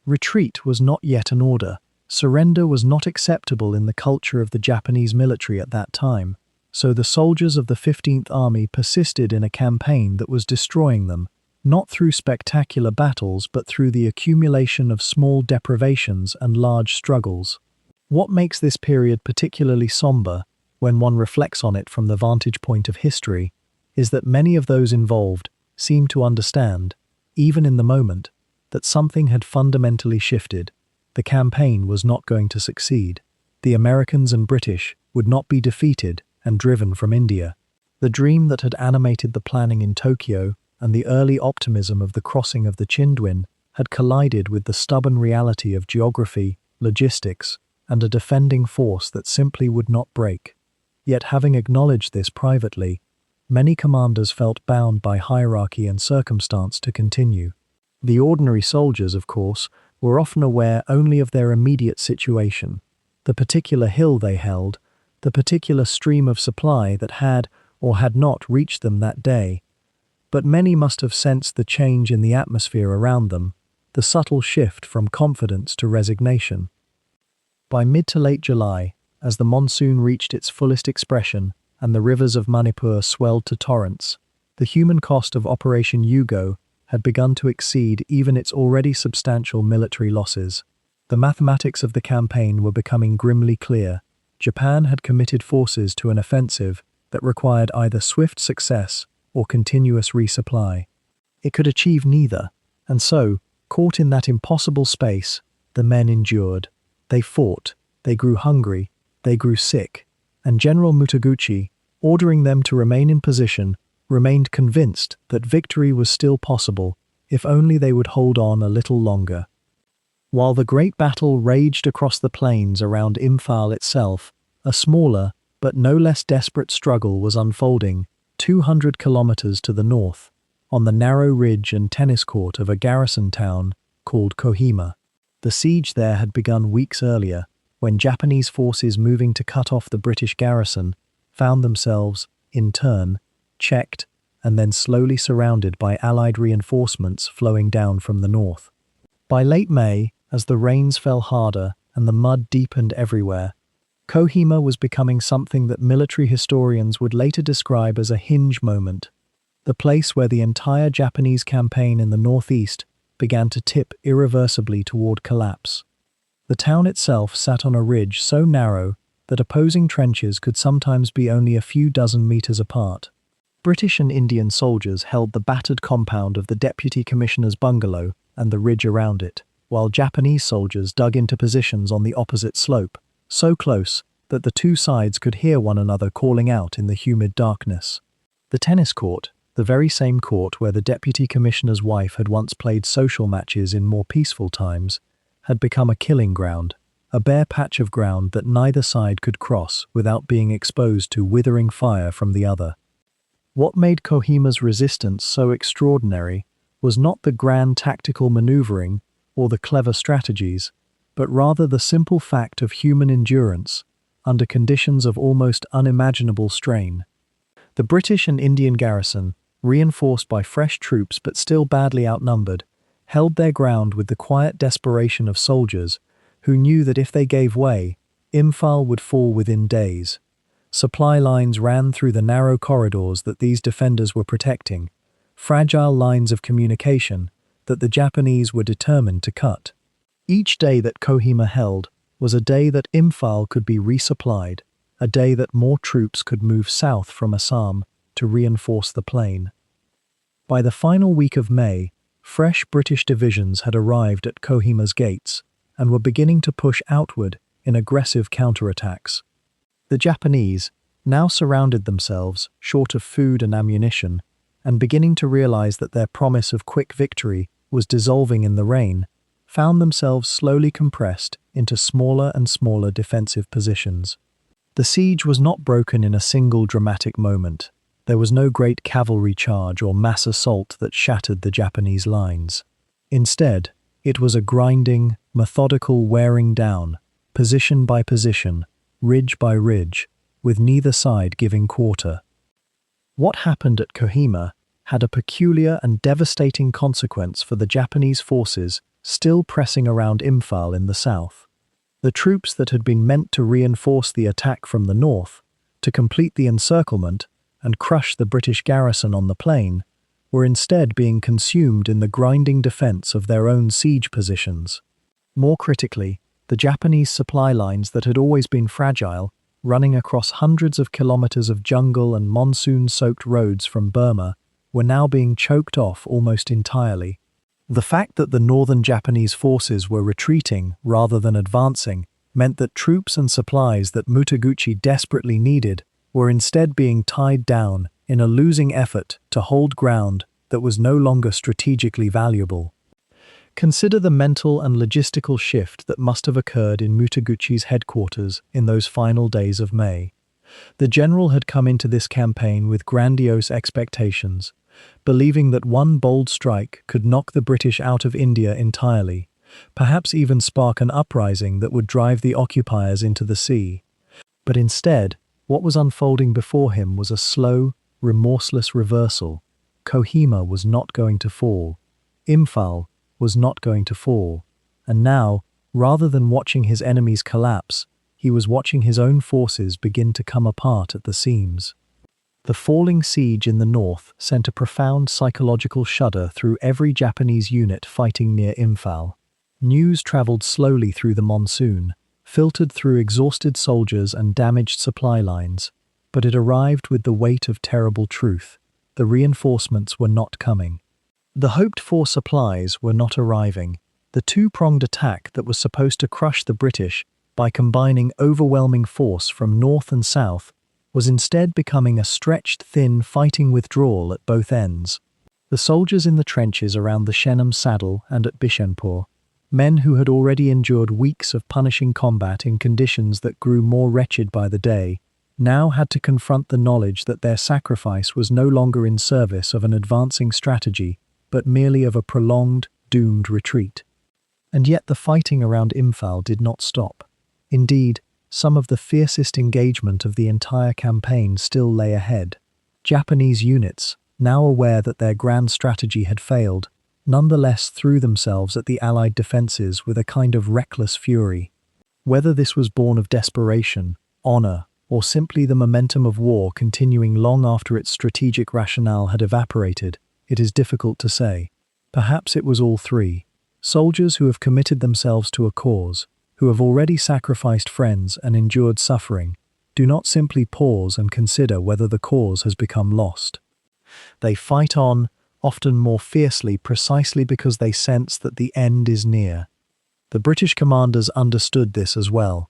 Retreat was not yet an order. Surrender was not acceptable in the culture of the Japanese military at that time, so the soldiers of the 15th Army persisted in a campaign that was destroying them, not through spectacular battles but through the accumulation of small deprivations and large struggles. What makes this period particularly somber, when one reflects on it from the vantage point of history, is that many of those involved seemed to understand, even in the moment, that something had fundamentally shifted. The campaign was not going to succeed. The Americans and British would not be defeated and driven from India. The dream that had animated the planning in Tokyo and the early optimism of the crossing of the Chindwin had collided with the stubborn reality of geography, logistics, and a defending force that simply would not break. Yet having acknowledged this privately, many commanders felt bound by hierarchy and circumstance to continue. The ordinary soldiers, of course, were often aware only of their immediate situation, the particular hill they held, the particular stream of supply that had or had not reached them that day. But many must have sensed the change in the atmosphere around them, the subtle shift from confidence to resignation. By mid to late July, as the monsoon reached its fullest expression and the rivers of Manipur swelled to torrents, the human cost of Operation Yugo had begun to exceed even its already substantial military losses. The mathematics of the campaign were becoming grimly clear. Japan had committed forces to an offensive that required either swift success or continuous resupply. It could achieve neither, and so, caught in that impossible space, the men endured. They fought, they grew hungry, they grew sick, and General Mutaguchi, ordering them to remain in position, remained convinced that victory was still possible if only they would hold on a little longer. While the great battle raged across the plains around Imphal itself, a smaller, but no less desperate struggle was unfolding 200 kilometers to the north, on the narrow ridge and tennis court of a garrison town called Kohima. The siege there had begun weeks earlier, when Japanese forces moving to cut off the British garrison found themselves, in turn, checked and then slowly surrounded by Allied reinforcements flowing down from the north. By late May, as the rains fell harder and the mud deepened everywhere, Kohima was becoming something that military historians would later describe as a hinge moment, the place where the entire Japanese campaign in the northeast began to tip irreversibly toward collapse. The town itself sat on a ridge so narrow that opposing trenches could sometimes be only a few dozen meters apart. British and Indian soldiers held the battered compound of the Deputy Commissioner's bungalow and the ridge around it, while Japanese soldiers dug into positions on the opposite slope, so close that the two sides could hear one another calling out in the humid darkness. The tennis court, the very same court where the Deputy Commissioner's wife had once played social matches in more peaceful times, had become a killing ground, a bare patch of ground that neither side could cross without being exposed to withering fire from the other. What made Kohima's resistance so extraordinary was not the grand tactical maneuvering or the clever strategies, but rather the simple fact of human endurance, under conditions of almost unimaginable strain. The British and Indian garrison, reinforced by fresh troops but still badly outnumbered, held their ground with the quiet desperation of soldiers who knew that if they gave way, Imphal would fall within days. Supply lines ran through the narrow corridors that these defenders were protecting, fragile lines of communication that the Japanese were determined to cut. Each day that Kohima held was a day that Imphal could be resupplied, a day that more troops could move south from Assam to reinforce the plain. By the final week of May, fresh British divisions had arrived at Kohima's gates and were beginning to push outward in aggressive counterattacks. The Japanese now surrounded themselves, short of food and ammunition, and beginning to realize that their promise of quick victory was dissolving in the rain, found themselves slowly compressed into smaller and smaller defensive positions. The siege was not broken in a single dramatic moment. There was no great cavalry charge or mass assault that shattered the Japanese lines. Instead, it was a grinding, methodical wearing down, position by position, ridge by ridge, with neither side giving quarter. What happened at Kohima had a peculiar and devastating consequence for the Japanese forces still pressing around Imphal in the south. The troops that had been meant to reinforce the attack from the north, to complete the encirclement and crush the British garrison on the plain, were instead being consumed in the grinding defense of their own siege positions. More critically, the Japanese supply lines that had always been fragile, running across hundreds of kilometers of jungle and monsoon-soaked roads from Burma, were now being choked off almost entirely. The fact that the northern Japanese forces were retreating rather than advancing meant that troops and supplies that Mutaguchi desperately needed were instead being tied down in a losing effort to hold ground that was no longer strategically valuable. Consider the mental and logistical shift that must have occurred in Mutaguchi's headquarters in those final days of May. The general had come into this campaign with grandiose expectations, believing that one bold strike could knock the British out of India entirely, perhaps even spark an uprising that would drive the occupiers into the sea. But instead, what was unfolding before him was a slow, remorseless reversal. Kohima was not going to fall. Imphal was not going to fall. And now, rather than watching his enemies collapse, he was watching his own forces begin to come apart at the seams. The falling siege in the north sent a profound psychological shudder through every Japanese unit fighting near Imphal. News traveled slowly through the monsoon, filtered through exhausted soldiers and damaged supply lines, but it arrived with the weight of terrible truth. The reinforcements were not coming. The hoped-for supplies were not arriving. The two-pronged attack that was supposed to crush the British by combining overwhelming force from north and south was instead becoming a stretched thin fighting withdrawal at both ends. The soldiers in the trenches around the Shenam Saddle and at Bishenpur, men who had already endured weeks of punishing combat in conditions that grew more wretched by the day, now had to confront the knowledge that their sacrifice was no longer in service of an advancing strategy, but merely of a prolonged, doomed retreat. And yet the fighting around Imphal did not stop. Indeed, some of the fiercest engagement of the entire campaign still lay ahead. Japanese units, now aware that their grand strategy had failed, nonetheless threw themselves at the Allied defences with a kind of reckless fury. Whether this was born of desperation, honour, or simply the momentum of war continuing long after its strategic rationale had evaporated, it is difficult to say. Perhaps it was all three. Soldiers who have committed themselves to a cause, who have already sacrificed friends and endured suffering, do not simply pause and consider whether the cause has become lost. They fight on, often more fiercely precisely because they sense that the end is near. The British commanders understood this as well.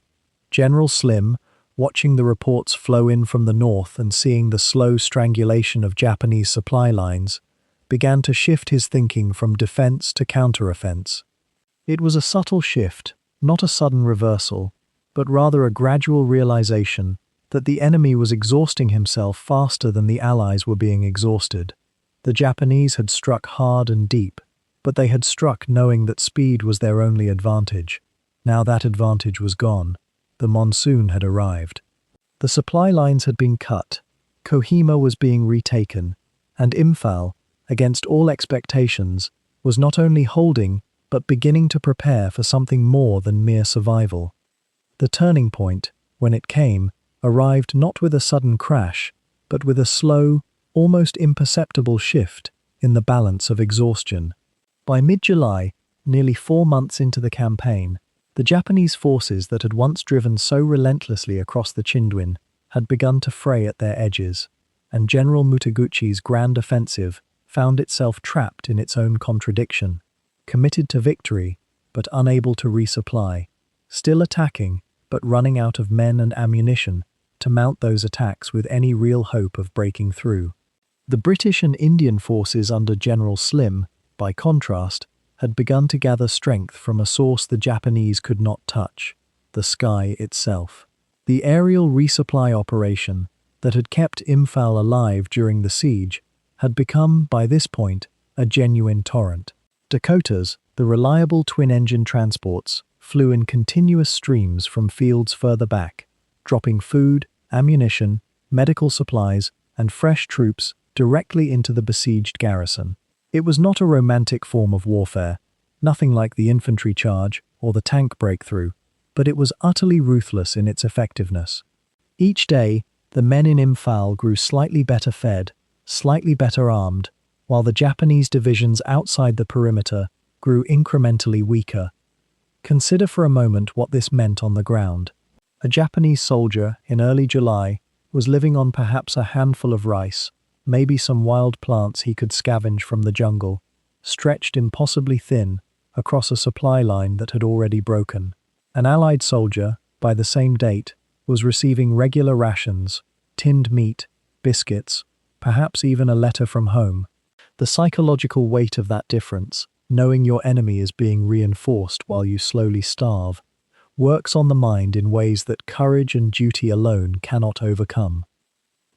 General Slim, watching the reports flow in from the north and seeing the slow strangulation of Japanese supply lines, began to shift his thinking from defense to counteroffense. It was a subtle shift, not a sudden reversal, but rather a gradual realization that the enemy was exhausting himself faster than the Allies were being exhausted. The Japanese had struck hard and deep, but they had struck knowing that speed was their only advantage. Now that advantage was gone. The monsoon had arrived. The supply lines had been cut, Kohima was being retaken, and Imphal, against all expectations, was not only holding but beginning to prepare for something more than mere survival. The turning point, when it came, arrived not with a sudden crash, but with a slow, almost imperceptible shift in the balance of exhaustion. By mid-July, nearly 4 months into the campaign, the Japanese forces that had once driven so relentlessly across the Chindwin had begun to fray at their edges, and General Mutaguchi's grand offensive found itself trapped in its own contradiction, committed to victory but unable to resupply, still attacking but running out of men and ammunition to mount those attacks with any real hope of breaking through. The British and Indian forces under General Slim, by contrast, had begun to gather strength from a source the Japanese could not touch, the sky itself. The aerial resupply operation that had kept Imphal alive during the siege had become, by this point, a genuine torrent. Dakotas, the reliable twin-engine transports, flew in continuous streams from fields further back, dropping food, ammunition, medical supplies, and fresh troops directly into the besieged garrison. It was not a romantic form of warfare, nothing like the infantry charge or the tank breakthrough, but it was utterly ruthless in its effectiveness. Each day, the men in Imphal grew slightly better fed, slightly better armed, while the Japanese divisions outside the perimeter grew incrementally weaker. Consider for a moment what this meant on the ground. A Japanese soldier, in early July, was living on perhaps a handful of rice, maybe some wild plants he could scavenge from the jungle, stretched impossibly thin across a supply line that had already broken. An Allied soldier, by the same date, was receiving regular rations, tinned meat, biscuits, perhaps even a letter from home. The psychological weight of that difference, knowing your enemy is being reinforced while you slowly starve, works on the mind in ways that courage and duty alone cannot overcome.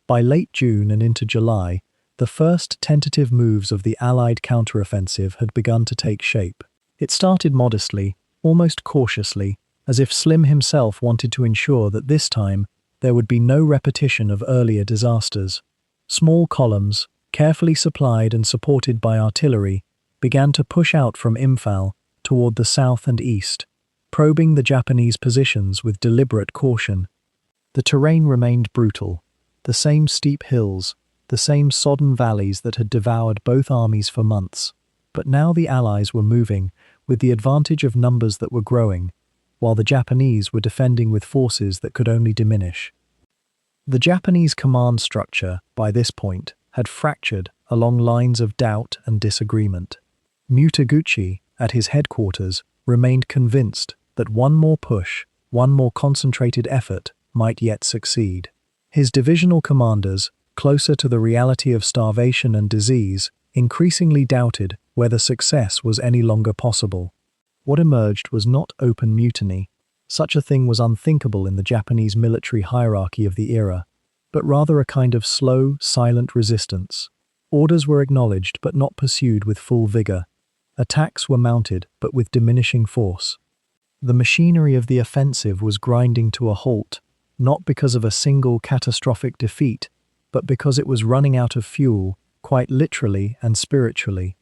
By late June and into July, the first tentative moves of the Allied counteroffensive had begun to take shape. It started modestly, almost cautiously, as if Slim himself wanted to ensure that this time there would be no repetition of earlier disasters. Small columns, carefully supplied and supported by artillery, began to push out from Imphal toward the south and east, probing the Japanese positions with deliberate caution. The terrain remained brutal. The same steep hills, the same sodden valleys that had devoured both armies for months. But now the Allies were moving, with the advantage of numbers that were growing, while the Japanese were defending with forces that could only diminish. The Japanese command structure, by this point, had fractured along lines of doubt and disagreement. Mutaguchi, at his headquarters, remained convinced that one more push, one more concentrated effort, might yet succeed. His divisional commanders, closer to the reality of starvation and disease, increasingly doubted whether success was any longer possible. What emerged was not open mutiny. Such a thing was unthinkable in the Japanese military hierarchy of the era, but rather a kind of slow, silent resistance. Orders were acknowledged but not pursued with full vigor. Attacks were mounted but with diminishing force. The machinery of the offensive was grinding to a halt, not because of a single catastrophic defeat, but because it was running out of fuel, quite literally and spiritually.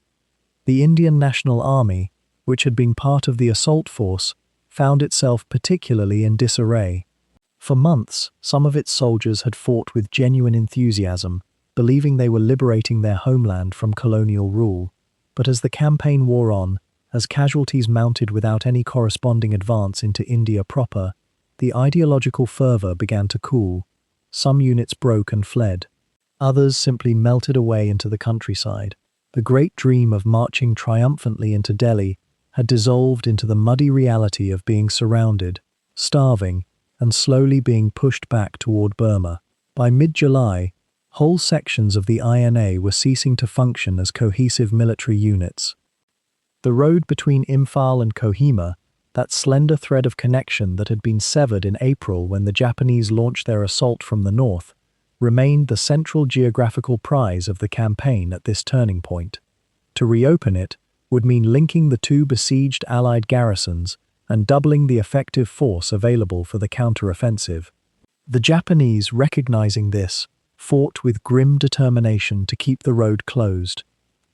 The Indian National Army, which had been part of the assault force, found itself particularly in disarray. For months, some of its soldiers had fought with genuine enthusiasm, believing they were liberating their homeland from colonial rule. But as the campaign wore on, as casualties mounted without any corresponding advance into India proper, the ideological fervor began to cool. Some units broke and fled. Others simply melted away into the countryside. The great dream of marching triumphantly into Delhi had dissolved into the muddy reality of being surrounded, starving, and slowly being pushed back toward Burma. By mid-July, whole sections of the INA were ceasing to function as cohesive military units. The road between Imphal and Kohima, that slender thread of connection that had been severed in April when the Japanese launched their assault from the north, remained the central geographical prize of the campaign at this turning point. To reopen it would mean linking the two besieged Allied garrisons and doubling the effective force available for the counteroffensive. The Japanese, recognizing this, fought with grim determination to keep the road closed,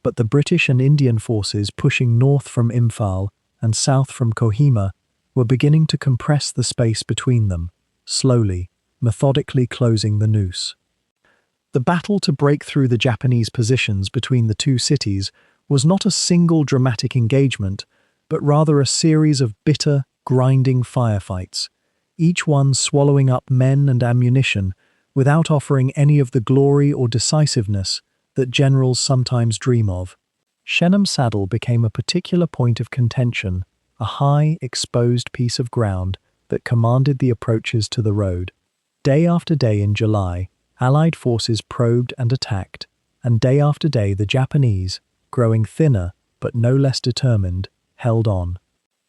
but the British and Indian forces pushing north from Imphal and south from Kohima were beginning to compress the space between them, slowly, methodically closing the noose. The battle to break through the Japanese positions between the two cities was not a single dramatic engagement, but rather a series of bitter, grinding firefights, each one swallowing up men and ammunition without offering any of the glory or decisiveness that generals sometimes dream of. Shenham Saddle became a particular point of contention, a high, exposed piece of ground that commanded the approaches to the road. Day after day in July, Allied forces probed and attacked, and day after day the Japanese, growing thinner but no less determined, held on.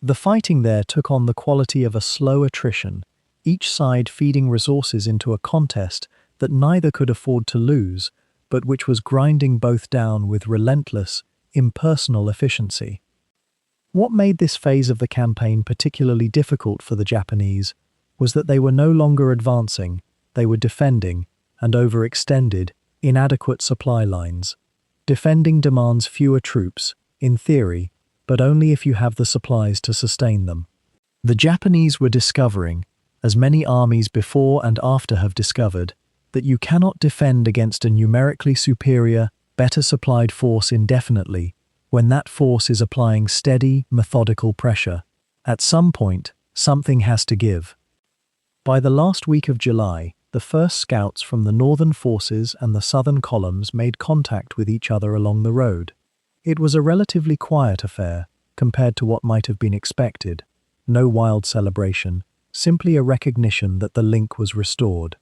The fighting there took on the quality of a slow attrition, each side feeding resources into a contest that neither could afford to lose, but which was grinding both down with relentless, impersonal efficiency. What made this phase of the campaign particularly difficult for the Japanese was that they were no longer advancing, they were defending, and overextended, inadequate supply lines. Defending demands fewer troops, in theory, but only if you have the supplies to sustain them. The Japanese were discovering, as many armies before and after have discovered, that you cannot defend against a numerically superior, better supplied force indefinitely when that force is applying steady, methodical pressure. At some point, something has to give. By the last week of July, the first scouts from the northern forces and the southern columns made contact with each other along the road. It was a relatively quiet affair, compared to what might have been expected. No wild celebration, simply a recognition that the link was restored.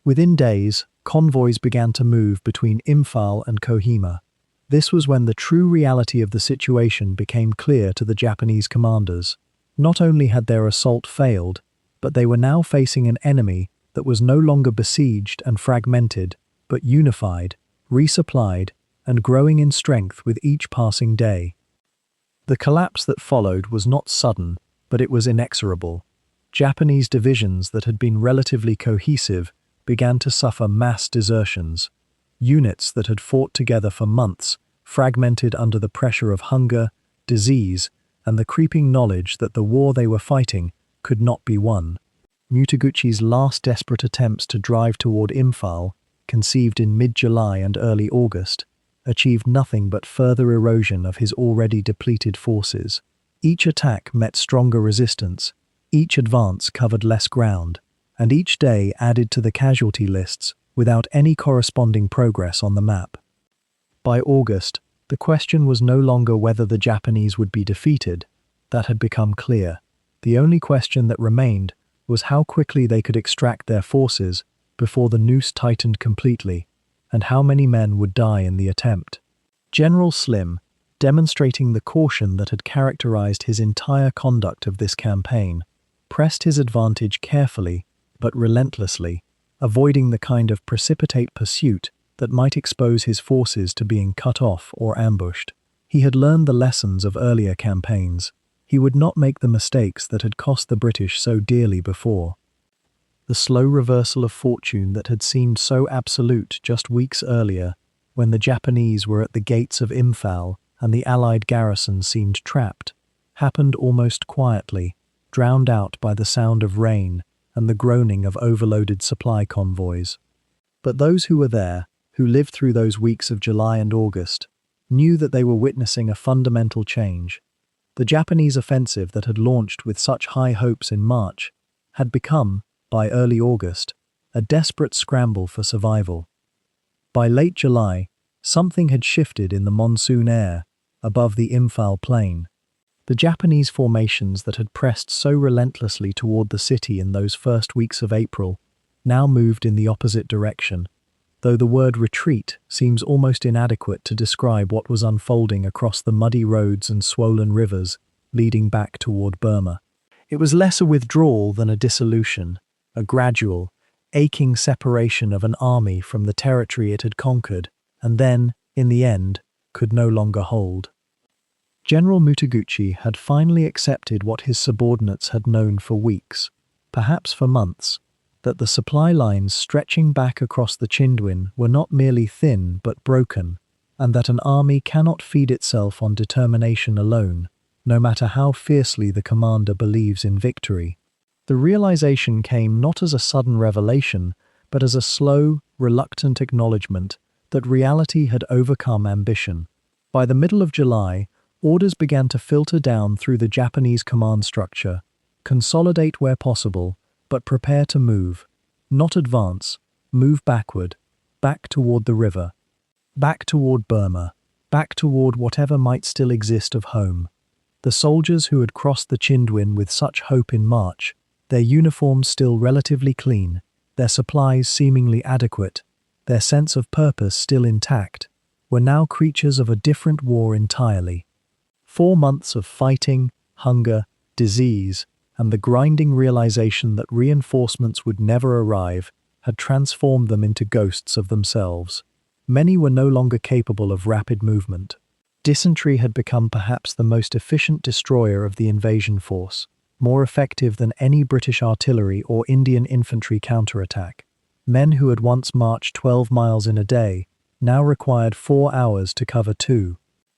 Within days, convoys began to move between Imphal and Kohima. This was when the true reality of the situation became clear to the Japanese commanders. Not only had their assault failed, but they were now facing an enemy that was no longer besieged and fragmented, but unified, resupplied, and growing in strength with each passing day. The collapse that followed was not sudden, but it was inexorable. Japanese divisions that had been relatively cohesive began to suffer mass desertions. Units that had fought together for months, fragmented under the pressure of hunger, disease, and the creeping knowledge that the war they were fighting could not be won. Mutaguchi's last desperate attempts to drive toward Imphal, conceived in mid-July and early August, achieved nothing but further erosion of his already depleted forces. Each attack met stronger resistance, each advance covered less ground, and each day added to the casualty lists without any corresponding progress on the map. By August, the question was no longer whether the Japanese would be defeated. That had become clear. The only question that remained was how quickly they could extract their forces before the noose tightened completely, and how many men would die in the attempt. General Slim, demonstrating the caution that had characterized his entire conduct of this campaign, pressed his advantage carefully but relentlessly, avoiding the kind of precipitate pursuit that might expose his forces to being cut off or ambushed. He had learned the lessons of earlier campaigns. He would not make the mistakes that had cost the British so dearly before. The slow reversal of fortune that had seemed so absolute just weeks earlier, when the Japanese were at the gates of Imphal and the Allied garrison seemed trapped, happened almost quietly, drowned out by the sound of rain and the groaning of overloaded supply convoys. But those who were there, who lived through those weeks of July and August, knew that they were witnessing a fundamental change. The Japanese offensive that had launched with such high hopes in March had become, by early August, a desperate scramble for survival. By late July, something had shifted in the monsoon air above the Imphal plain. The Japanese formations that had pressed so relentlessly toward the city in those first weeks of April now moved in the opposite direction, though the word retreat seems almost inadequate to describe what was unfolding across the muddy roads and swollen rivers leading back toward Burma. It was less a withdrawal than a dissolution, a gradual, aching separation of an army from the territory it had conquered, and then, in the end, could no longer hold. General Mutaguchi had finally accepted what his subordinates had known for weeks, perhaps for months, that the supply lines stretching back across the Chindwin were not merely thin but broken, and that an army cannot feed itself on determination alone, no matter how fiercely the commander believes in victory. The realization came not as a sudden revelation, but as a slow, reluctant acknowledgement that reality had overcome ambition. By the middle of July, orders began to filter down through the Japanese command structure: consolidate where possible, but prepare to move. Not advance, move backward, back toward the river, back toward Burma, back toward whatever might still exist of home. The soldiers who had crossed the Chindwin with such hope in March, their uniforms still relatively clean, their supplies seemingly adequate, their sense of purpose still intact, were now creatures of a different war entirely. 4 months of fighting, hunger, disease, and the grinding realization that reinforcements would never arrive had transformed them into ghosts of themselves. Many were no longer capable of rapid movement. Dysentery had become perhaps the most efficient destroyer of the invasion force, more effective than any British artillery or Indian infantry counterattack. Men who had once marched 12 miles in a day now required 4 hours to cover 2.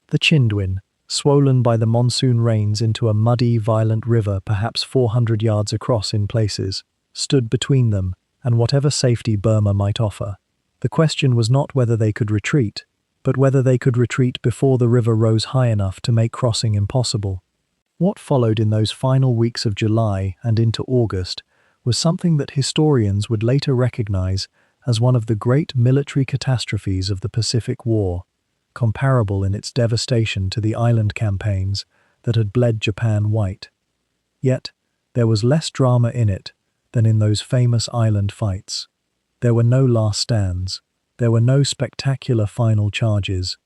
The Chindwin, swollen by the monsoon rains into a muddy, violent river perhaps 400 yards across in places, stood between them and whatever safety Burma might offer. The question was not whether they could retreat, but whether they could retreat before the river rose high enough to make crossing impossible. What followed in those final weeks of July and into August was something that historians would later recognize as one of the great military catastrophes of the Pacific War, comparable in its devastation to the island campaigns that had bled Japan white. Yet, there was less drama in it than in those famous island fights. There were no last stands. There were no spectacular final charges.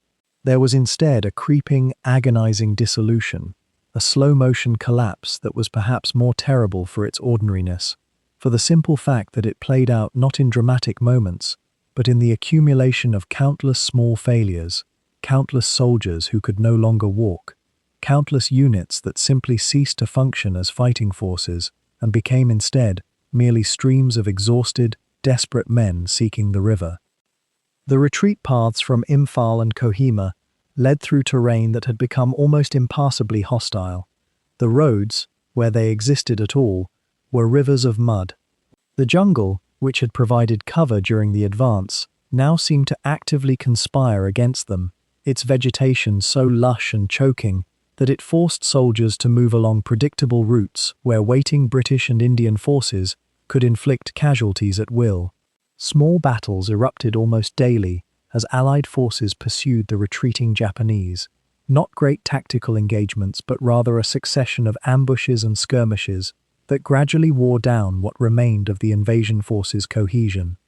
There was instead a creeping, agonizing dissolution, a slow-motion collapse that was perhaps more terrible for its ordinariness, for the simple fact that it played out not in dramatic moments, but in the accumulation of countless small failures, countless soldiers who could no longer walk, countless units that simply ceased to function as fighting forces and became instead merely streams of exhausted, desperate men seeking the river. The retreat paths from Imphal and Kohima led through terrain that had become almost impassably hostile. The roads, where they existed at all, were rivers of mud. The jungle, which had provided cover during the advance, now seemed to actively conspire against them, its vegetation so lush and choking that it forced soldiers to move along predictable routes where waiting British and Indian forces could inflict casualties at will. Small battles erupted almost daily as Allied forces pursued the retreating Japanese. Not great tactical engagements, but rather a succession of ambushes and skirmishes that gradually wore down what remained of the invasion forces' cohesion.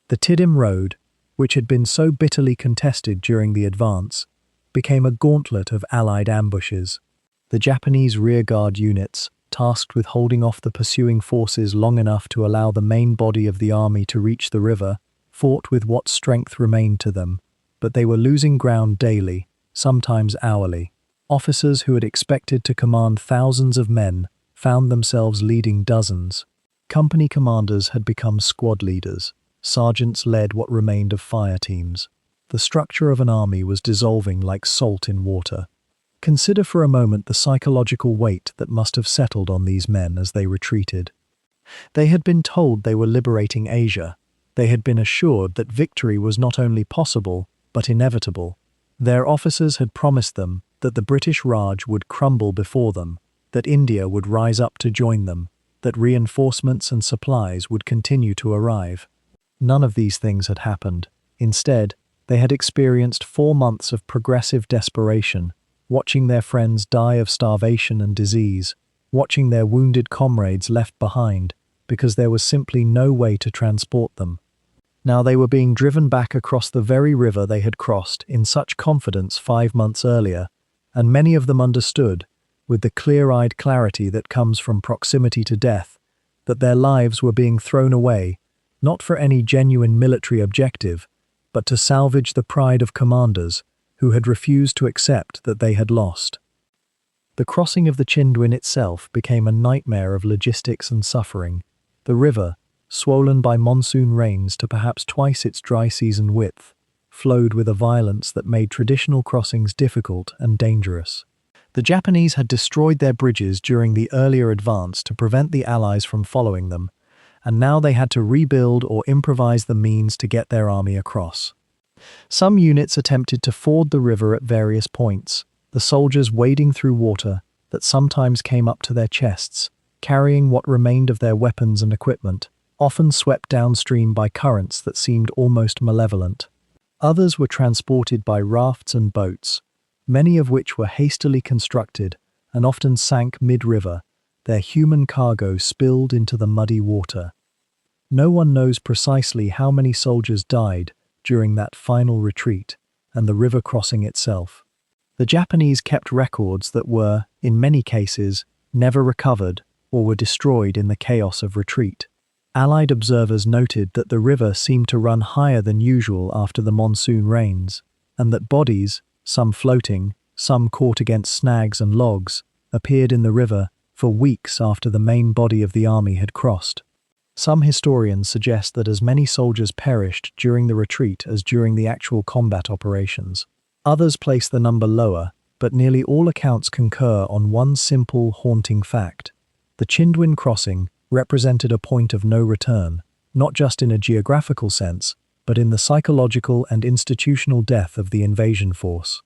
The Tiddim Road, which had been so bitterly contested during the advance, became a gauntlet of Allied ambushes. The Japanese rearguard units, tasked with holding off the pursuing forces long enough to allow the main body of the army to reach the river, fought with what strength remained to them, but they were losing ground daily, sometimes hourly. Officers who had expected to command thousands of men found themselves leading dozens. Company commanders had become squad leaders. Sergeants led what remained of fire teams. The structure of an army was dissolving like salt in water. Consider for a moment the psychological weight that must have settled on these men as they retreated. They had been told they were liberating Asia. They had been assured that victory was not only possible, but inevitable. Their officers had promised them that the British Raj would crumble before them, that India would rise up to join them, that reinforcements and supplies would continue to arrive. None of these things had happened. Instead, they had experienced 4 months of progressive desperation, watching their friends die of starvation and disease, watching their wounded comrades left behind because there was simply no way to transport them. Now they were being driven back across the very river they had crossed in such confidence 5 months earlier, and many of them understood, with the clear-eyed clarity that comes from proximity to death, that their lives were being thrown away, not for any genuine military objective, but to salvage the pride of commanders who had refused to accept that they had lost. The crossing of the Chindwin itself became a nightmare of logistics and suffering. The river, swollen by monsoon rains to perhaps twice its dry season width, flowed with a violence that made traditional crossings difficult and dangerous. The Japanese had destroyed their bridges during the earlier advance to prevent the Allies from following them, and now they had to rebuild or improvise the means to get their army across. Some units attempted to ford the river at various points, the soldiers wading through water that sometimes came up to their chests, carrying what remained of their weapons and equipment, often swept downstream by currents that seemed almost malevolent. Others were transported by rafts and boats, many of which were hastily constructed and often sank mid-river, their human cargo spilled into the muddy water. No one knows precisely how many soldiers died during that final retreat and the river crossing itself. The Japanese kept records that were, in many cases, never recovered or were destroyed in the chaos of retreat. Allied observers noted that the river seemed to run higher than usual after the monsoon rains, and that bodies, some floating, some caught against snags and logs, appeared in the river for weeks after the main body of the army had crossed. Some historians suggest that as many soldiers perished during the retreat as during the actual combat operations. Others place the number lower, but nearly all accounts concur on one simple, haunting fact. The Chindwin crossing represented a point of no return, not just in a geographical sense, but in the psychological and institutional death of the invasion force.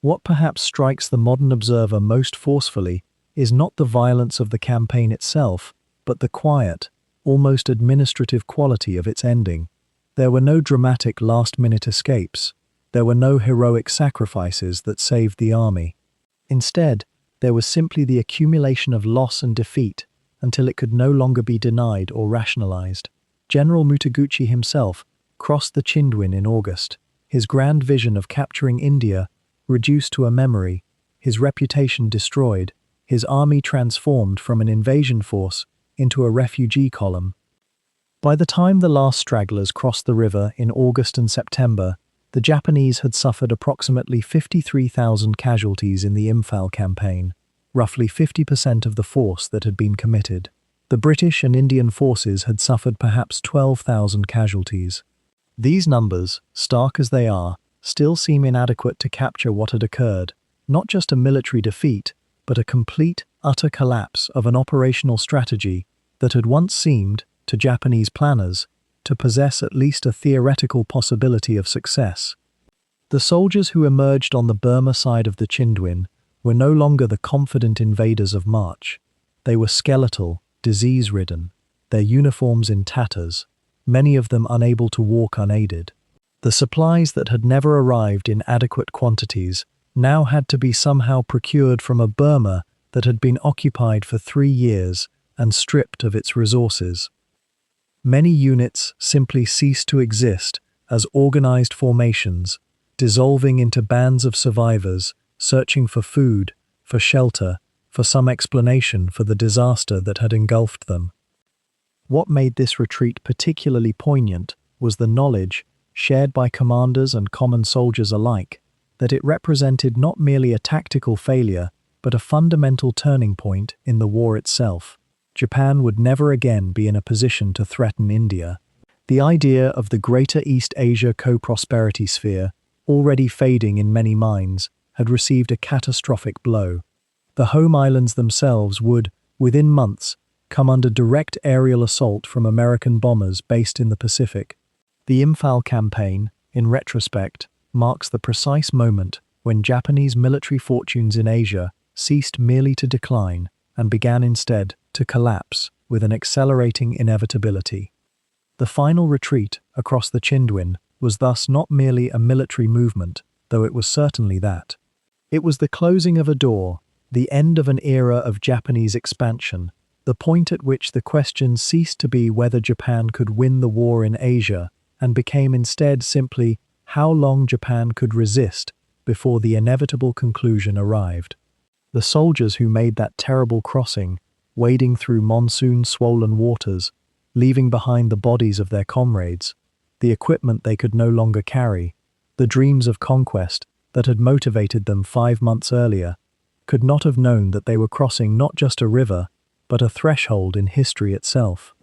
What perhaps strikes the modern observer most forcefully is not the violence of the campaign itself, but the quiet, almost administrative quality of its ending. There were no dramatic last-minute escapes. There were no heroic sacrifices that saved the army. Instead, there was simply the accumulation of loss and defeat until it could no longer be denied or rationalized. General Mutaguchi himself crossed the Chindwin in August, his grand vision of capturing India reduced to a memory, his reputation destroyed, his army transformed from an invasion force into a refugee column. By the time the last stragglers crossed the river in August and September, the Japanese had suffered approximately 53,000 casualties in the Imphal campaign, roughly 50% of the force that had been committed. The British and Indian forces had suffered perhaps 12,000 casualties. These numbers, stark as they are, still seem inadequate to capture what had occurred, not just a military defeat, but a complete, utter collapse of an operational strategy that had once seemed, to Japanese planners, to possess at least a theoretical possibility of success. The soldiers who emerged on the Burma side of the Chindwin were no longer the confident invaders of March. They were skeletal, disease-ridden, their uniforms in tatters, many of them unable to walk unaided. The supplies that had never arrived in adequate quantities now had to be somehow procured from a Burma that had been occupied for 3 years and stripped of its resources. Many units simply ceased to exist as organized formations, dissolving into bands of survivors, searching for food, for shelter, for some explanation for the disaster that had engulfed them. What made this retreat particularly poignant was the knowledge, shared by commanders and common soldiers alike, that it represented not merely a tactical failure, but a fundamental turning point in the war itself. Japan would never again be in a position to threaten India. The idea of the Greater East Asia co-prosperity sphere, already fading in many minds, had received a catastrophic blow. The home islands themselves would, within months, come under direct aerial assault from American bombers based in the Pacific. The Imphal campaign, in retrospect, marks the precise moment when Japanese military fortunes in Asia ceased merely to decline and began instead to collapse with an accelerating inevitability. The final retreat across the Chindwin was thus not merely a military movement, though it was certainly that. It was the closing of a door, the end of an era of Japanese expansion, the point at which the question ceased to be whether Japan could win the war in Asia and became instead simply how long Japan could resist before the inevitable conclusion arrived. The soldiers who made that terrible crossing, wading through monsoon-swollen waters, leaving behind the bodies of their comrades, the equipment they could no longer carry, the dreams of conquest that had motivated them 5 months earlier, could not have known that they were crossing not just a river, but a threshold in history itself.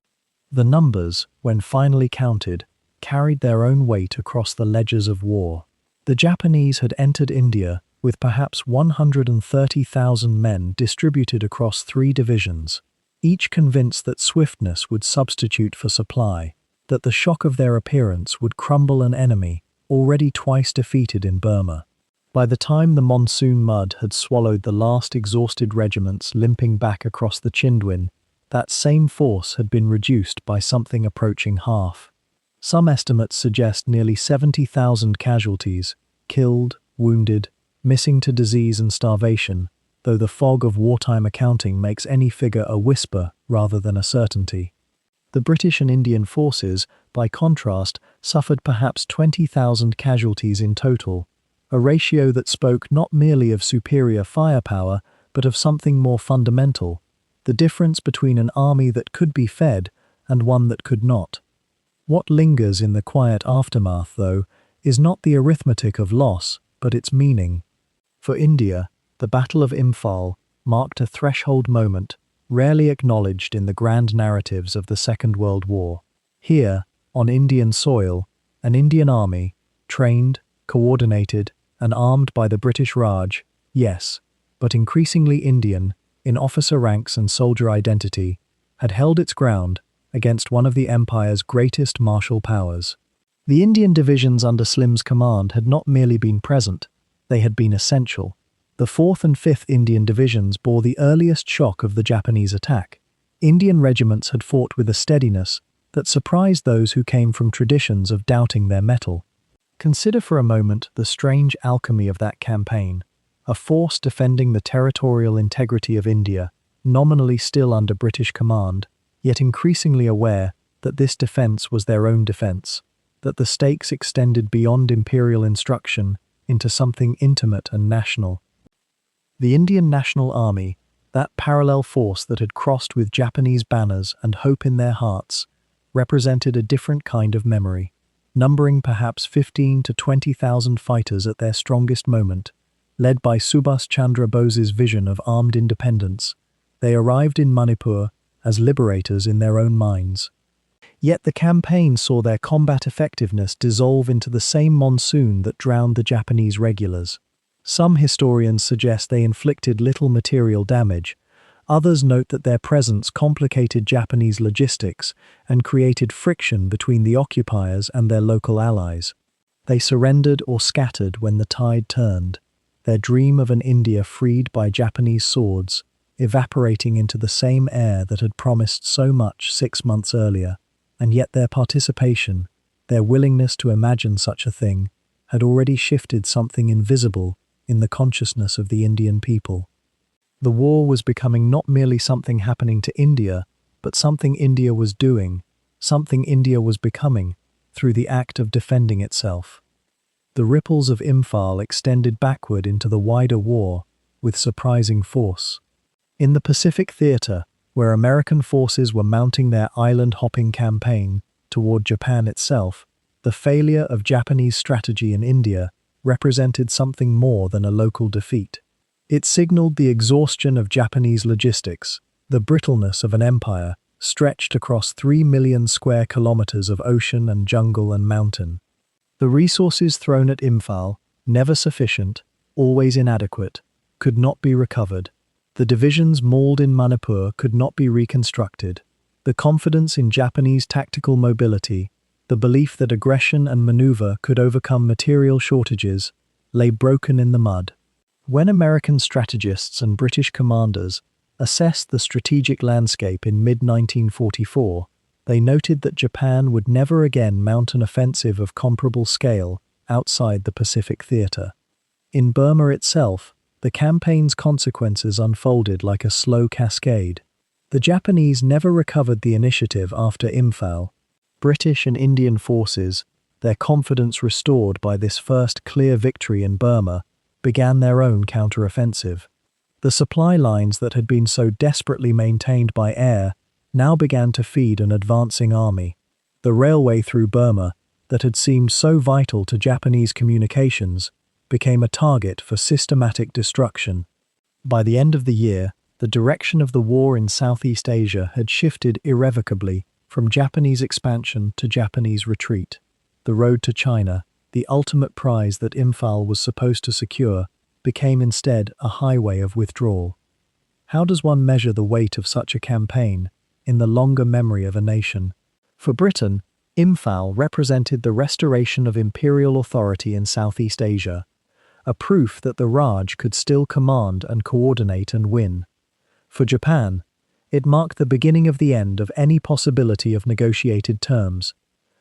The numbers, when finally counted, carried their own weight across the ledgers of war. The Japanese had entered India with perhaps 130,000 men distributed across 3 divisions, each convinced that swiftness would substitute for supply, that the shock of their appearance would crumble an enemy already twice defeated in Burma. By the time the monsoon mud had swallowed the last exhausted regiments limping back across the Chindwin, that same force had been reduced by something approaching half. Some estimates suggest nearly 70,000 casualties, killed, wounded, missing to disease and starvation, though the fog of wartime accounting makes any figure a whisper rather than a certainty. The British and Indian forces, by contrast, suffered perhaps 20,000 casualties in total, a ratio that spoke not merely of superior firepower, but of something more fundamental, the difference between an army that could be fed and one that could not. What lingers in the quiet aftermath, though, is not the arithmetic of loss, but its meaning. For India, the Battle of Imphal marked a threshold moment rarely acknowledged in the grand narratives of the Second World War. Here, on Indian soil, an Indian army, trained, coordinated, and armed by the British Raj, yes, but increasingly Indian, in officer ranks and soldier identity, had held its ground against one of the Empire's greatest martial powers. The Indian divisions under Slim's command had not merely been present, they had been essential. The 4th and 5th Indian divisions bore the earliest shock of the Japanese attack. Indian regiments had fought with a steadiness that surprised those who came from traditions of doubting their mettle. Consider for a moment the strange alchemy of that campaign, a force defending the territorial integrity of India, nominally still under British command, yet increasingly aware that this defence was their own defence, that the stakes extended beyond imperial instruction into something intimate and national. The Indian National Army, that parallel force that had crossed with Japanese banners and hope in their hearts, represented a different kind of memory. Numbering perhaps 15 to 20,000 fighters at their strongest moment, led by Subhas Chandra Bose's vision of armed independence, they arrived in Manipur as liberators in their own minds. Yet the campaign saw their combat effectiveness dissolve into the same monsoon that drowned the Japanese regulars. Some historians suggest they inflicted little material damage. Others note that their presence complicated Japanese logistics and created friction between the occupiers and their local allies. They surrendered or scattered when the tide turned, their dream of an India freed by Japanese swords, evaporating into the same air that had promised so much 6 months earlier, and yet their participation, their willingness to imagine such a thing, had already shifted something invisible in the consciousness of the Indian people. The war was becoming not merely something happening to India, but something India was doing, something India was becoming, through the act of defending itself. The ripples of Imphal extended backward into the wider war with surprising force. In the Pacific Theater, where American forces were mounting their island-hopping campaign toward Japan itself, the failure of Japanese strategy in India represented something more than a local defeat. It signaled the exhaustion of Japanese logistics, the brittleness of an empire stretched across 3 million square kilometers of ocean and jungle and mountain. The resources thrown at Imphal, never sufficient, always inadequate, could not be recovered. The divisions mauled in Manipur could not be reconstructed. The confidence in Japanese tactical mobility, the belief that aggression and maneuver could overcome material shortages, lay broken in the mud. When American strategists and British commanders assessed the strategic landscape in mid-1944, they noted that Japan would never again mount an offensive of comparable scale outside the Pacific Theater. In Burma itself, the campaign's consequences unfolded like a slow cascade. The Japanese never recovered the initiative after Imphal. British and Indian forces, their confidence restored by this first clear victory in Burma, began their own counteroffensive. The supply lines that had been so desperately maintained by air now began to feed an advancing army. The railway through Burma, that had seemed so vital to Japanese communications, became a target for systematic destruction. By the end of the year, the direction of the war in Southeast Asia had shifted irrevocably from Japanese expansion to Japanese retreat. The road to China, the ultimate prize that Imphal was supposed to secure, became instead a highway of withdrawal. How does one measure the weight of such a campaign in the longer memory of a nation? For Britain, Imphal represented the restoration of imperial authority in Southeast Asia, a proof that the Raj could still command and coordinate and win. For Japan, it marked the beginning of the end of any possibility of negotiated terms.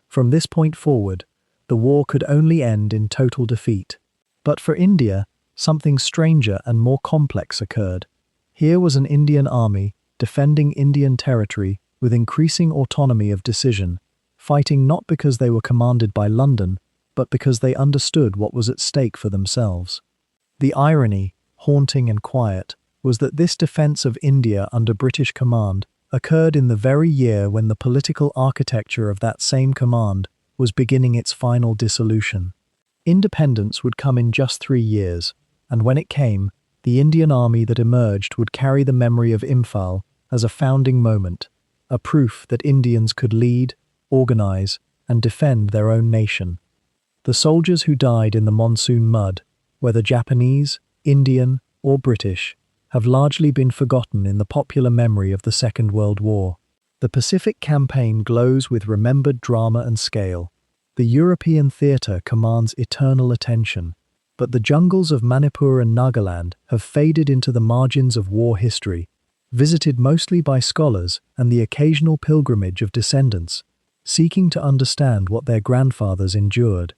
From this point forward, the war could only end in total defeat. But for India, something stranger and more complex occurred. Here was an Indian army defending Indian territory with increasing autonomy of decision, fighting not because they were commanded by London, but because they understood what was at stake for themselves. The irony, haunting and quiet, was that this defense of India under British command occurred in the very year when the political architecture of that same command was beginning its final dissolution. Independence would come in just 3 years, and when it came, the Indian army that emerged would carry the memory of Imphal as a founding moment, a proof that Indians could lead, organize, and defend their own nation. The soldiers who died in the monsoon mud, whether Japanese, Indian, or British, have largely been forgotten in the popular memory of the Second World War. The Pacific Campaign glows with remembered drama and scale. The European theatre commands eternal attention, but the jungles of Manipur and Nagaland have faded into the margins of war history, visited mostly by scholars and the occasional pilgrimage of descendants, seeking to understand what their grandfathers endured.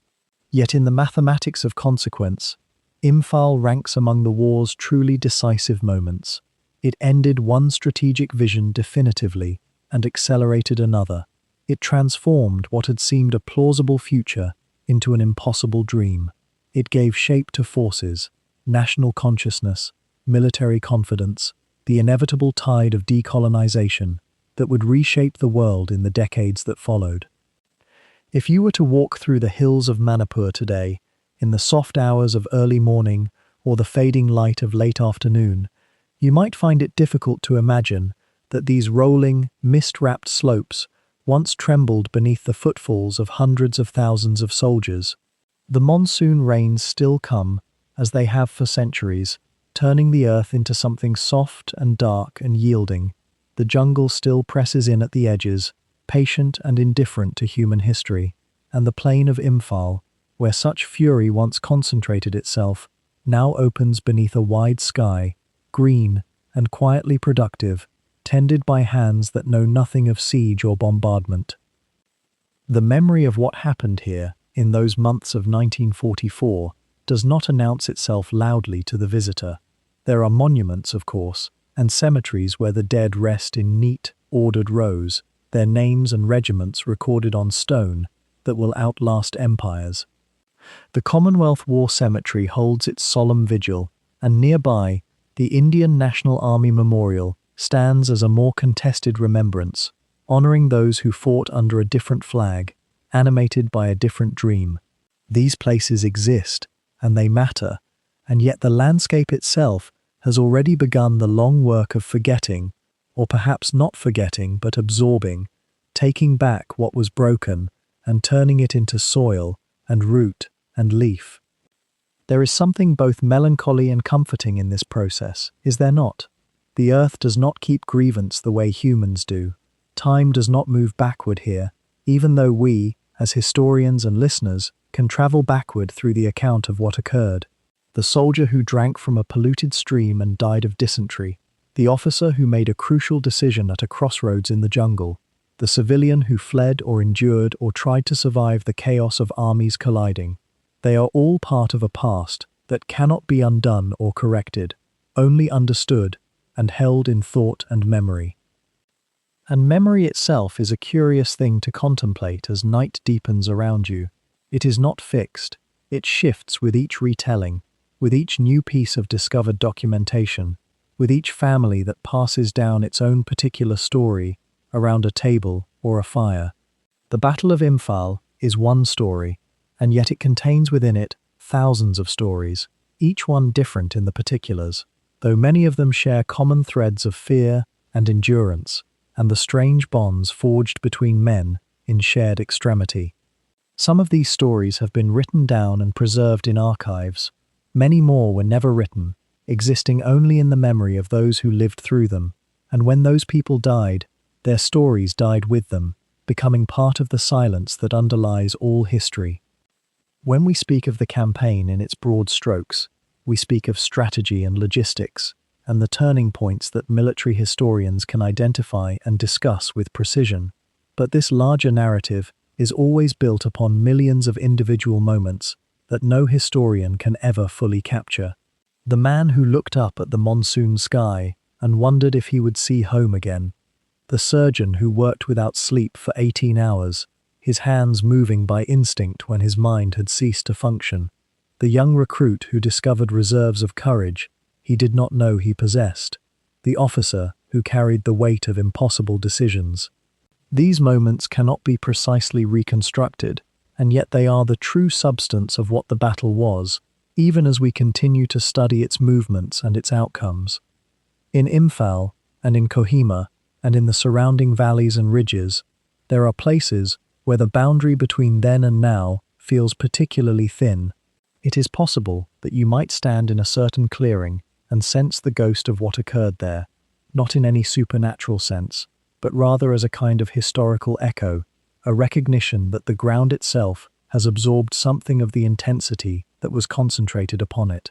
Yet in the mathematics of consequence, Imphal ranks among the war's truly decisive moments. It ended one strategic vision definitively and accelerated another. It transformed what had seemed a plausible future into an impossible dream. It gave shape to forces, national consciousness, military confidence, the inevitable tide of decolonization that would reshape the world in the decades that followed. If you were to walk through the hills of Manipur today, in the soft hours of early morning or the fading light of late afternoon, you might find it difficult to imagine that these rolling, mist-wrapped slopes once trembled beneath the footfalls of hundreds of thousands of soldiers. The monsoon rains still come, as they have for centuries, turning the earth into something soft and dark and yielding. The jungle still presses in at the edges, patient and indifferent to human history, and the plain of Imphal, where such fury once concentrated itself, now opens beneath a wide sky, green and quietly productive, tended by hands that know nothing of siege or bombardment. The memory of what happened here, in those months of 1944, does not announce itself loudly to the visitor. There are monuments, of course, and cemeteries where the dead rest in neat, ordered rows, their names and regiments recorded on stone that will outlast empires. The Commonwealth War Cemetery holds its solemn vigil, and nearby, the Indian National Army Memorial stands as a more contested remembrance, honoring those who fought under a different flag, animated by a different dream. These places exist, and they matter, and yet the landscape itself has already begun the long work of forgetting, or perhaps not forgetting but absorbing, taking back what was broken and turning it into soil and root and leaf. There is something both melancholy and comforting in this process, is there not? The earth does not keep grievance the way humans do. Time does not move backward here, even though we, as historians and listeners, can travel backward through the account of what occurred. The soldier who drank from a polluted stream and died of dysentery, the officer who made a crucial decision at a crossroads in the jungle, the civilian who fled or endured or tried to survive the chaos of armies colliding. They are all part of a past that cannot be undone or corrected, only understood and held in thought and memory. And memory itself is a curious thing to contemplate as night deepens around you. It is not fixed. It shifts with each retelling, with each new piece of discovered documentation, with each family that passes down its own particular story around a table or a fire. The Battle of Imphal is one story, and yet it contains within it thousands of stories, each one different in the particulars. though many of them share common threads of fear and endurance, and the strange bonds forged between men in shared extremity. Some of these stories have been written down and preserved in archives. Many more were never written, existing only in the memory of those who lived through them, and when those people died, their stories died with them, becoming part of the silence that underlies all history. When we speak of the campaign in its broad strokes, we speak of strategy and logistics, and the turning points that military historians can identify and discuss with precision. But this larger narrative is always built upon millions of individual moments that no historian can ever fully capture. The man who looked up at the monsoon sky and wondered if he would see home again. The surgeon who worked without sleep for 18 hours, his hands moving by instinct when his mind had ceased to function. The young recruit who discovered reserves of courage he did not know he possessed. The officer who carried the weight of impossible decisions. These moments cannot be precisely reconstructed, and yet they are the true substance of what the battle was, even as we continue to study its movements and its outcomes. In Imphal, and in Kohima, and in the surrounding valleys and ridges, there are places where the boundary between then and now feels particularly thin. It is possible that you might stand in a certain clearing and sense the ghost of what occurred there, not in any supernatural sense, but rather as a kind of historical echo, a recognition that the ground itself has absorbed something of the intensity that was concentrated upon it.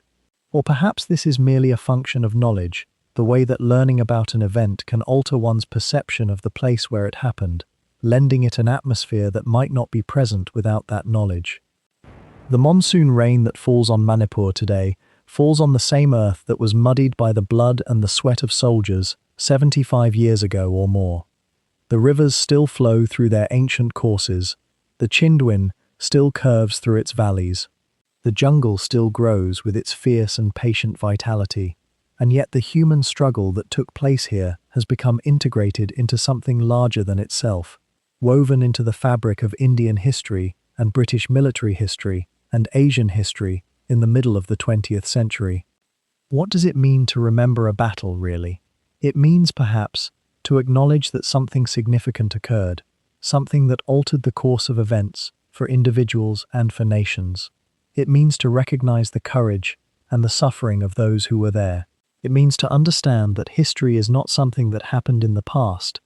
Or perhaps this is merely a function of knowledge, the way that learning about an event can alter one's perception of the place where it happened, lending it an atmosphere that might not be present without that knowledge. The monsoon rain that falls on Manipur today falls on the same earth that was muddied by the blood and the sweat of soldiers 75 years ago or more. The rivers still flow through their ancient courses, the Chindwin still curves through its valleys, the jungle still grows with its fierce and patient vitality, and yet the human struggle that took place here has become integrated into something larger than itself, woven into the fabric of Indian history and British military history and Asian history in the middle of the 20th century. What does it mean to remember a battle, really? It means, perhaps, to acknowledge that something significant occurred, something that altered the course of events for individuals and for nations. It means to recognize the courage and the suffering of those who were there. It means to understand that history is not something that happened in the past,